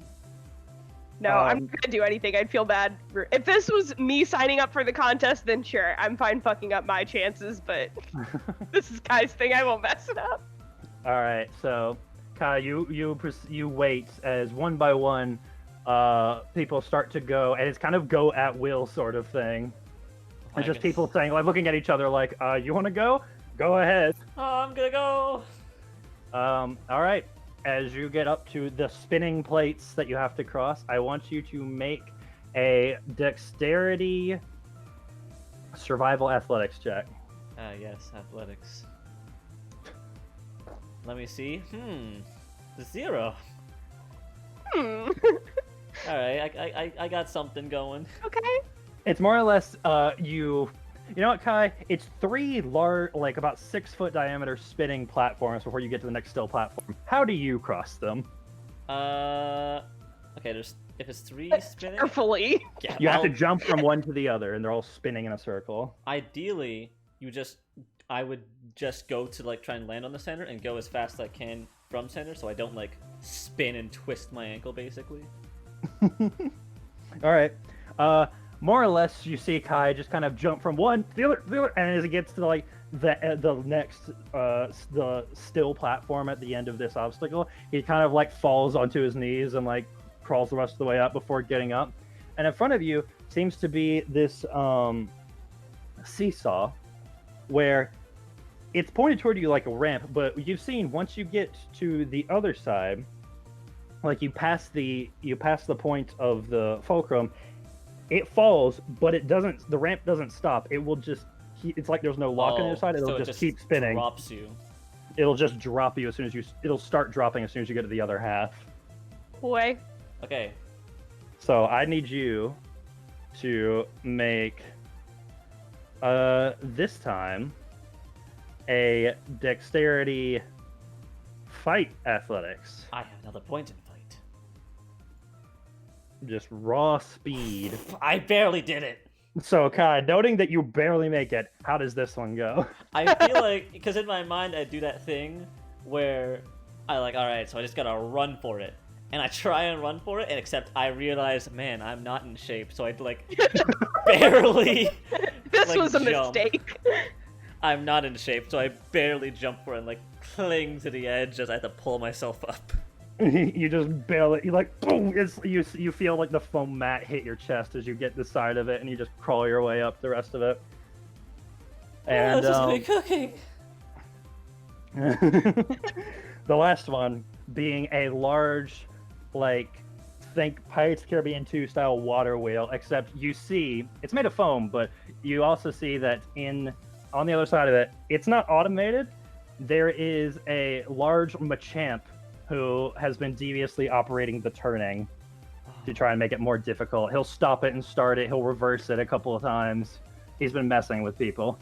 No, I'm not gonna do anything. I'd feel bad. If this was me signing up for the contest, then sure, I'm fine fucking up my chances. But this is Kai's thing. I won't mess it up. All right, so Kai, you wait as one by one, people start to go, and it's kind of go at will sort of thing. I It's just guess- people saying, like, looking at each other, like, you want to go? Go ahead. Oh, I'm gonna go. All right. As you get up to the spinning plates that you have to cross, I want you to make a dexterity survival athletics check. Yes, athletics. Let me see. 0. Hmm. All right, I got something going. Okay. It's more or less you know what, Kai? It's 3 large, like about 6-foot diameter spinning platforms before you get to the next still platform. How do you cross them? Okay. If it's 3 spinning, Carefully. yeah, You have to I'll- jump from one to the other, and they're all spinning in a circle. Ideally, I would just go to like try and land on the center and go as fast as I can from center, so I don't like spin and twist my ankle, basically. All right. More or less, you see Kai just kind of jump from one to the other, and as he gets to like the next the still platform at the end of this obstacle, he kind of like falls onto his knees and like crawls the rest of the way up before getting up. And in front of you seems to be this seesaw, where it's pointed toward you like a ramp, but you've seen once you get to the other side, like you pass the point of the fulcrum, it falls, but it doesn't. The ramp doesn't stop. It will just. It's like there's no lock on the other side. It'll so it just keep spinning. Drops you. It'll just drop you as soon as you. It'll start dropping as soon as you get to the other half. Boy. Okay. So I need you to make this time a dexterity fight athletics. I have another point in fight. Just raw speed. I barely did it. So Kai, noting that you barely make it, how does this one go? I feel like, because in my mind I do that thing where I like, all right, so I just gotta run for it. And I try and run for it, and except I realize, man, I'm not in shape, so I'd like barely. This like, was a jump. mistake. I'm not in shape, so I barely jump for it and like cling to the edge as I have to pull myself up. You just barely, you like, boom! You feel like the foam mat hit your chest as you get the side of it, and you just crawl your way up the rest of it. And just be cooking. the last one being a large, like, think Pirates of the Caribbean 2 style water wheel, except you see it's made of foam, but you also see that on the other side of it, it's not automated. There is a large Machamp who has been deviously operating the turning to try and make it more difficult. He'll stop it and start it. He'll reverse it a couple of times. He's been messing with people.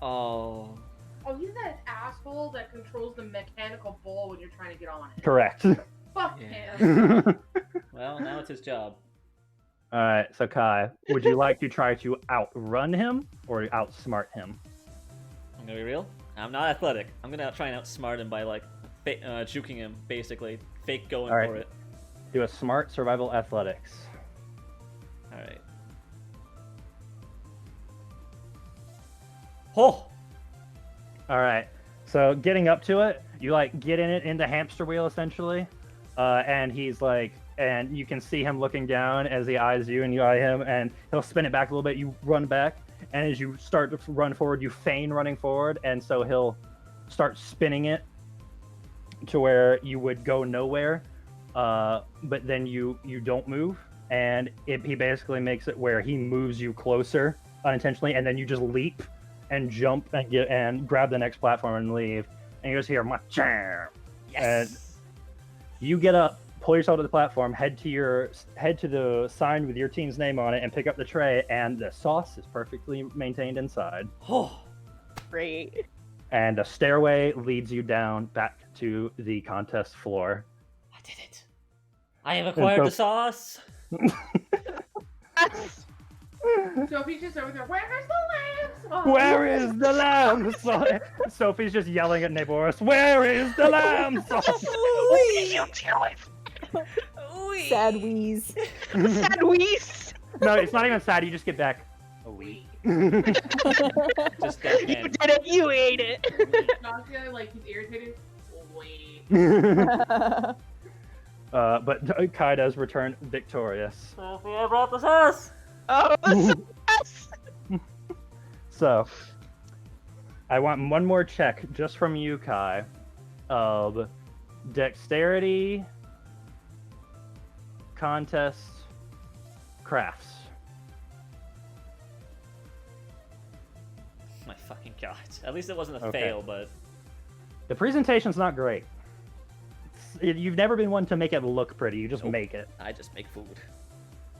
Oh. Oh, he's that asshole that controls the mechanical bull when you're trying to get on it. Correct. Fuck Yeah. him. Well, now it's his job. All right, so Kai, would you like to try to outrun him or outsmart him? I'm gonna be real. I'm not athletic. I'm gonna try and outsmart him by like juking him, basically. Fake going All right. for it. Do a smart survival athletics. Alright. Oh! All right, so getting up to it, you like get in the hamster wheel essentially, and he's like, and you can see him looking down as he eyes you and you eye him, and he'll spin it back a little bit. You run back, and as you start to run forward, you feign running forward, and so he'll start spinning it to where you would go nowhere, but then you don't move, and he basically makes it where he moves you closer unintentionally, and then you just leap and jump and grab the next platform and leave, and you just hear "Machamp." Yes! And you get up, pull yourself to the platform, head to the sign with your team's name on it, and pick up the tray, and the sauce is perfectly maintained inside. Oh! Great. And a stairway leads you down back to the contest floor. I did it! I have acquired so- the sauce! Sophie's just over there. Where's the lamb sauce? Where is the lamb sauce? Sophie's just yelling at Naboris, where is the lamb sauce? Sad wheeze. Sad wheeze. No, it's not even sad, you just get back a week. Just that You man. did it. You ate it. Nausea, like he's irritated. Wait. But Kai does return victorious. Sophie, I brought the sauce! Oh, yes. So, I want one more check just from you, Kai, of dexterity, contests, crafts. My fucking god. At least it wasn't a Okay. fail, but... The presentation's not great. You've never been one to make it look pretty, you just Nope. make it. I just make food.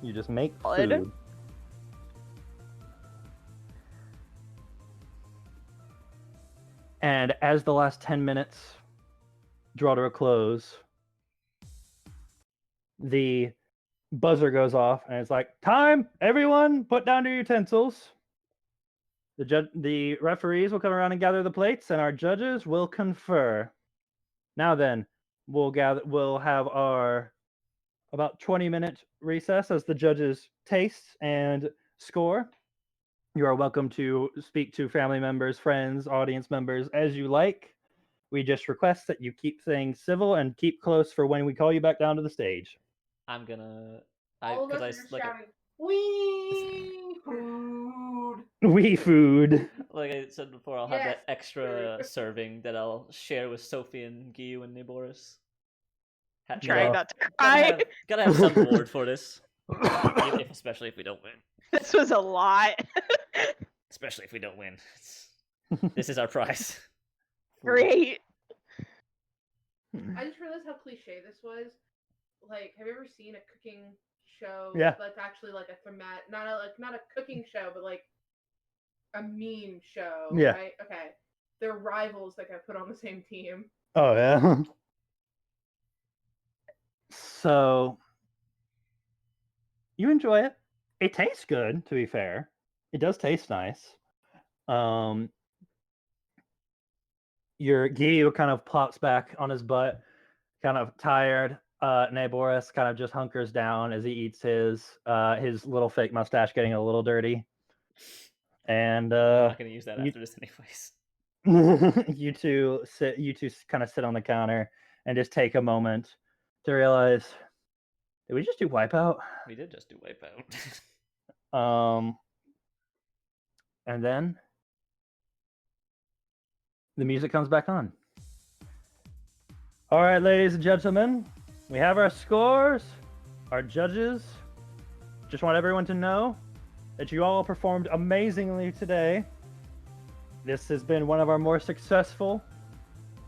You just make Solid. food. And as the last 10 minutes draw to a close, the buzzer goes off and it's like, time, everyone, put down your utensils. The referees will come around and gather the plates, and our judges will confer. Now then, we'll have our about 20-minute recess as the judges taste and score. You are welcome to speak to family members, friends, audience members as you like. We just request that you keep things civil and keep close for when we call you back down to the stage. I'm gonna... All of us are just shouting, "We food!" We food. Like I said before, I'll have Yes, that extra very- serving that I'll share with Sophie and Gyu and Naboris. Trying Yeah. not to Gotta cry. have, gotta have some reward for this. Especially if we don't win. This was a lot. Especially if we don't win. This is our prize. Great. I just realized how cliche this was. Like, have you ever seen a cooking show? Yeah. That's actually like a thematic, not a cooking show, but like a meme show. Yeah. Right? Okay. They're rivals that got put on the same team. Oh, yeah. So, you enjoy it. It tastes good, to be fair. It does taste nice. your Gyu kind of plops back on his butt, kind of tired. Naboris kind of just hunkers down as he eats his little fake mustache getting a little dirty. And I'm not gonna use that you- after this anyways. you two kind of sit on the counter and just take a moment to realize, did we just do Wipeout? We did just do Wipeout. And then the music comes back on. All right, ladies and gentlemen, we have our scores, our judges. Just want everyone to know that you all performed amazingly today. This has been one of our more successful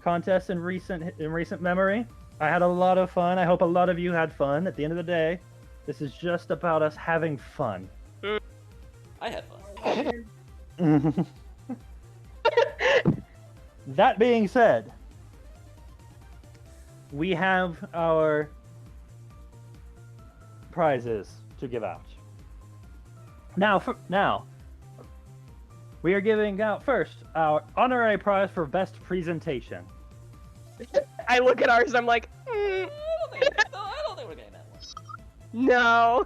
contests in recent memory. I had a lot of fun. I hope a lot of you had fun. At the end of the day, this is just about us having fun. I had fun. That being said, we have our prizes to give out. Now, we are giving out first our honorary prize for best presentation. I look at ours and I'm like, I don't think we're getting that one. no.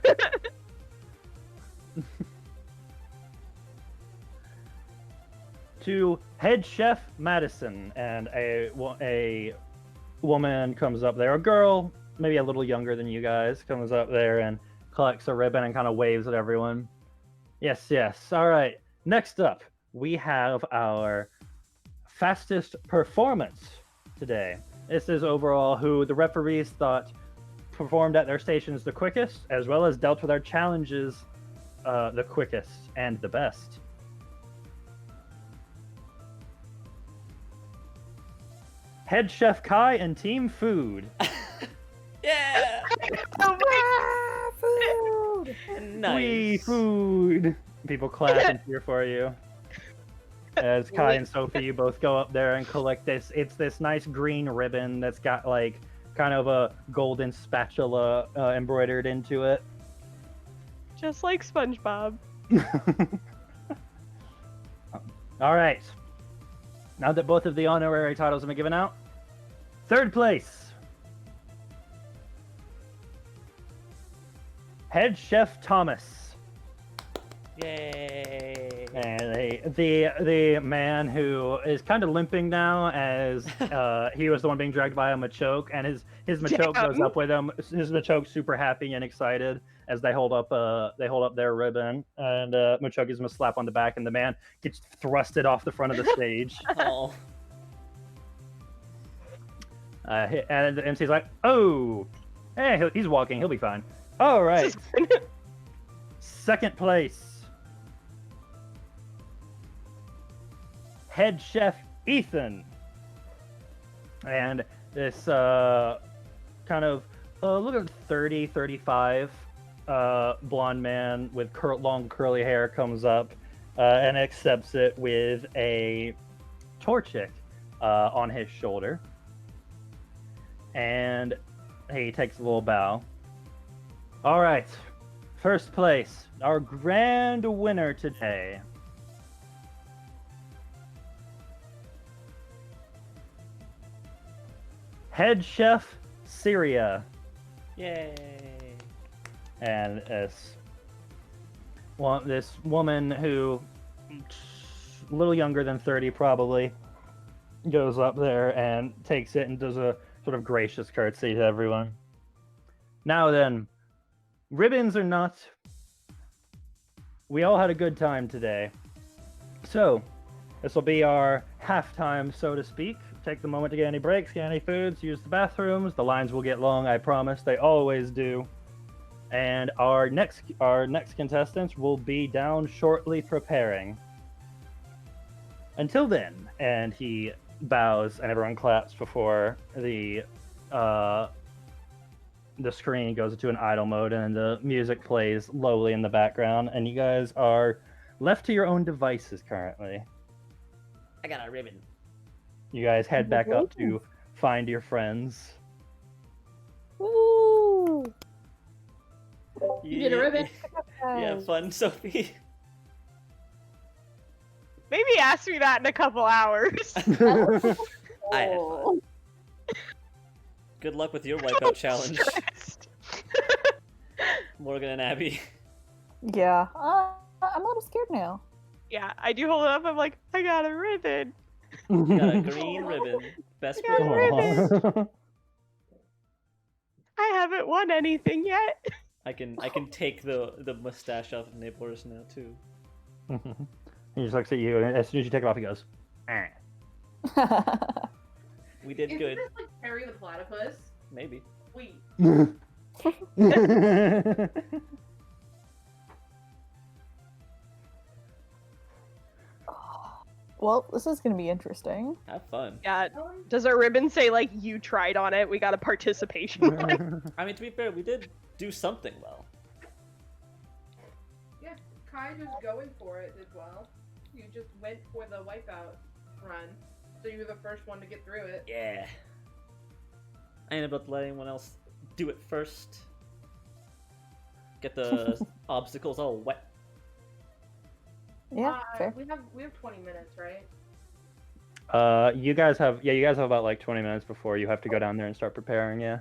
To head chef Madison, and a woman comes up there, a girl maybe a little younger than you guys, comes up there and collects a ribbon and kind of waves at everyone. Yes. All right. Next up, we have our fastest performance today. This is overall who the referees thought performed at their stations the quickest, as well as dealt with our challenges the quickest and the best. Head Chef Kai and Team Food. Yeah! Food! Nice. Wee food. People clap and cheer for you. As Kai and Sophie, you both go up there and collect this. It's this nice green ribbon that's got like kind of a golden spatula embroidered into it. Just like SpongeBob. All right. Now that both of the honorary titles have been given out, third place. Head Chef Thomas. Yay! And the man who is kind of limping now, as he was the one being dragged by a Machoke, and his Machoke goes up with him. His Machoke's super happy and excited as they hold up their ribbon, and Machoke gives him a slap on the back, and the man gets thrusted off the front of the stage. Oh. And the MC's like, "Oh, hey, he's walking. He'll be fine." All right. Second place. Head Chef Ethan. And this kind of look at 30, 35 blonde man with long curly hair comes up and accepts it with a Torchic on his shoulder. And he takes a little bow. All right, first place, our grand winner today. Head Chef Syria. Yay! And this woman who, a little younger than 30 probably, goes up there and takes it and does a sort of gracious curtsy to everyone. Now then, ribbons or not, we all had a good time today. So, this will be our halftime, so to speak. Take the moment to get any breaks, get any foods, use the bathrooms. The lines will get long, I promise. They always do. And our next contestants will be down shortly preparing. Until then, and he bows and everyone claps before the screen goes into an idle mode and the music plays lowly in the background, and you guys are left to your own devices currently. I got a ribbon. You guys head back up to find your friends. Woo! You get a ribbon. Yeah, fun, Sophie. Maybe ask me that in a couple hours. I had fun. Good luck with your Wipeout challenge, Stressed. Morgan and Abby. Yeah. I'm a little scared now. Yeah, I do hold it up. I'm like, I got a ribbon. Got a green ribbon. Best I got a ribbon. Aw. I haven't won anything yet. I can take the mustache off of Nabor's now too. He just looks at you, and as soon as you take it off, he goes, "Eh." We did Isn't good. this like Perry the Platypus? Maybe. Wait. Well, this is gonna be interesting. Have fun. Yeah. Does our ribbon say like you tried on it? We got a participation one. I mean, to be fair, we did do something well. Yeah, Kai just going for it as well. You just went for the wipeout run, so you were the first one to get through it. Yeah. I ain't about to let anyone else do it first. Get the obstacles all wet. Yeah, fair. We have 20 minutes, right? you guys have about like 20 minutes before you have to go down there and start preparing. Yeah,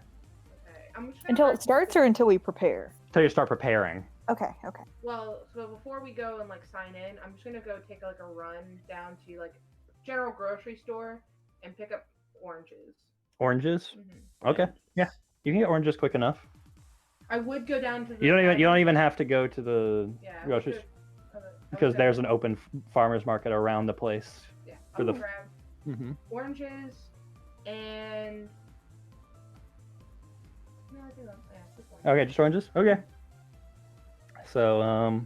Okay. I'm just gonna Until it ask- starts or until we prepare? until you start preparing. Okay. Okay. Well, so before we go and like sign in, I'm just gonna go take like a run down to like general grocery store and pick up oranges. Oranges. Hmm Okay. Yeah, you can get oranges quick enough. I would go down to the. You don't even have to go to the Yeah. I would grocery go- store I would because go- there's an open farmers market around the place. Yeah. for I'm the gonna grab Mm-hmm. oranges and. No, I think yeah, just oranges. Okay, just oranges. Okay. So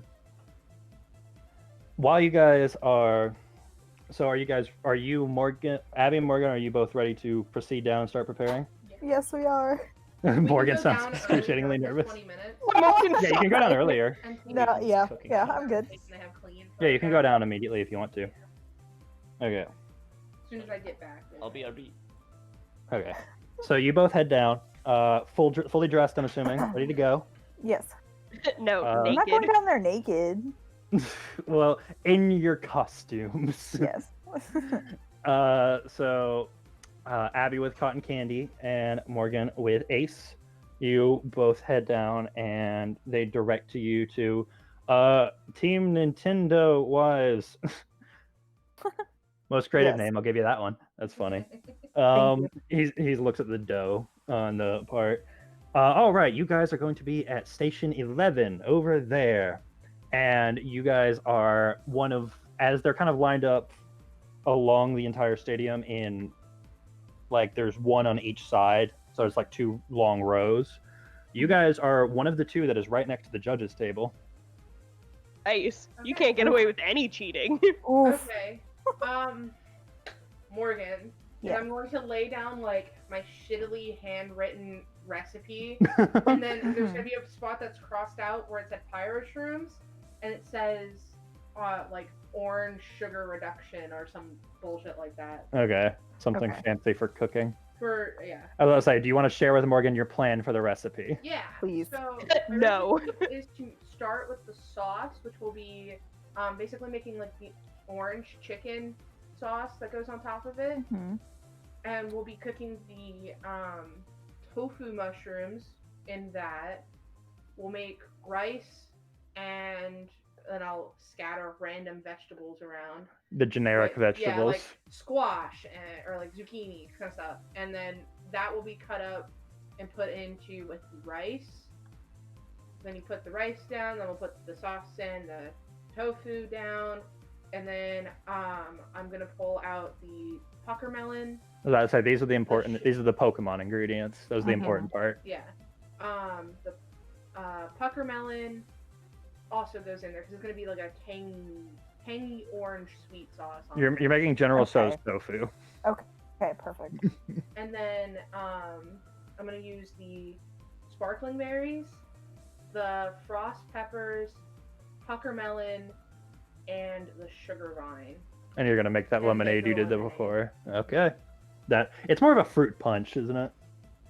while you guys are, are you Morgan, Abby and Morgan? Are you both ready to proceed down and start preparing? Yes, we are. We can Morgan go sounds down excruciatingly early for nervous. 20 minutes. Yeah, you can go down earlier. And clean. No, Morgan's yeah, cooking yeah, dinner. I'm good. And I have clean Yeah, you can go photographs. down immediately if you want to. Okay. As soon as I get back. I'll be RB. Okay. So you both head down, fully dressed, I'm assuming, ready to go. Yes. No, I'm not going naked. down there naked. Well, in your costumes. Yes. So Abby with cotton candy and Morgan with Ace. You both head down and they direct you to Team Nintendo Wise. Most creative Yes. name, I'll give you that one. That's funny. Thank He looks at the dough on the part. All right, you guys are going to be at Station 11 over there, and you guys are as they're kind of lined up along the entire stadium in, like, there's one on each side, so it's like two long rows. You guys are one of the two that is right next to the judges' table. Nice. You Okay. can't get away with any cheating. Oof. Okay. Morgan. Yeah. I'm going to lay down like my shittily handwritten recipe, and then there's gonna be a spot that's crossed out where it said pyro shrooms, and it says like orange sugar reduction or some bullshit like that. Okay, something Okay. fancy for cooking. For yeah. I was gonna say, do you want to share with Morgan your plan for the recipe? Yeah. Please. So No. my recipe is to start with the sauce, which will be basically making like the orange chicken sauce that goes on top of it, Mhm. and we'll be cooking the tofu mushrooms in that. We'll make rice, and then I'll scatter random vegetables around. The generic Like, vegetables. Yeah, like squash or like zucchini kind of stuff, and then that will be cut up and put into with the rice. Then you put the rice down. Then we'll put the sauce in, the tofu down, and then I'm gonna pull out the pucker melon. I was about to say, these are the important. These are the Pokemon ingredients. Those are the Mhm. important part. Yeah, the pucker melon also goes in there because it's gonna be like a tangy orange sweet sauce. On You're it. making General Okay. Tso's tofu. Okay, perfect. And then I'm gonna use the sparkling berries, the frost peppers, pucker melon, and the sugar vine. And you're gonna make that Yeah, lemonade make you the did there lemonade. before. Okay. It's more of a fruit punch, isn't it?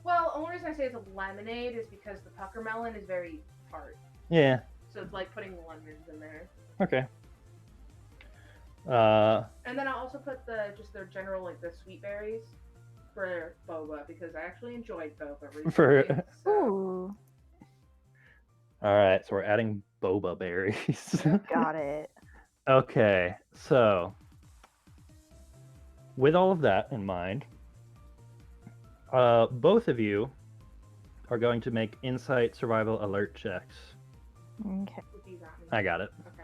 Well, the only reason I say it's a lemonade is because the pucker melon is very tart, Yeah. so it's like putting lemons in there. Okay. And then I'll also put their general like the sweet berries for boba because I actually enjoyed boba recently. For- so- Ooh. All right, so we're adding boba berries. Got it. Okay, so with all of that in mind, both of you are going to make insight survival alert checks. Okay. What do you got me? I got it. Okay.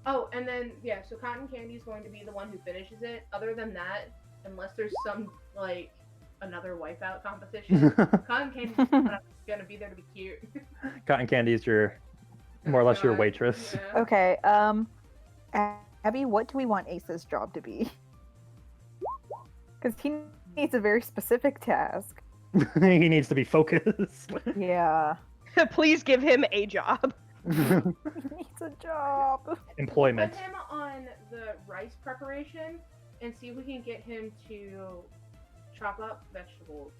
Oh, and then yeah, so Cotton Candy is going to be the one who finishes it. Other than that, unless there's some like another Wipeout competition, Cotton Candy's not gonna be there to be cute. Cotton Candy is your more or less your God, waitress. yeah. Okay. Abby, what do we want Ace's job to be? Because he needs a very specific task. He needs to be focused. Yeah. Please give him a job. He needs a job. Employment. Put him on the rice preparation and see if we can get him to chop up vegetables.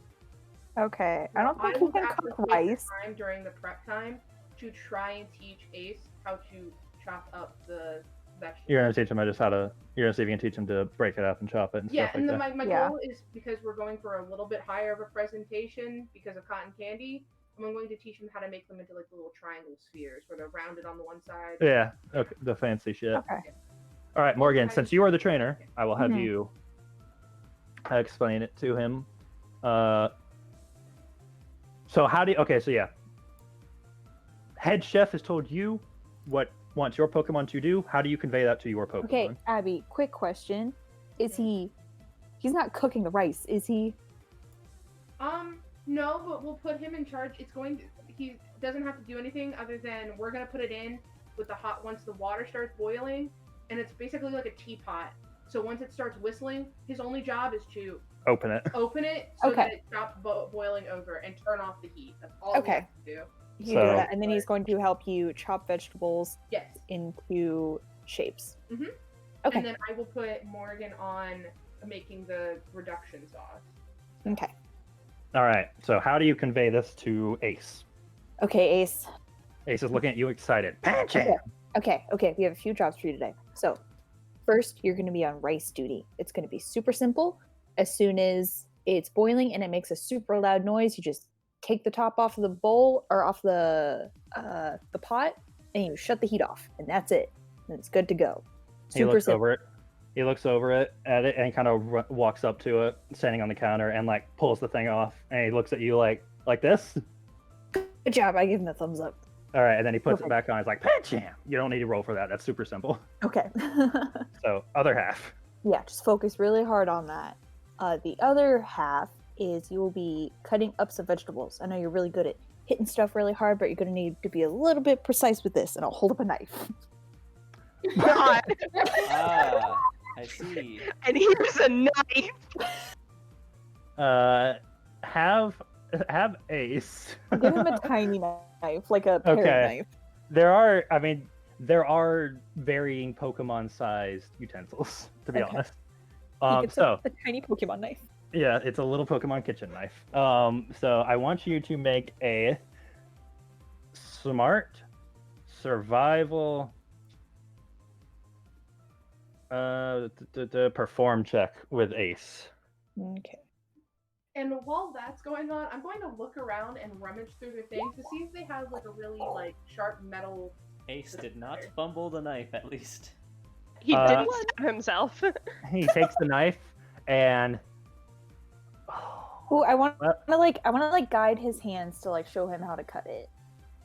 Okay. I don't think he will can have to cook take the rice. time during the prep time to try and teach Ace how to chop up the vegetables. You're gonna teach him just how to. You're gonna see if you can teach him to break it up and chop it and Yeah, stuff and like then that. my Yeah. goal is because we're going for a little bit higher of a presentation because of cotton candy. I'm going to teach him how to make them into like little triangle spheres where they're rounded on the one side. Yeah, okay, the fancy shit. Okay. All right, Morgan. Since you are the trainer, I will have Mhm. you explain it to him. So how do you, okay? So yeah, head chef has told you what wants your Pokemon to do. How do you convey that to your Pokemon? Okay, Abby, quick question. Is he's not cooking the rice, is he? No, but we'll put him in charge. He doesn't have to do anything other than we're gonna put it in with the hot once the water starts boiling, and it's basically like a teapot. So once it starts whistling, his only job is to Open it. open it so Okay. that it stops boiling over and turn off the heat. That's all Okay. we have to do. He can So- do that, and then he's going to help you chop vegetables Yes. into shapes. Mhm. Okay. And then I will put Morgan on making the reduction sauce. Okay. All right. So how do you convey this to Ace? Okay, Ace. Ace is looking at you excited. Punch him! Okay. We have a few jobs for you today. So, first, you're going to be on rice duty. It's going to be super simple. As soon as it's boiling and it makes a super loud noise, you just take the top off of the bowl or off the pot, and you shut the heat off, and that's it. And it's good to go. He Super looks simple. over it. He looks over it at it and kind of walks up to it, standing on the counter, and like pulls the thing off. And he looks at you like this. Good job. I give him a thumbs up. All right, and then he puts it Perfect. back on. He's like, punch him! You don't need to roll for that. That's super simple. Okay. So other half. Yeah, just focus really hard on that. The other half is you will be cutting up some vegetables. I know you're really good at hitting stuff really hard, but you're going to need to be a little bit precise with this, and I'll hold up a knife. God. Ah, I see. And here's a knife. Have Ace. Give him a tiny knife, like a pared Okay. knife. There are varying Pokemon-sized utensils, to be Okay. honest. He gets So a tiny Pokemon knife. yeah, it's a little Pokemon kitchen knife. So I want you to make a smart survival perform check with Ace. Okay. And while that's going on, I'm going to look around and rummage through their things to see if they have like a really like sharp metal. Ace did not fumble the knife, at least. He Uh, didn't stab himself. He takes the knife and Ooh, I want What? to guide his hands to like show him how to cut it.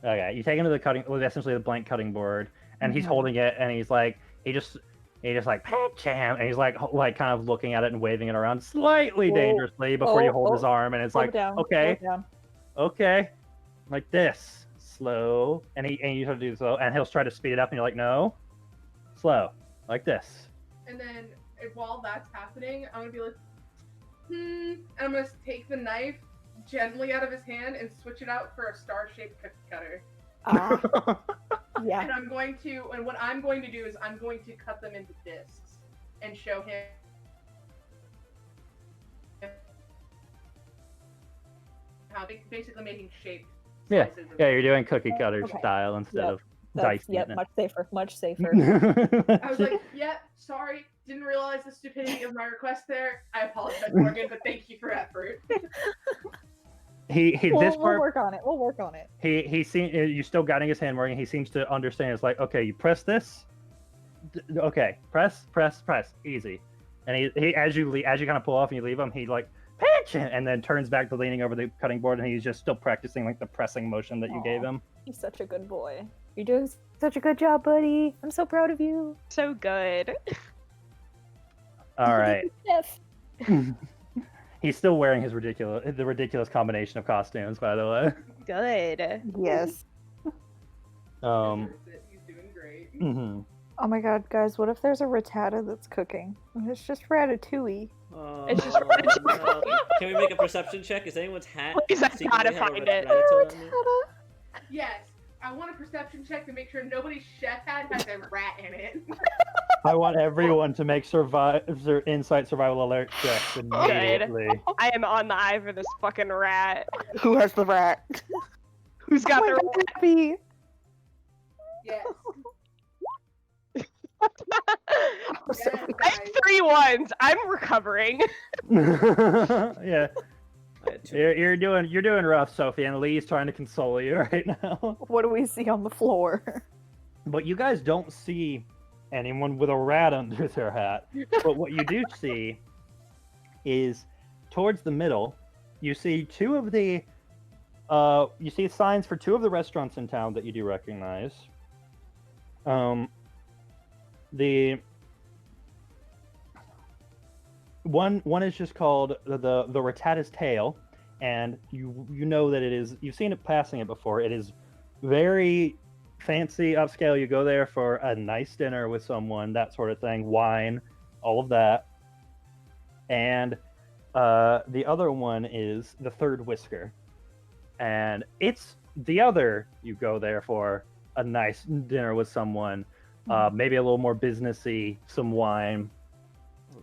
okay, you take him to the essentially the blank cutting board, and he's Mhm. holding it, and he's like, he just like punch him, and he's like kind of looking at it and waving it around slightly Oh, dangerously before you oh, hold his oh. arm, and it's Slow like, down, slow okay, down. okay, like this, slow, and you have to do slow, and he'll try to speed it up, and you're like, no, slow, like this. And then while that's happening, I'm gonna be like, and I'm gonna take the knife gently out of his hand and switch it out for a star-shaped cookie cutter. Yeah. And what I'm going to do is I'm going to cut them into discs and show him how basically making shaped Yeah, slices of yeah, you're doing cookie cutter Okay. style instead Yep. of That's, dicing yep, it. much safer. Much safer. I was like, yeah, sorry, didn't realize the stupidity of my request there. I apologize, Morgan, but thank you for effort. This We'll part, work on it. We'll work on it. he seems, you're still guiding his hand, Morgan. He seems to understand. It's like, okay, you press this. Okay, press, easy. And he as you kind of pull off and you leave him, he like pinch, and then turns back to leaning over the cutting board, and he's just still practicing like the pressing motion that you gave him. He's such a good boy. You're doing such a good job, buddy. I'm so proud of you. So good. All right. Chef. He's still wearing the ridiculous combination of costumes, by the way. Good. Yes. He's doing great. Mm-hmm. Oh my god, guys, what if there's a rattata that's cooking? And it's just ratatouille. It's just no. Can we make a perception check? Is anyone's hat? Please, I secretly gotta have a find it. ratatouille on it? Yes, I want a perception check to make sure nobody's chef hat has a rat in it. I want everyone to make their insight survival alert checks immediately. I am on the eye for this fucking rat. Who has the rat? Who's got the rat? Happy. Yes. So I have 3 ones. I'm recovering. Yeah, I had 2. you're doing rough, Sophie, and Lee's trying to console you right now. what do we see on the floor? But you guys don't see anyone with a rat under their hat. But what you do see is towards the middle, you see you see signs for 2 of the restaurants in town that you do recognize. The one is just called the Rattata's Tail, and you know that it is. You've seen it passing it before. It is very fancy, upscale. You go there for a nice dinner with someone, that sort of thing, wine, all of that. And the other one is the Third Whisker, and it's the other. You go there for a nice dinner with someone. Maybe a little more businessy, some wine.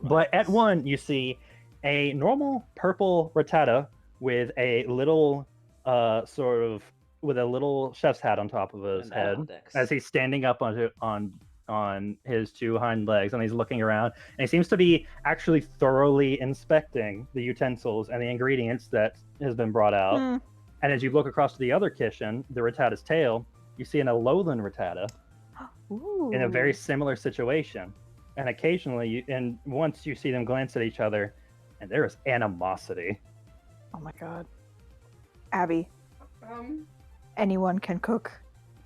But at one, you see a normal purple rattata with a little, with a little chef's hat on top of his head, as he's standing up on his 2 hind legs, and he's looking around, and he seems to be actually thoroughly inspecting the utensils and the ingredients that has been brought out. And as you look across to the other kitchen, the Rattata's Tail, you see an Alolan rattata. Ooh. In a very similar situation, and occasionally, once you see them glance at each other, and there is animosity. Oh my god. Abby, Um, anyone can cook.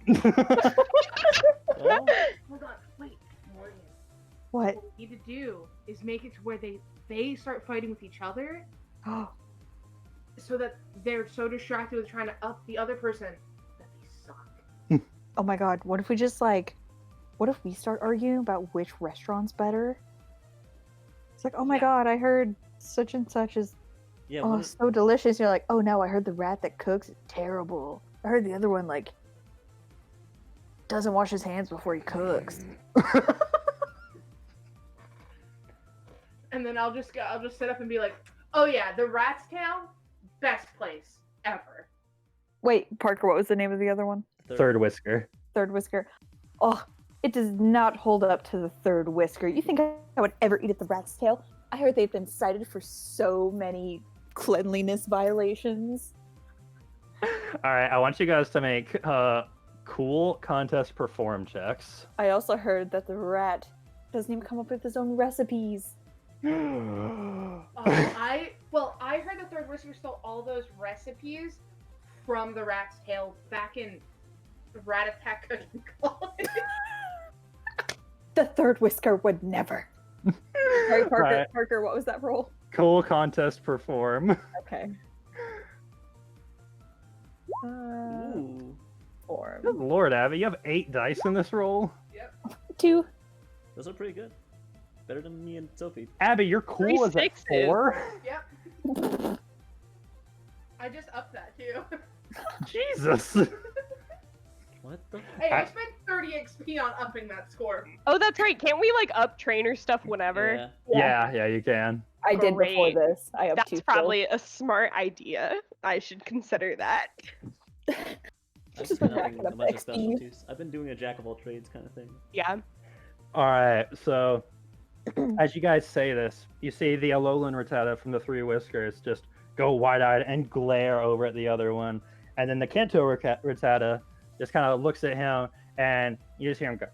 Well, hold on, wait, Morgan. What? What we need to do is make it to where they start fighting with each other, so that they're so distracted with trying to up the other person that they suck. Oh my god, what if we just what if we start arguing about which restaurant's better? It's like, oh my god, I heard such and such is yeah. so delicious. You're like, oh no, I heard the rat that cooks is terrible. I heard the other one doesn't wash his hands before he cooks. And then I'll just sit up and be like, oh yeah, the Rat's Tail, best place ever. Wait, Parker, what was the name of the other one? Third Whisker. Third Whisker. Oh, it does not hold up to the Third Whisker. You think I would ever eat at the Rat's Tail? I heard they've been cited for so many cleanliness violations. All right, I want you guys to make cool contest perform checks. I also heard that the rat doesn't even come up with his own recipes. I heard the Third Whisker stole all those recipes from the Rat's Tail back in Rat Attack Cooking Class. The Third Whisker would never. Sorry, Parker. Right. Parker, what was that roll? Cool contest perform. Okay. Ooh. Form. Good Lord, Abby, you have 8 dice in this roll. 2. Those are pretty good. Better than me and Sophie. Abby, you're cool as a 3 4. Yep. I just upped that too. Jesus. What the? Hey, I spent 30 XP on upping that score. Oh, that's right. Can't we up trainer stuff whenever? Yeah. Yeah, you can. I did before Great. this. I upped 2 That's probably a smart idea. I should consider that. I've Just been been upping racking a up bunch of XP. specialties. I've been doing a jack of all trades kind of thing. Yeah. All right, so As you guys say this, you see the Alolan Rattata from the Three Whiskers just go wide-eyed and glare over at the other one. And then the Kanto Rattata just kind of looks at him, and you just hear him go,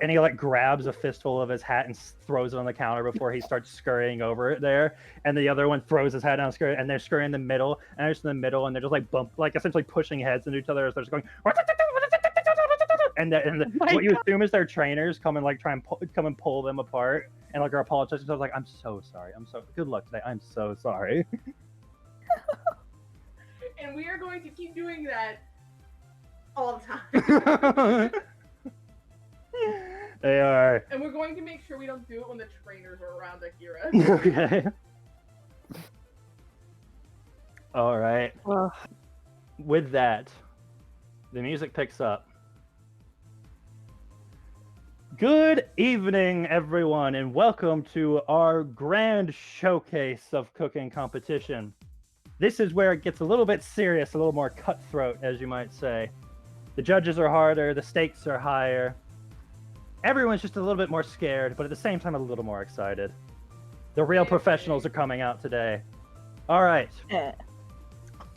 and he like grabs a fistful of his hat and throws it on the counter before he starts scurrying over it there. And the other one throws his hat down, and they're scurrying in the middle, and they're just in the middle, and they're just like essentially pushing heads into each other as they're just going. And what you assume is their trainers come and like try and come and pull them apart, and like are apologizing. So I was like, I'm so sorry. I'm so good luck today. I'm so sorry. And we are going to keep doing that all the time. They are. And we're going to make sure we don't do it when the trainers are around Akira. Okay. All right. With that, the music picks up. Good evening, everyone, and welcome to our grand showcase of cooking competition. This is where it gets a little bit serious, a little more cutthroat, as you might say. The judges are harder, the stakes are higher. Everyone's just a little bit more scared, but at the same time a little more excited. The real professionals are coming out today. All right.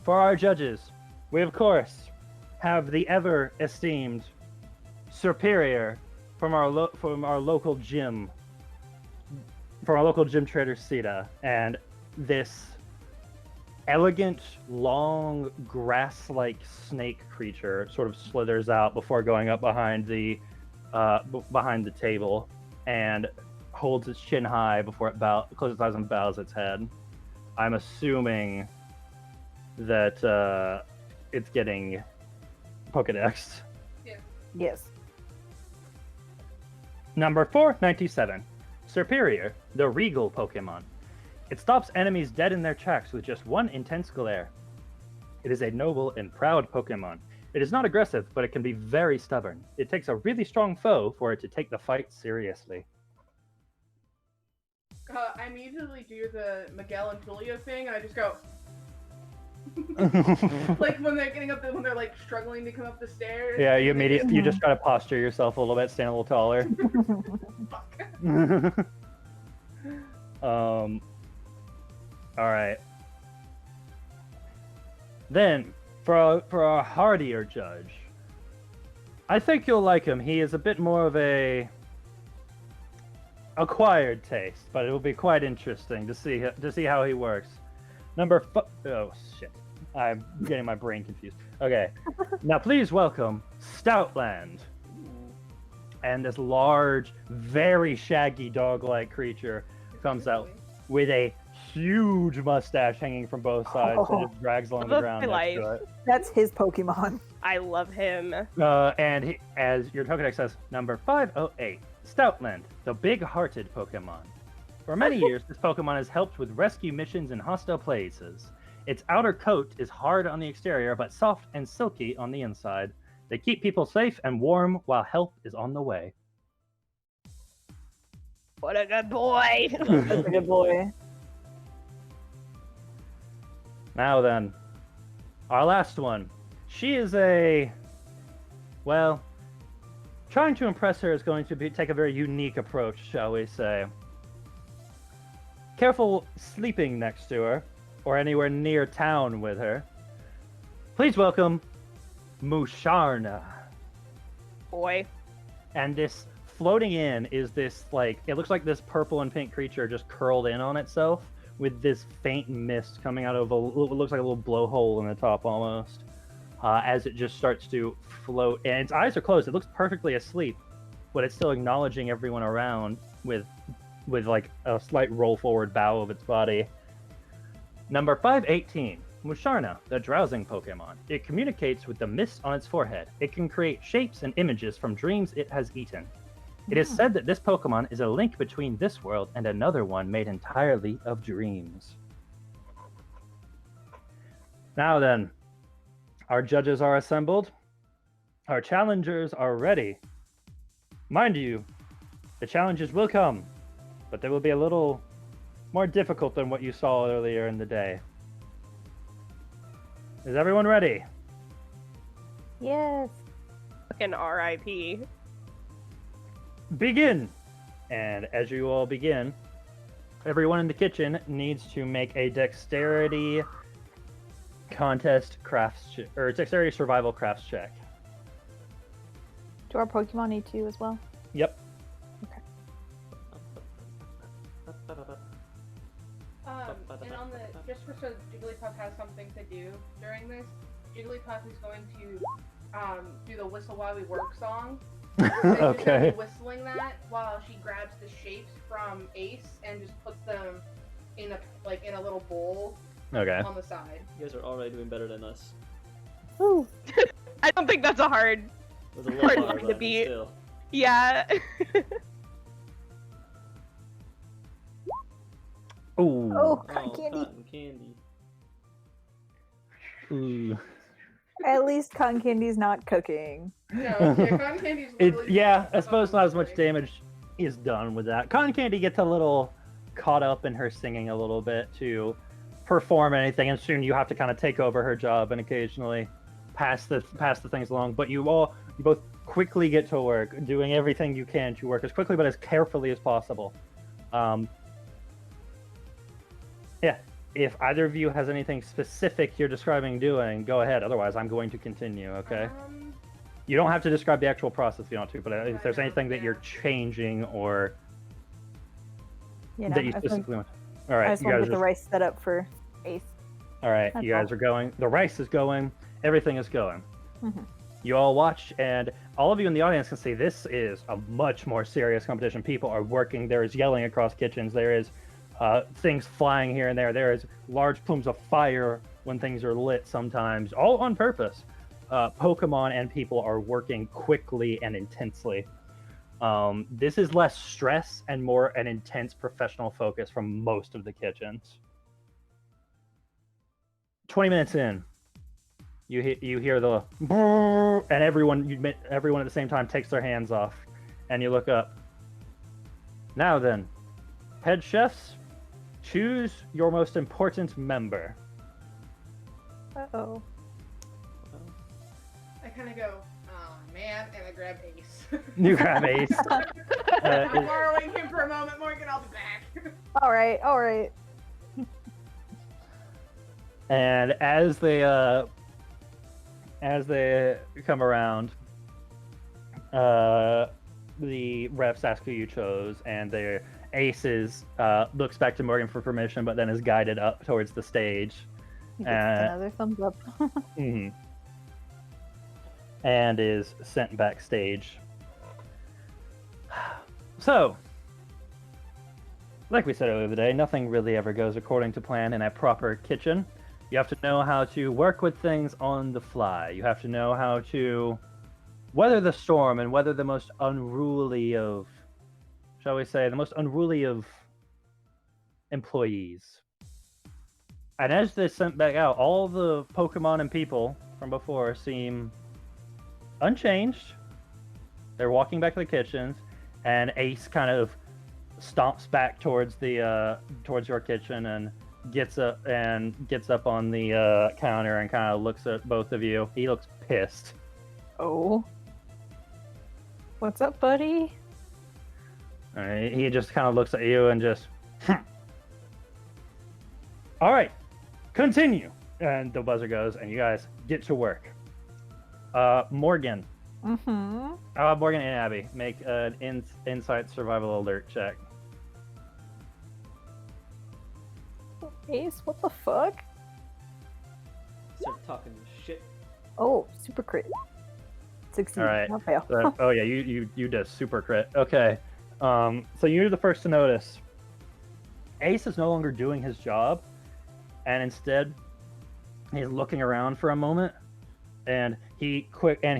For our judges, we of course have the ever-esteemed Superior from our local gym, trader Sita, and this elegant, long, grass-like snake creature sort of slithers out before going up behind the table and holds its chin high before it closes its eyes and bows its head. I'm assuming that it's getting Pokedexed. Yes. Number 497, Superior, the Regal Pokemon. It stops enemies dead in their tracks with just one intense glare. It is a noble and proud Pokemon. It is not aggressive, but it can be very stubborn. It takes a really strong foe for it to take the fight seriously. I immediately do the Miguel and Tulio thing, and I just go. Like when they're getting up, when they're like struggling to come up the stairs. Yeah, you just try to posture yourself a little bit, stand a little taller. All right. Then for our hardier judge, I think you'll like him. He is a bit more of a acquired taste, but it will be quite interesting to see how he works. Oh shit, I'm getting my brain confused. Okay, now please welcome Stoutland. And this large, very shaggy dog-like creature comes out with a huge mustache hanging from both sides and just drags along the ground next to it. That's his Pokemon. I love him. And he, as your Pokedex says, number 508, Stoutland, the big-hearted Pokemon. For many years, this Pokemon has helped with rescue missions in hostile places. Its outer coat is hard on the exterior, but soft and silky on the inside. They keep people safe and warm while help is on the way. What a good boy. That's a good boy. Now then, our last one. She is trying to impress her is going to take a very unique approach, shall we say. Careful sleeping next to her, or anywhere near town with her. Please welcome Musharna. Boy. And this floating in is this, like, it looks like this purple and pink creature just curled in on itself with this faint mist coming out of what looks like a little blowhole in the top almost, as it just starts to float. And its eyes are closed. It looks perfectly asleep, but it's still acknowledging everyone around with like a slight roll forward bow of its body. Number 518, Musharna, the drowsing Pokemon. It communicates with the mist on its forehead. It can create shapes and images from dreams it has eaten. It is said that this Pokemon is a link between this world and another one made entirely of dreams. Now then, our judges are assembled. Our challengers are ready. Mind you, the challenges will come, but they will be a little more difficult than what you saw earlier in the day. Is everyone ready? Yes. Fucking R.I.P. Begin! And as you all begin, everyone in the kitchen needs to make a dexterity contest or dexterity survival crafts check. Do our Pokemon need to as well? Yep. And on the just for so Jigglypuff has something to do during this, Jigglypuff is going to do the whistle while we work song. So she's gonna Okay. be whistling that while she grabs the shapes from Ace and just puts them in a little bowl Okay. on the side. You guys are already doing better than us. Ooh. I don't think that's a hard. It was a Hard little line hard, to but beat. still. Yeah. Ooh. Oh, cotton Oh, candy. cotton candy. Ooh. At least cotton candy's not cooking. No, yeah, cotton candy's literally Yeah, I just suppose not as much like- damage is done with that. Cotton Candy gets a little caught up in her singing a little bit to perform anything, and soon you have to kind of take over her job and occasionally pass the things along. But you both quickly get to work, doing everything you can to work as quickly but as carefully as possible. Yeah. If either of you has anything specific you're describing doing, go ahead. Otherwise, I'm going to continue. Okay. You don't have to describe the actual process if you want to, but if there's anything that you're changing or You know, that you I just specifically want. All I right, just you want to guys get the are. rice set up for Ace. All right, That's you guys all. are going. The rice is going. Everything is going. Mhm. You all watch, and all of you in the audience can see this is a much more serious competition. People are working. There is yelling across kitchens. There is things flying here and there. There is large plumes of fire when things are lit sometimes, all on purpose. Pokemon and people are working quickly and intensely. This is less stress and more an intense professional focus from most of the kitchens. 20 minutes in, you hear the brrr, and everyone at the same time takes their hands off, and you look up. Now then, head chefs, choose your most important member. Uh-oh. I kind of go, oh man, and I grab Ace. You grab Ace. I'm borrowing him for a moment, Morgan. I'll be back. All right, all right. And as they come around, the refs ask who you chose, and their Aces looks back to Morgan for permission, but then is guided up towards the stage. He gets another thumbs up. Mhm. And is sent backstage. So, like we said earlier today, nothing really ever goes according to plan in a proper kitchen. You have to know how to work with things on the fly. You have to know how to weather the storm and weather the most unruly of, shall we say, the most unruly of employees. And as they're sent back out, all the Pokemon and people from before seem unchanged. They're walking back to the kitchens, and Ace kind of stomps back towards the towards your kitchen and gets up on the counter and kind of looks at both of you. He looks pissed. Oh. What's up, buddy? All right, he just kind of looks at you and just. All right, continue. And the buzzer goes, and you guys get to work. Morgan. Mm-hmm. Morgan and Abby, make an insight survival alert check. Ace, what the fuck? Start talking shit. Oh, super crit. Succeed. All right. Not fail. Oh yeah, you did super crit. Okay. So you're the first to notice. Ace is no longer doing his job, and instead, he's looking around for a moment, and he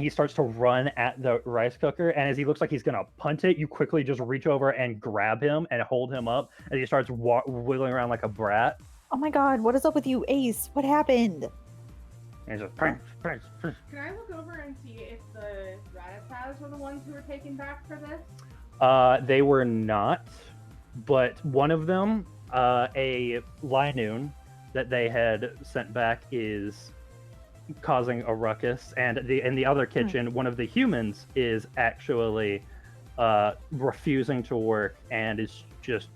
starts to run at the rice cooker. And as he looks like he's gonna punt it, you quickly just reach over and grab him and hold him up, as he starts wiggling around like a brat. Oh my god, what is up with you, Ace? What happened? And he's just punch. Can I look over and see if the Rattatas were the ones who were taken back for this? They were not, but one of them, a Linoon that they had sent back, is causing a ruckus, and in the other kitchen, one of the humans is actually refusing to work and is just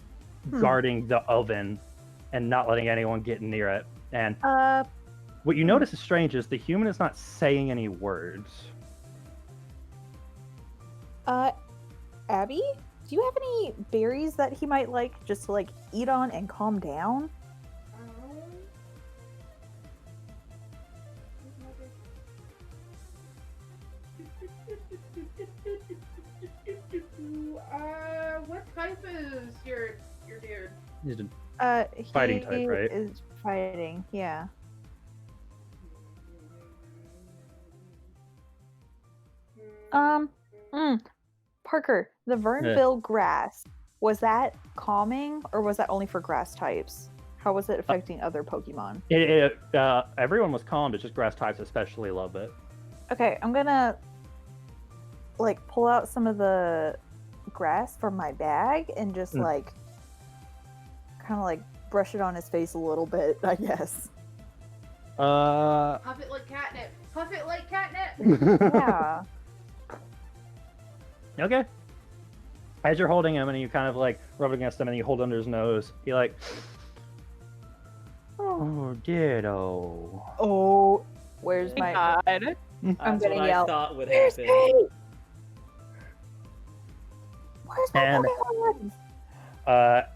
guarding the oven and not letting anyone get near it. And what you notice is strange is the human is not saying any words. Abby, do you have any berries that he might like just to like eat on and calm down? What type is your dude? He's a fighting He type, right? is fighting, yeah. Parker, the Vernville grass, was that calming or was that only for grass types? How was it affecting other Pokemon? Everyone was calm, but just grass types especially love it. Okay, I'm gonna like pull out some of the grass from my bag and just like kind of like brush it on his face a little bit, I guess. Puff it like catnip. Puff it like catnip. Yeah. Okay. As you're holding him and you kind of like rub it against him and you hold under his nose, he like, oh, Ditto. Oh, where's my? God. I'm That's gonna what yell. I thought would Where's happen. Kate? Where's my And- Pokemon?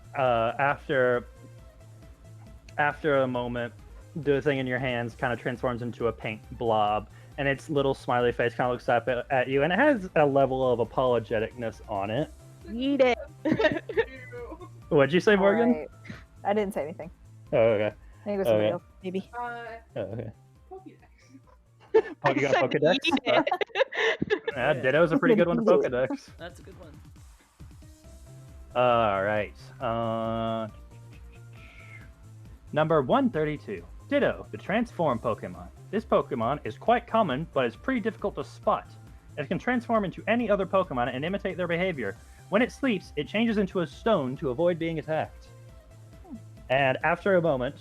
After a moment, the thing in your hands kind of transforms into a pink blob, and its little smiley face kind of looks up at you, and it has a level of apologeticness on it. Eat it. What'd you say, Morgan? Alright. I didn't say anything. Oh, okay. I think it was somebody Okay. else, maybe. Oh, okay. Pokédex. Oh, you got I a said Pokedex? eat it. Yeah, Ditto's a pretty good one to Pokedex. That's a good one. Alright. Number 132. Ditto, the transform Pokemon. This Pokemon is quite common, but it's pretty difficult to spot. It can transform into any other Pokemon and imitate their behavior. When it sleeps, it changes into a stone to avoid being attacked. And after a moment,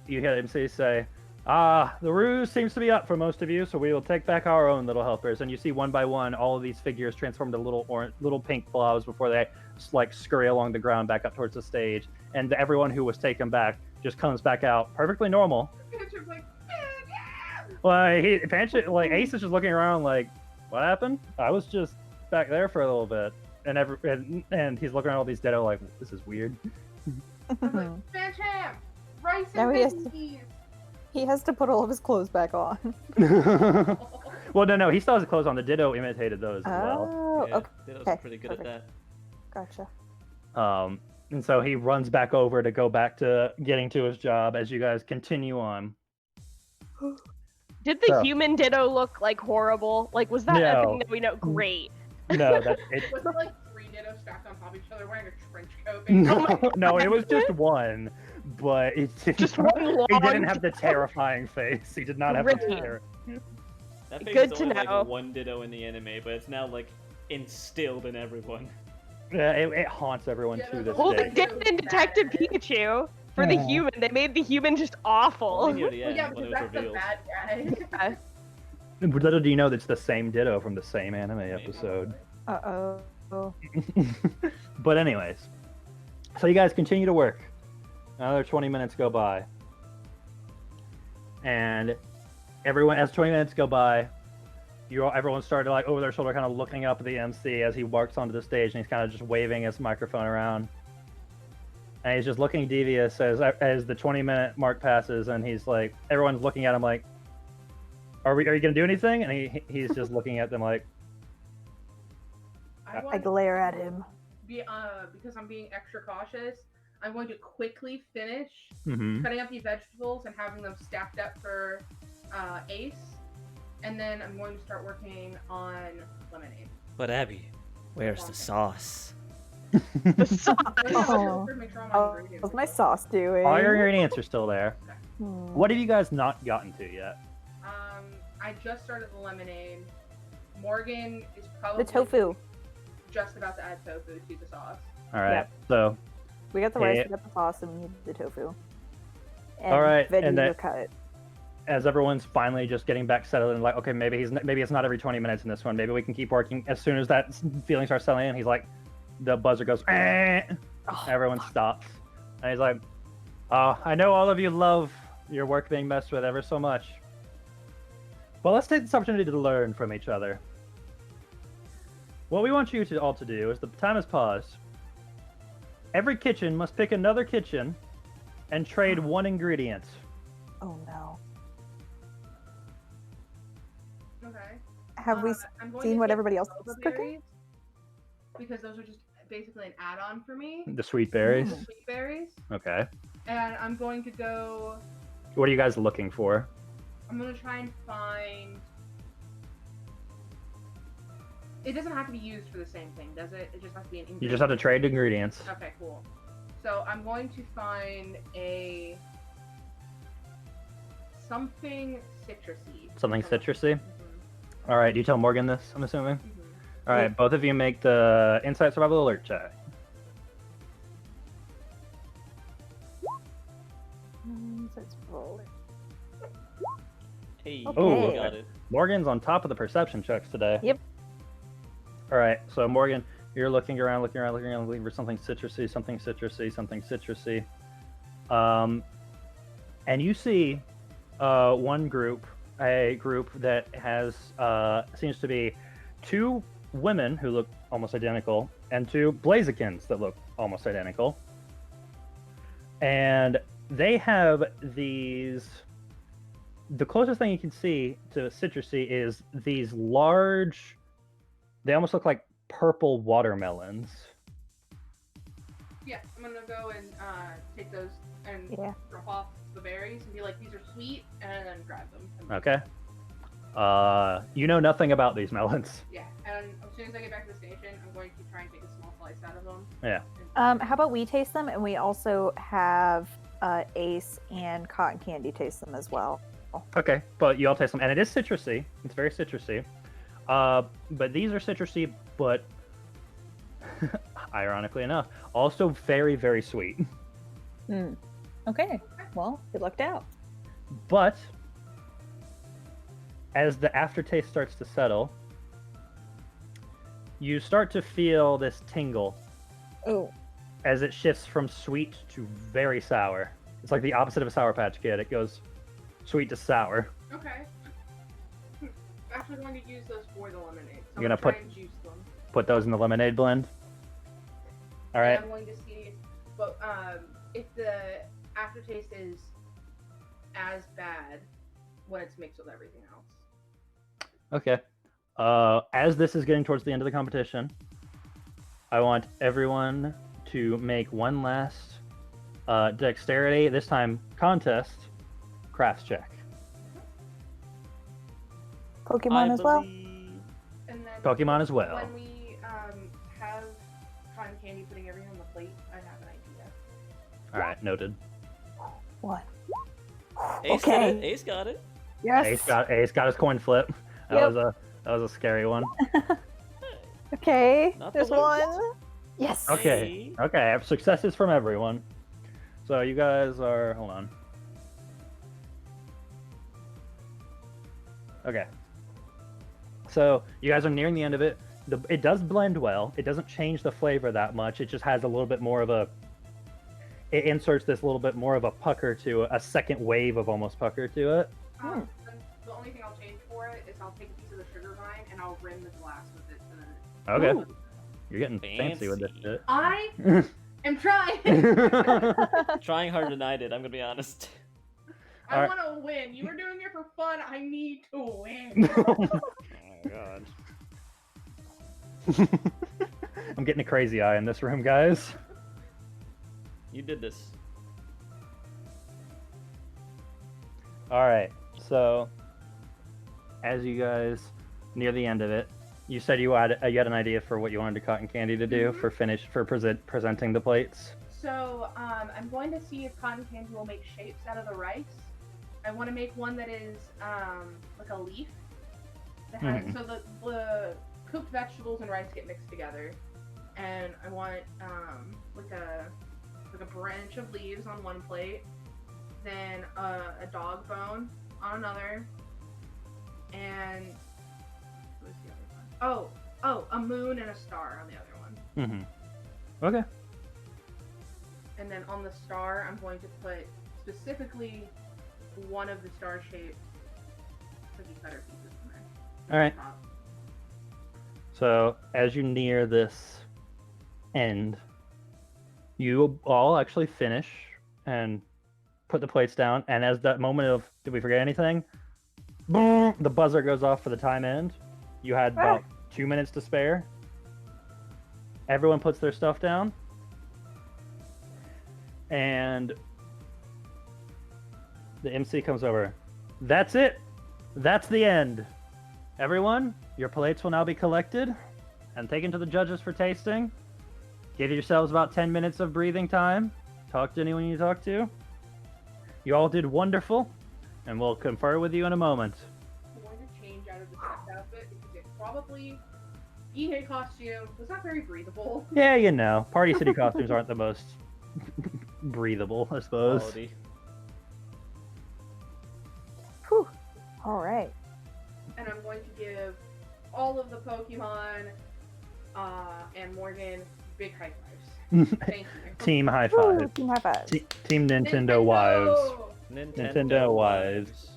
you hear him say, the ruse seems to be up for most of you, so we will take back our own little helpers. And you see one by one, all of these figures transform to little pink blobs before they like scurry along the ground back up towards the stage. And everyone who was taken back just comes back out perfectly normal. Picture's like, Well, Ace is just looking around like, what happened? I was just back there for a little bit. And he's looking around all these Ditto like, this is weird. I'm like, Phantom, rice Now and he has to- beans. He has to put all of his clothes back on. Well, no, he still has his clothes on. The Ditto imitated those as well. Oh, Yeah, okay. Ditto's okay, pretty good perfect. at Gotcha. And so he runs back over to go back to getting to his job as you guys continue on. Did the So- human Ditto look like horrible? Like, was that a No. thing that we know? Great. No, Was it like 3 Dittos stacked on top of each other wearing a trench coat? no, it was just one, but it didn't, Just one he long didn't have the terrifying face. He did not have the Great. terror. that. That face Good is to only know. like one Ditto in the anime, but it's now like instilled in everyone. Yeah, it haunts everyone Yeah, to that's this Well, all they day. did in Detective Pikachu for the Yeah. human. They made the human just awful. Only near the Well, end yeah, when because it was that's the revealed. bad guy. Little do you know that's the same Ditto from the same anime episode. Uh-oh. But anyways, so you guys continue to work. Another 20 minutes go by. And as 20 minutes go by, everyone started like over their shoulder kind of looking up at the MC as he walks onto the stage, and he's kind of just waving his microphone around. And he's just looking devious as the 20-minute mark passes, and he's like, everyone's looking at him like, are you gonna do anything? And he's just looking at them like, I I want glare at him. because I'm being extra cautious, I'm going to quickly finish mm-hmm. cutting up these vegetables and having them stacked up for Ace, and then I'm going to start working on lemonade. But Abby, where's the sauce? The sauce. Oh. Make sure all my Oh, ingredients what's are my cooked. sauce doing? All your ingredients are still there. Hmm. What have you guys not gotten to yet? I just started the lemonade. Morgan is probably The tofu. just about to add tofu to the sauce. All right, Yep. so We got the rice, Yeah. we got the sauce, and we need the tofu. And All right, veggies and are then- cut. as everyone's finally just getting back settled and like, okay, maybe it's not every 20 minutes in this one. Maybe we can keep working. As soon as that feeling starts settling in, he's like, the buzzer goes, eh! Everyone stops, and he's like, I know all of you love your work being messed with ever so much. Well, let's take this opportunity to learn from each other. What we want you all to do is the time has paused. Every kitchen must pick another kitchen and trade one ingredient. Oh no. Okay. Have we I'm going seen to what get everybody else boba is cooking? berries, because those are just basically an add-on for me. The sweet berries. The sweet berries. Okay. And I'm going to go. What are you guys looking for? I'm gonna try and find. It doesn't have to be used for the same thing, does it? It just has to be an ingredient. You just have to trade ingredients. Okay, cool. So I'm going to find something citrusy. Something citrusy? Mm-hmm. All right, you tell Morgan this, I'm assuming? Mm-hmm. All right, both of you make the Insight Survival Alert check. Let's roll it. Hey, Okay. you got it. Morgan's on top of the perception checks today. Yep. All right, so Morgan, you're looking around, looking for something citrusy, something citrusy. And you see one group, a group that has seems to be two women who look almost identical and two Blazikins that look almost identical. And they have these. The closest thing you can see to citrusy is these large. They almost look like purple watermelons. Yeah, I'm gonna go and take those and Yeah. drop off the berries and be like, these are sweet, and then grab them. Okay. You know nothing about these melons. Yeah, and as soon as I get back to the station, I'm going to try and take a small slice out of them. Yeah. How about we taste them, and we also have Ace and Cotton Candy taste them as well. Okay, but you all taste them, and it is citrusy. It's very citrusy. But these are citrusy, but ironically enough, also very, very sweet. Okay. Well, it lucked out. But as the aftertaste starts to settle, you start to feel this tingle Oh. as it shifts from sweet to very sour. It's like the opposite of a Sour Patch Kid. It goes sweet to sour. Okay. I'm actually going to use those for the lemonade. So You're gonna try put- and juice them. Put those in the lemonade blend. All And right. I'm going to see, but if the aftertaste is as bad when it's mixed with everything else. Okay. As this is getting towards the end of the competition, I want everyone to make one last dexterity, this time contest, crafts check. Pokemon as well? And then Pokemon as well. when we have cotton candy putting everything on the plate, I have an idea. All right, noted. What? Ace Okay. did it. Ace got it. Yes. Ace got his coin flip. That was a scary one. Okay. Not the There's worst. one. Yes. Okay. Okay, I have successes from everyone. So you guys are hold on. Okay. So you guys are nearing the end of it. It does blend well. It doesn't change the flavor that much. It just has a little bit more of a. It inserts this little bit more of a pucker to a second wave of almost pucker to it. Then the only thing I'll change for it is I'll take a piece of the sugar vine and I'll rim the glass with it. And then Okay. Ooh. You're getting fancy with this shit. I am trying. Trying harder than I did. I'm gonna be honest. I Alright. want to win. You were doing it for fun. I need to win. Oh my god. I'm getting a crazy eye in this room, guys. You did this. Alright, so as you guys near the end of it, you said you had an idea for what you wanted Cotton Candy to do for presenting the plates. So I'm going to see if cotton candy will make shapes out of the rice. I want to make one that is like a leaf. That has, So the cooked vegetables and rice get mixed together, and I want like a branch of leaves on one plate, then a dog bone on another, and what was the other one? Oh, a moon and a star on the other one. Mm-hmm. Okay. And then on the star, I'm going to put specifically one of the star-shaped cookie cutter pieces in there. All right. So as you near this end, you all actually finish and put the plates down. And as that moment of, did we forget anything? Boom, the buzzer goes off for the time end. You had about 2 minutes to spare. Everyone puts their stuff down. And the MC comes over. That's it. That's the end. Everyone, your plates will now be collected and taken to the judges for tasting. Give yourselves about 10 minutes of breathing time. Talk to anyone you talk to. You all did wonderful, and we'll confer with you in a moment. I'm going to change out of the sex outfit because it probably, EA costume was not very breathable. Yeah, you know, Party City costumes aren't the most breathable, I suppose. Quality. Whew. All right. And I'm going to give all of the Pokemon and Morgan big high fives. Thank you. Team high Woo, five. team high five. Team Nintendo wives. Nintendo wives.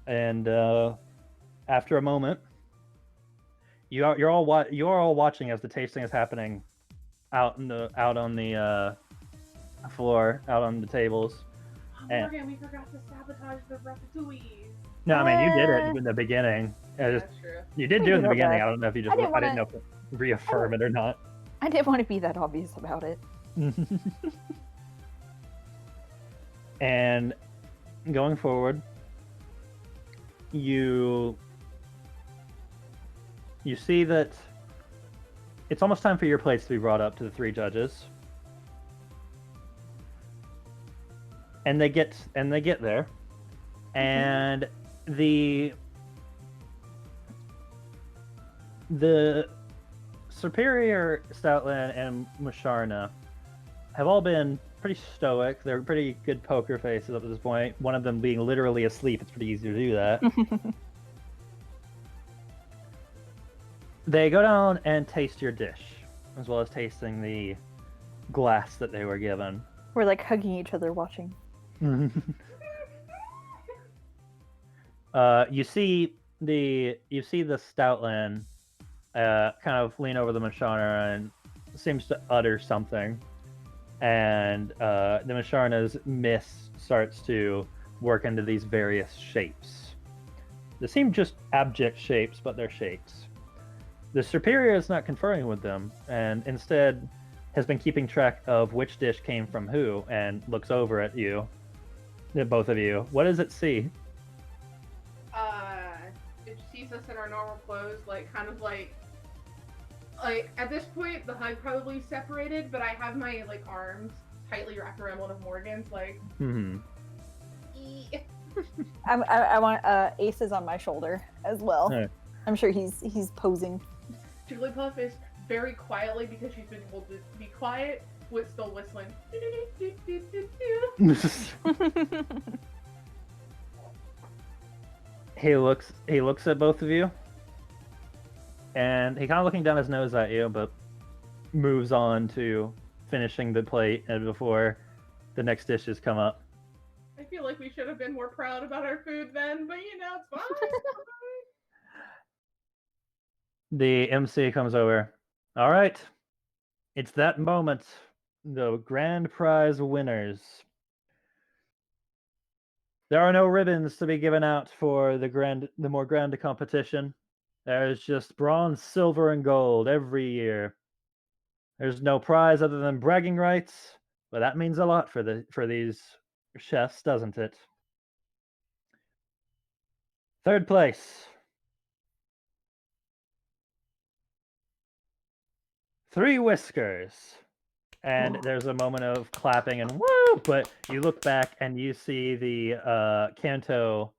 And after a moment, you're all watching as the tasting is happening out on the floor, out on the tables. Morgan, we forgot to sabotage the ratatouille. No, I mean you did it in the beginning. That's true. You did We do it in did the our beginning. best. I don't know if you just. I didn't know if to reaffirm it or not. I didn't want to be that obvious about it. And going forward, you see that it's almost time for your plates to be brought up to the three judges. And they get there, and the Superior, Stoutland, and Musharna have all been pretty stoic. They're pretty good poker faces up to this point. One of them being literally asleep. It's pretty easy to do that. They go down and taste your dish, as well as tasting the glass that they were given. We're like hugging each other watching. You see the Stoutland kind of lean over the Musharna and seems to utter something, and the Musharna's mist starts to work into these various shapes. They seem just abject shapes, but they're shapes. The Superior is not conferring with them, and instead has been keeping track of which dish came from who, and looks over at you, at both of you. What does it see? It sees us in our normal clothes, kind of like at this point the hug probably separated, but I have my arms tightly wrapped around one of Morgan's, Mm-hmm. I want Ace is on my shoulder as well. Right. I'm sure he's posing. Jigglypuff is very quietly, because she's been told to be quiet, with still whistling. He looks at both of you, and he kind of looking down his nose at you, but moves on to finishing the plate and before the next dishes come up. I feel like we should have been more proud about our food then, but it's fine. The MC comes over. All right, it's that moment. The grand prize winners. There are no ribbons to be given out for the more grand competition. There's just bronze, silver, and gold every year. There's no prize other than bragging rights, but that means a lot for these chefs, doesn't it? Third place. Three Whiskers. And there's a moment of clapping and woo, but you look back and you see the Kanto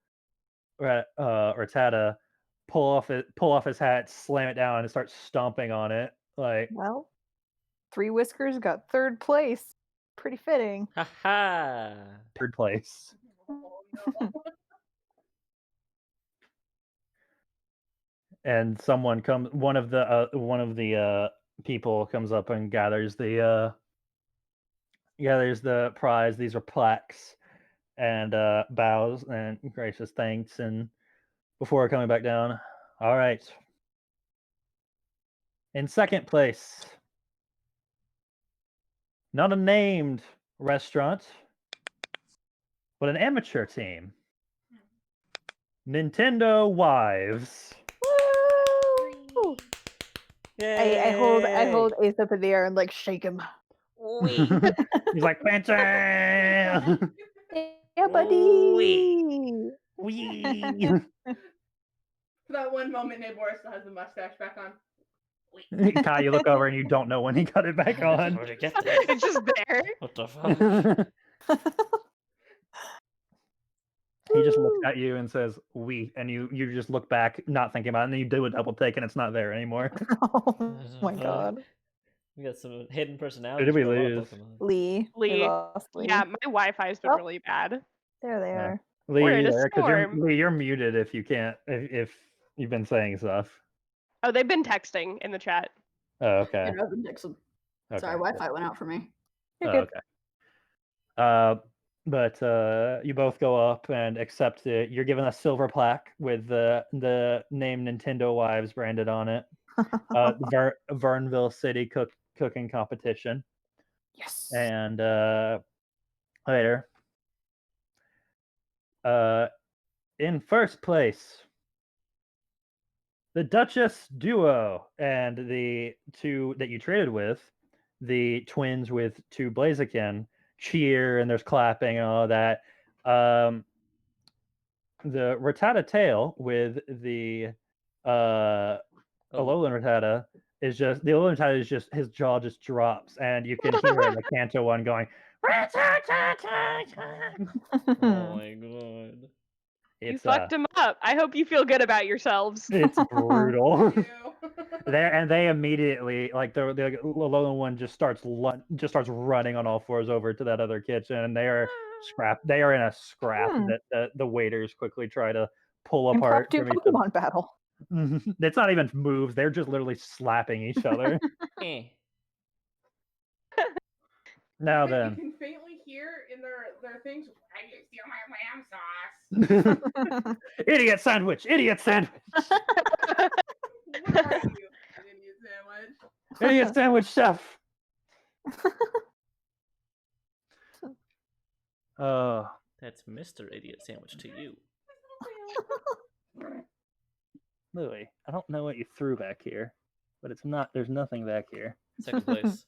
Rattata pull off his hat, slam it down, and start stomping on it. Well, Three Whiskers got third place. Pretty fitting. Haha. Third place. Oh, no. And someone comes. One of the people comes up and gathers the prize. These are plaques, and bows and gracious thanks, and before coming back down. All right. In second place, not a named restaurant, but an amateur team. Nintendo Wives. Woo! I hold Ace up in the air and like shake him. Wee. He's like, Fancy! Yeah, buddy. Wee! For that one moment, Nabor still has the mustache back on. Kai, you look over and you don't know when he got it back on. Where'd you get that? It's just there. What the fuck? He just looks at you and says, "We," and you just look back, not thinking about it, and then you do a double take, and it's not there anymore. Oh my god. We got some hidden personalities. Who did we for a lot of lose? Pokemon. Lee. We Lee. lost Lee. Yeah, my Wi-Fi's been Oh. really bad. There they are. Lee, We're you in a there? 'Cause storm. Lee, you're muted if you can't if you've been saying stuff. Oh, they've been texting in the chat. Oh, okay. You know, Dixon. Okay. Sorry, Wi-Fi went out for me. You're Oh, good. okay. But you both go up and accept it. You're given a silver plaque with the name Nintendo Wives branded on it. Vernville City cooking competition. Yes. And later, in first place, the Duchess duo and the two that you traded with, the twins with two Blaziken, cheer and there's clapping and all that. The Rattata tail with the Alolan Rattata is just his jaw just drops and you can hear the Kanto one going Oh my god. You fucked him up. I hope you feel good about yourselves. It's brutal. Ew. They immediately like the Alolan one just starts running on all fours over to that other kitchen, and they are in a scrap that the waiters quickly try to pull apart. Impromptu from each other. Pokemon battle. It's not even moves; they're just literally slapping each other. Eh. Now You then, can faintly hear in their things. I can steal my lamb sauce. idiot sandwich, idiot sandwich, What are you, an idiot sandwich? idiot sandwich chef. That's Mr. Idiot Sandwich to you. Louis, I don't know what you threw back here, but it's not. There's nothing back here. Second place.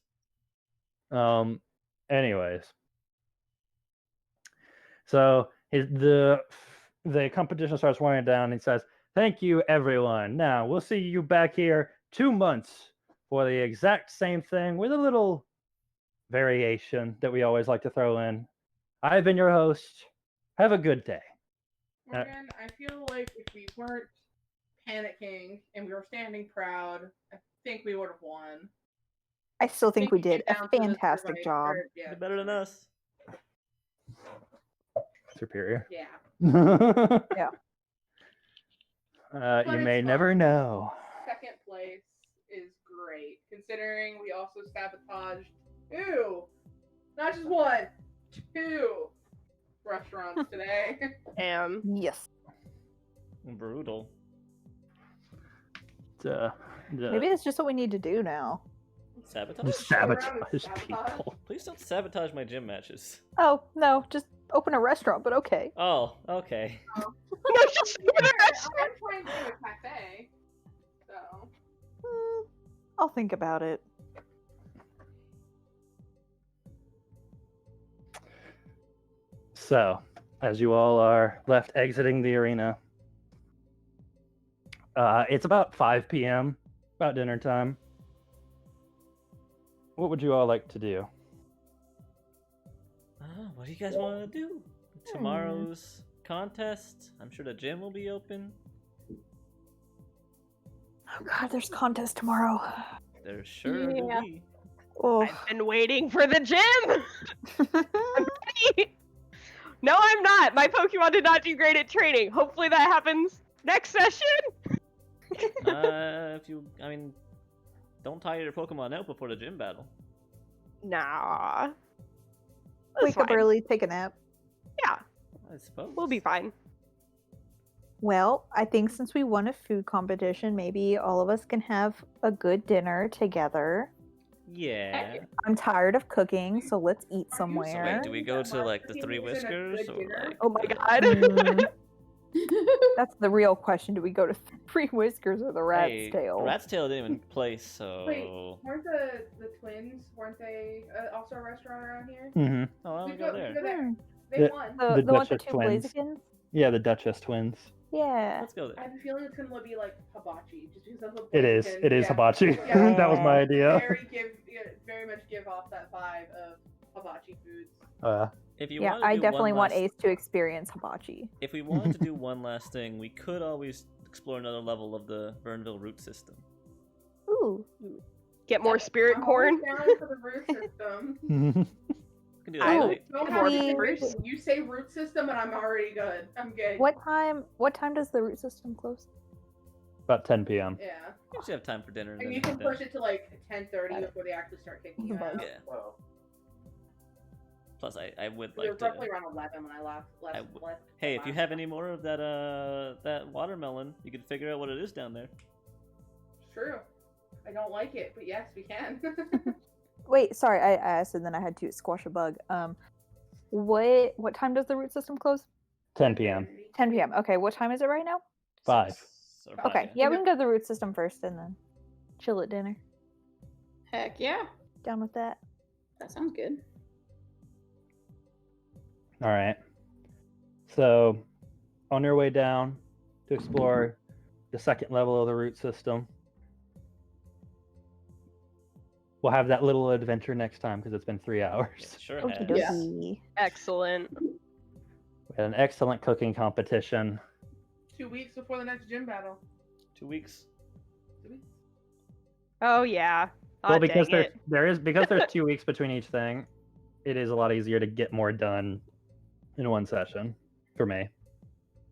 Anyways, so the competition starts winding down. He says, "Thank you, everyone. Now we'll see you back here 2 months for the exact same thing with a little variation that we always like to throw in. I've been your host. Have a good day." Morgan, I feel like if we weren't panicking and we were standing proud, I think we would have won. I still think we you did get a down to the fantastic survive- job. or- yeah, You're better than us. Superior. Yeah. Yeah. But You it's may fun. never know. Second place is great, considering we also sabotaged not just one, 2 restaurants today. Yes. Brutal. Maybe that's just what we need to do now. Sabotage? Just Go around sabotage and sabotage. people. Please don't sabotage my gym matches. Oh, no, just open a restaurant, but okay. Oh, okay. No, just go to the restaurant. I'm trying to do a cafe, so I'll think about it. So, as you all are left exiting the arena, it's about 5 p.m., about dinner time. What would you all like to do? What do you guys want to do? Tomorrow's contest. I'm sure the gym will be open. Oh god, there's contest tomorrow. There sure Yeah. will be. Oh. I've been waiting for the gym. I'm ready. No, I'm not. My Pokemon did not do great at training. Hopefully that happens next session. Don't tire your Pokemon out before the gym battle. Nah. That's Wake up fine. early, take a nap. Yeah, I suppose. we'll be fine. Well, I think since we won a food competition, maybe all of us can have a good dinner together. Yeah. I'm tired of cooking, so let's eat So somewhere. wait, do we go to like the Three Whiskers or like? Oh my god. Mm, that's the real question. Do we go to Three Whiskers or the Rat's Hey, Tail? Rat's Tail didn't even play, so. Wait, weren't the twins? Weren't they also a restaurant around here? Mm-hmm. Oh, why don't we We go there? Hmm. They The- won. The, The the one with the Duchess two twins. Blazikins? Yeah, the Duchess twins. Yeah. Let's go I there. have a feeling it's gonna be like hibachi, just because of the It is. Blaziken. It is Yeah. hibachi. Yeah. That was my idea. Very much give off that vibe of hibachi foods. If you Yeah, want to I do definitely one want last- Ace to experience hibachi. If we wanted to do one last thing, we could always explore another level of the Vernville root system. Ooh. Get more spirit I'm corn. always down for the root system. We can do that I- tonight. Don't Can have we- to convince me. You say root system and I'm already good. I'm good. What time does the root system close? About 10 p.m. Yeah. You should have time for dinner. And then you can head down. push it to like 10:30 before they actually start kicking you out. Yeah. Plus, I would It was like to. roughly around 11 when I left. Hey, if you have any more of that watermelon, you can figure out what it is down there. True. I don't like it, but yes, we can. Wait, sorry, I asked and then I had to squash a bug. What time does the root system close? 10 p.m. 10 p.m. Okay, what time is it right now? 5. Six or Okay, five, yeah, we can go to the root system first and then chill at dinner. Heck yeah. Down with that. That sounds good. All right. So, on your way down to explore the second level of the root system, we'll have that little adventure next time because it's been 3 hours. Yeah, sure Okie has. dokie. Excellent. We had an excellent cooking competition. 2 weeks before the next gym battle. 2 weeks. Oh yeah. Well, Aw, because dang there's it. 2 weeks between each thing, it is a lot easier to get more done in one session for me.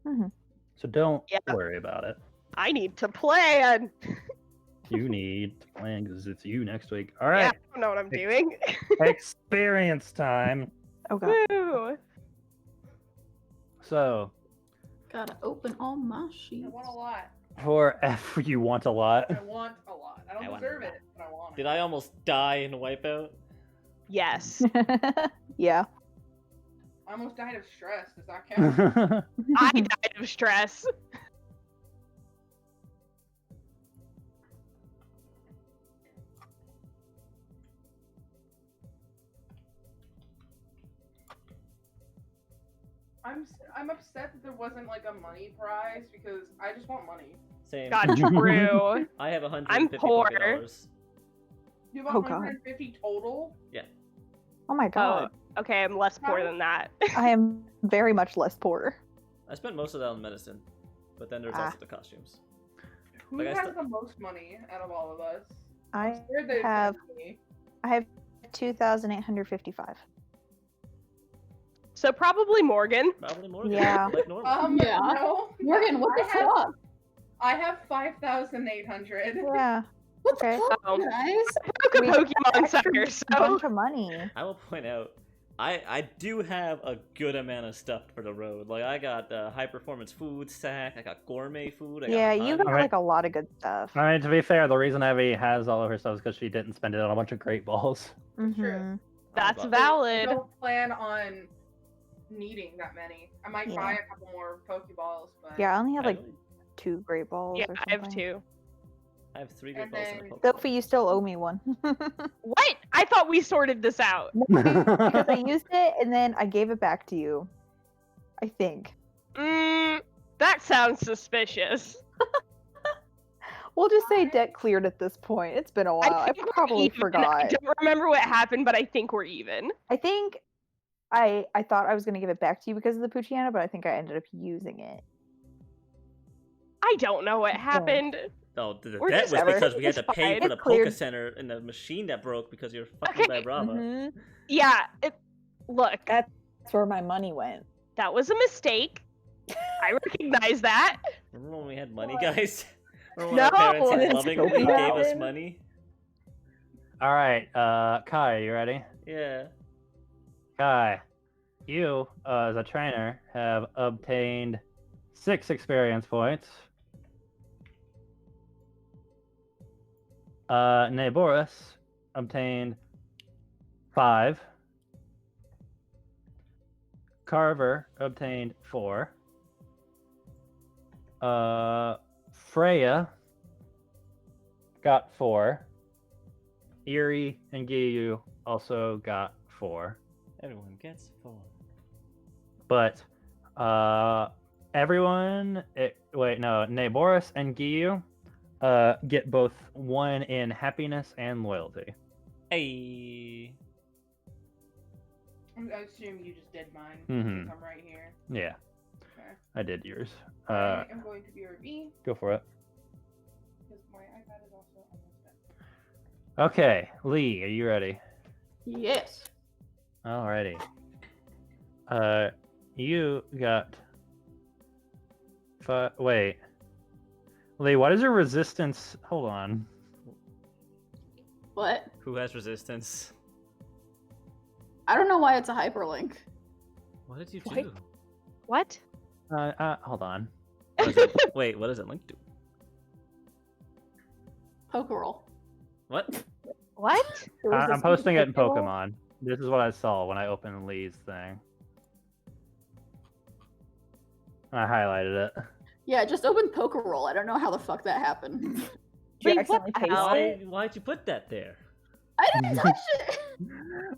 Mhm. So don't Yeah. worry about it. I need to plan. You need to plan because it's you next week. All Yeah, right, I don't know what I'm doing. experience time. Oh god. Woo. So Gotta open all my sheets. I want a lot. for F, you want a lot. I want a lot. I don't I want deserve a lot. it, but I want Did it. I almost die in Wipeout? Yes. Yeah. I almost died of stress. Does that count? I died of stress. I'm upset that there wasn't like a money prize because I just want money. Same. God, true. I have 150 I'm poor. $50. You have Oh, God. 150 total. Oh my god. Okay, I'm less poor than that. I am very much less poor. I spent most of that on medicine, but then there's Ah. also the costumes. Who Like I has said- the most money out of all of us? I Scared that it's have gonna be me. 2,855. So probably Morgan. Probably more. Yeah. Like normal. Yeah. No. Morgan, what the I have- fuck? I have 5,800. Yeah. What Okay. the fuck, Oh. guys? Broke a We Pokemon Extra Center, so bunch of money. I will point out, I do have a good amount of stuff for the road. Like I got high performance food sack, I got gourmet food. I got Yeah, you honey. got Alright. like a lot of good stuff. I mean, to be fair, the reason Evie has all of her stuff is because she didn't spend it on a bunch of great balls. Mhm. that's But- I valid. don't plan on needing that many. I might Yeah. buy a couple more Pokeballs, but Yeah, I only have I like really- 2 great balls Yeah, or I have something. 2. I have 3 great And balls and a then- Pokeball. Sophie, you still owe me one. What? I thought we sorted this out. Because I used it and then I gave it back to you. I think. That sounds suspicious. We'll just say debt cleared at this point. It's been a while. I think we're probably even. I forgot. don't remember what happened, but I think we're even. I think I thought I was gonna give it back to you because of the Poochyena, but I think I ended up using it. I don't know what happened. Oh, the Or debt just was ever. because we had to It's pay fine. for the It's cleared. Poke Center and the machine that broke because you're fucking Okay. by Brava. Mhm. Yeah. Look, That's where my money went. that was a mistake. I recognize that. Remember when we had money, What? guys? Remember when our parents No. It's lovingly so gave us bad. money? All right, Kai, you ready? Yeah. Kai, you, as a trainer, have obtained 6 experience points. Naboris obtained 5. Carver obtained 4. Freya got 4. Eerie and Giyu also got 4. Everyone gets 4. But everyone, Naboris and Giyu get both 1 in happiness and loyalty. Hey. I assume you just did mine. Mhm. Since I'm right here. Yeah, Okay. I did yours. I am going to BRB Go for it. because my iPad is also almost dead. Okay, Lee, are you ready? Yes. Alrighty. You got. Wait. Lee, what is your resistance? Hold on. What? Who has resistance? I don't know why it's a hyperlink. What did you What? do? What? Hold on. Wait, what does it link to? PokeRole. What? What? I'm posting it in Pokemon. This is what I saw when I opened Lee's thing. I highlighted it. Yeah, just open PokeRole. I don't know how the fuck that happened. Did you Wait, what accidentally the paste hell? it? Why'd you put that there? I didn't touch it.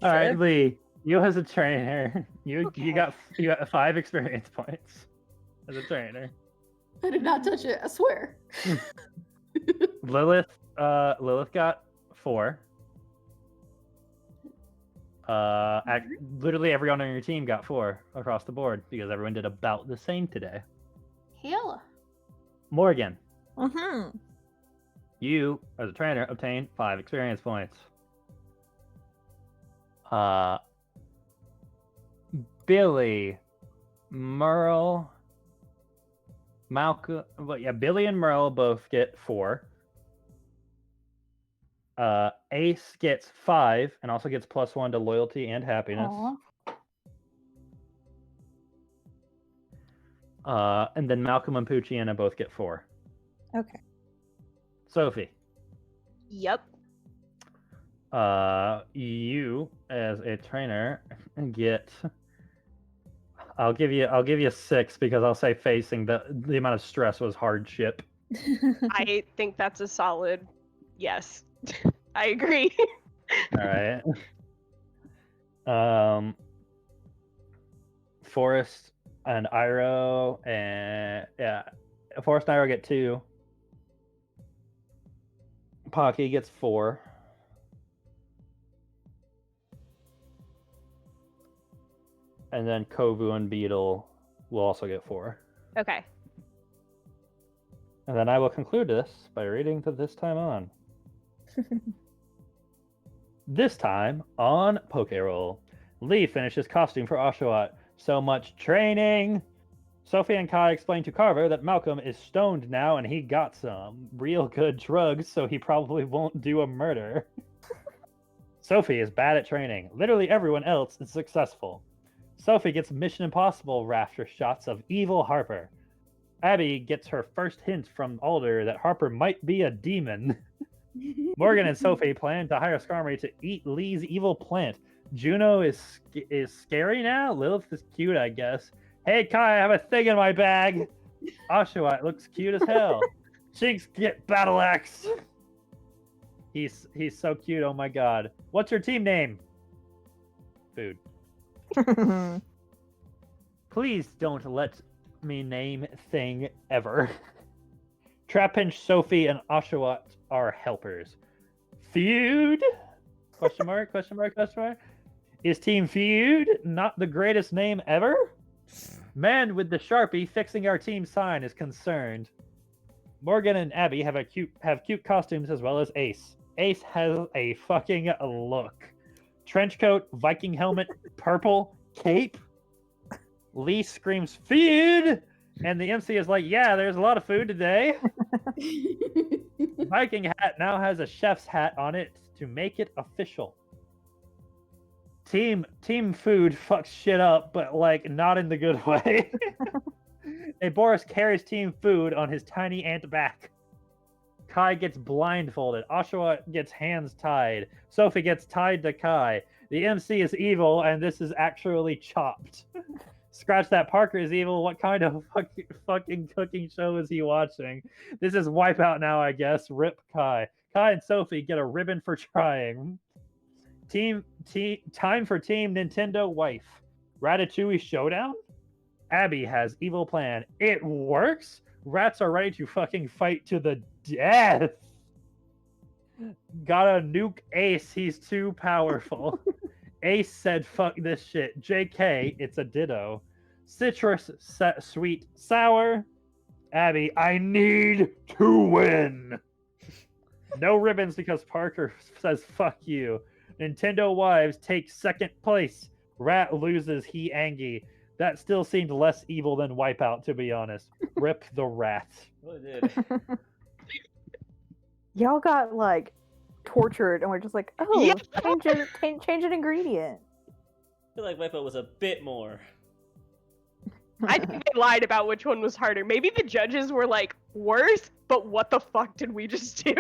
All right, Sure. Lee. You as a trainer, you got 5 experience points as a trainer. I did not touch it. I swear. Lilith got 4. Literally everyone on your team got 4 across the board because everyone did about the same today. Hella. Morgan, Mm-hmm. you as a trainer obtained 5 experience points. Billy, Merle, Malcolm. Well, yeah, Billy and Merle both get 4. Ace gets 5 and also gets +1 to loyalty and happiness. And then Malcolm and Pucciana both get 4. Okay. Sophie, Yep. you as a trainer get. I'll give you 6 because I'll say facing the amount of stress was hardship. I think that's a solid yes. I agree. All right. Forrest and Iro and Forrest and Iro get 2. Pocky gets 4. And then Kovu and Beetle will also get 4. Okay. And then I will conclude this by reading to this time on. This time on PokeRole, Lee finishes costume for Oshawott. So much training! Sophie and Kai explain to Carver that Malcolm is stoned now and he got some real good drugs, so he probably won't do a murder. Sophie is bad at training. Literally everyone else is successful. Sophie gets Mission Impossible rafter shots of evil Harper. Abby gets her first hint from Alder that Harper might be a demon. Morgan and Sophie plan to hire Skarmory to eat Lee's evil plant. Juno is scary now? Lilith is cute, I guess. Hey Kai, I have a thing in my bag. Oshawott looks cute as hell. Jinx, get Battle Axe. He's so cute, oh my god. What's your team name? Food. Please don't let me name thing ever. Trapinch, Sophie, and Oshawott are helpers. Feud? Question mark, question mark, question mark. Is Team Feud not the greatest name ever? Man with the Sharpie fixing our team sign is concerned. Morgan and Abby have cute costumes as well as Ace. Ace has a fucking look. Trench coat, Viking helmet, purple, cape. Lee screams, "Feed!" And the MC is like, "Yeah, there's a lot of food today." Viking hat now has a chef's hat on it to make it official. Team food fucks shit up, but like not in the good way. A Boris carries team food on his tiny ant back. Kai gets blindfolded. Oshawa gets hands tied. Sophie gets tied to Kai. The MC is evil, and this is actually chopped. Scratch that, Parker is evil. What kind of fucking cooking show is he watching? This is Wipeout now, I guess. Rip Kai. Kai and Sophie get a ribbon for trying. Time for Team Nintendo Wife. Ratatouille Showdown? Abby has evil plan. It works? Rats are ready to fucking fight to the death. Gotta nuke Ace. He's too powerful. Ace said, "Fuck this shit." JK, it's a ditto. Citrus, sweet, sour. Abby, I need to win. No ribbons because Parker says, "Fuck you." Nintendo Wives take second place. Rat loses, he angry. That still seemed less evil than Wipeout, to be honest. Rip the rat. Really did. Y'all got like tortured, and we're just like, oh, Yeah. change an ingredient. I feel like Wipeout was a bit more. I think they lied about which one was harder. Maybe the judges were like, worse, but what the fuck did we just do?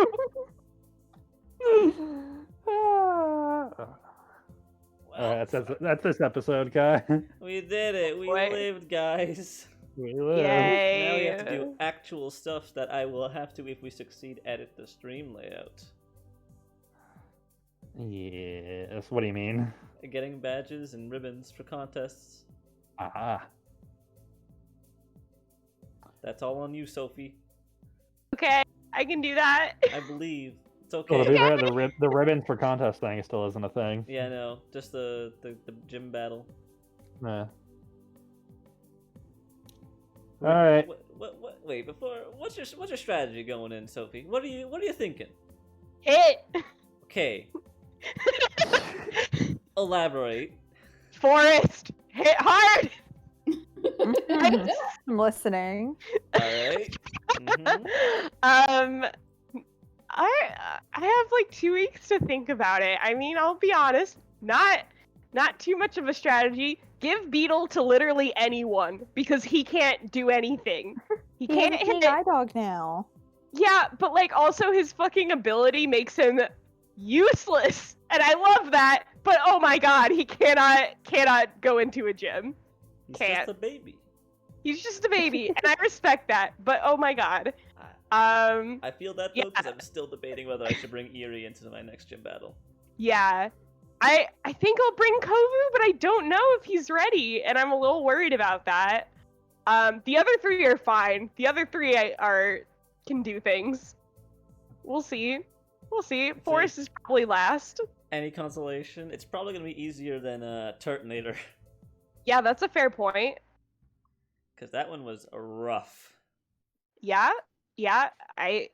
Well, That's this episode, Kai. we did it. We Wait. lived, guys. We live. Yay. Now we have to do actual stuff that I will have to, if we succeed, edit the stream layout. Yes. What do you mean? Getting badges and ribbons for contests. Aha. That's all on you, Sophie. Okay, I can do that. I believe. It's Well, to be okay. fair, the ribbons for contest thing still isn't a thing. Yeah, no. Just the gym battle. Yeah. All right. Wait, before what's your strategy going in, Sophie? What are you thinking? Hit. Okay. Elaborate. Forest. Hit hard. I'm listening. All right. Mhm. I have like 2 weeks to think about it. I mean, I'll be honest, not too much of a strategy. Give Beetle to literally anyone because he can't do anything. He He's can't a king hit. eye dog now. Yeah, but like also his fucking ability makes him useless, and I love that. But oh my god, he cannot go into a gym. He's Can't. just a baby. He's just a baby, and I respect that. But oh my god. I feel that though because yeah. I'm still debating whether I should bring Eerie into my next gym battle. Yeah. I think I'll bring Kovu, but I don't know if he's ready, and I'm a little worried about that. The other 3 are fine. The other 3 can do things. We'll see. Forest is probably last. Any consolation? It's probably gonna be easier than Turtonator. Yeah, that's a fair point. Because that one was rough. Yeah, I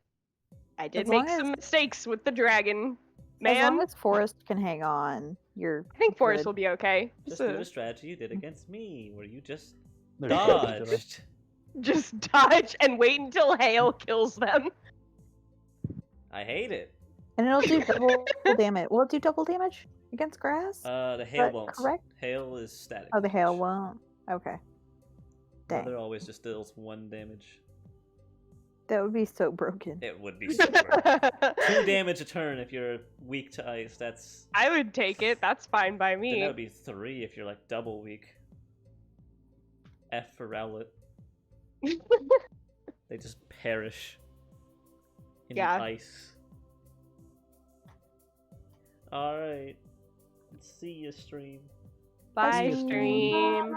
did As make long as- some mistakes with the dragon, As man. long as Forrest can hang on, you're. I think Forest good. will be okay. Just So- do the strategy you did against me, where you just There's each other. dodged. just dodge and wait until hail kills them. I hate it. And it'll do double damage. Will it do double damage against grass? The hail that won't. correct? Hail is static. Oh, the hail damage. won't. Okay. Dang. Weather always just deals 1 damage. That would be so broken. It would be super. 2 damage a turn if you're weak to ice. That's I would take it. That's fine by then me. that would be 3 if you're like double weak. F for Rowlet. They just perish in Yeah. the ice. Alright. See you, stream. Bye, Bye. stream.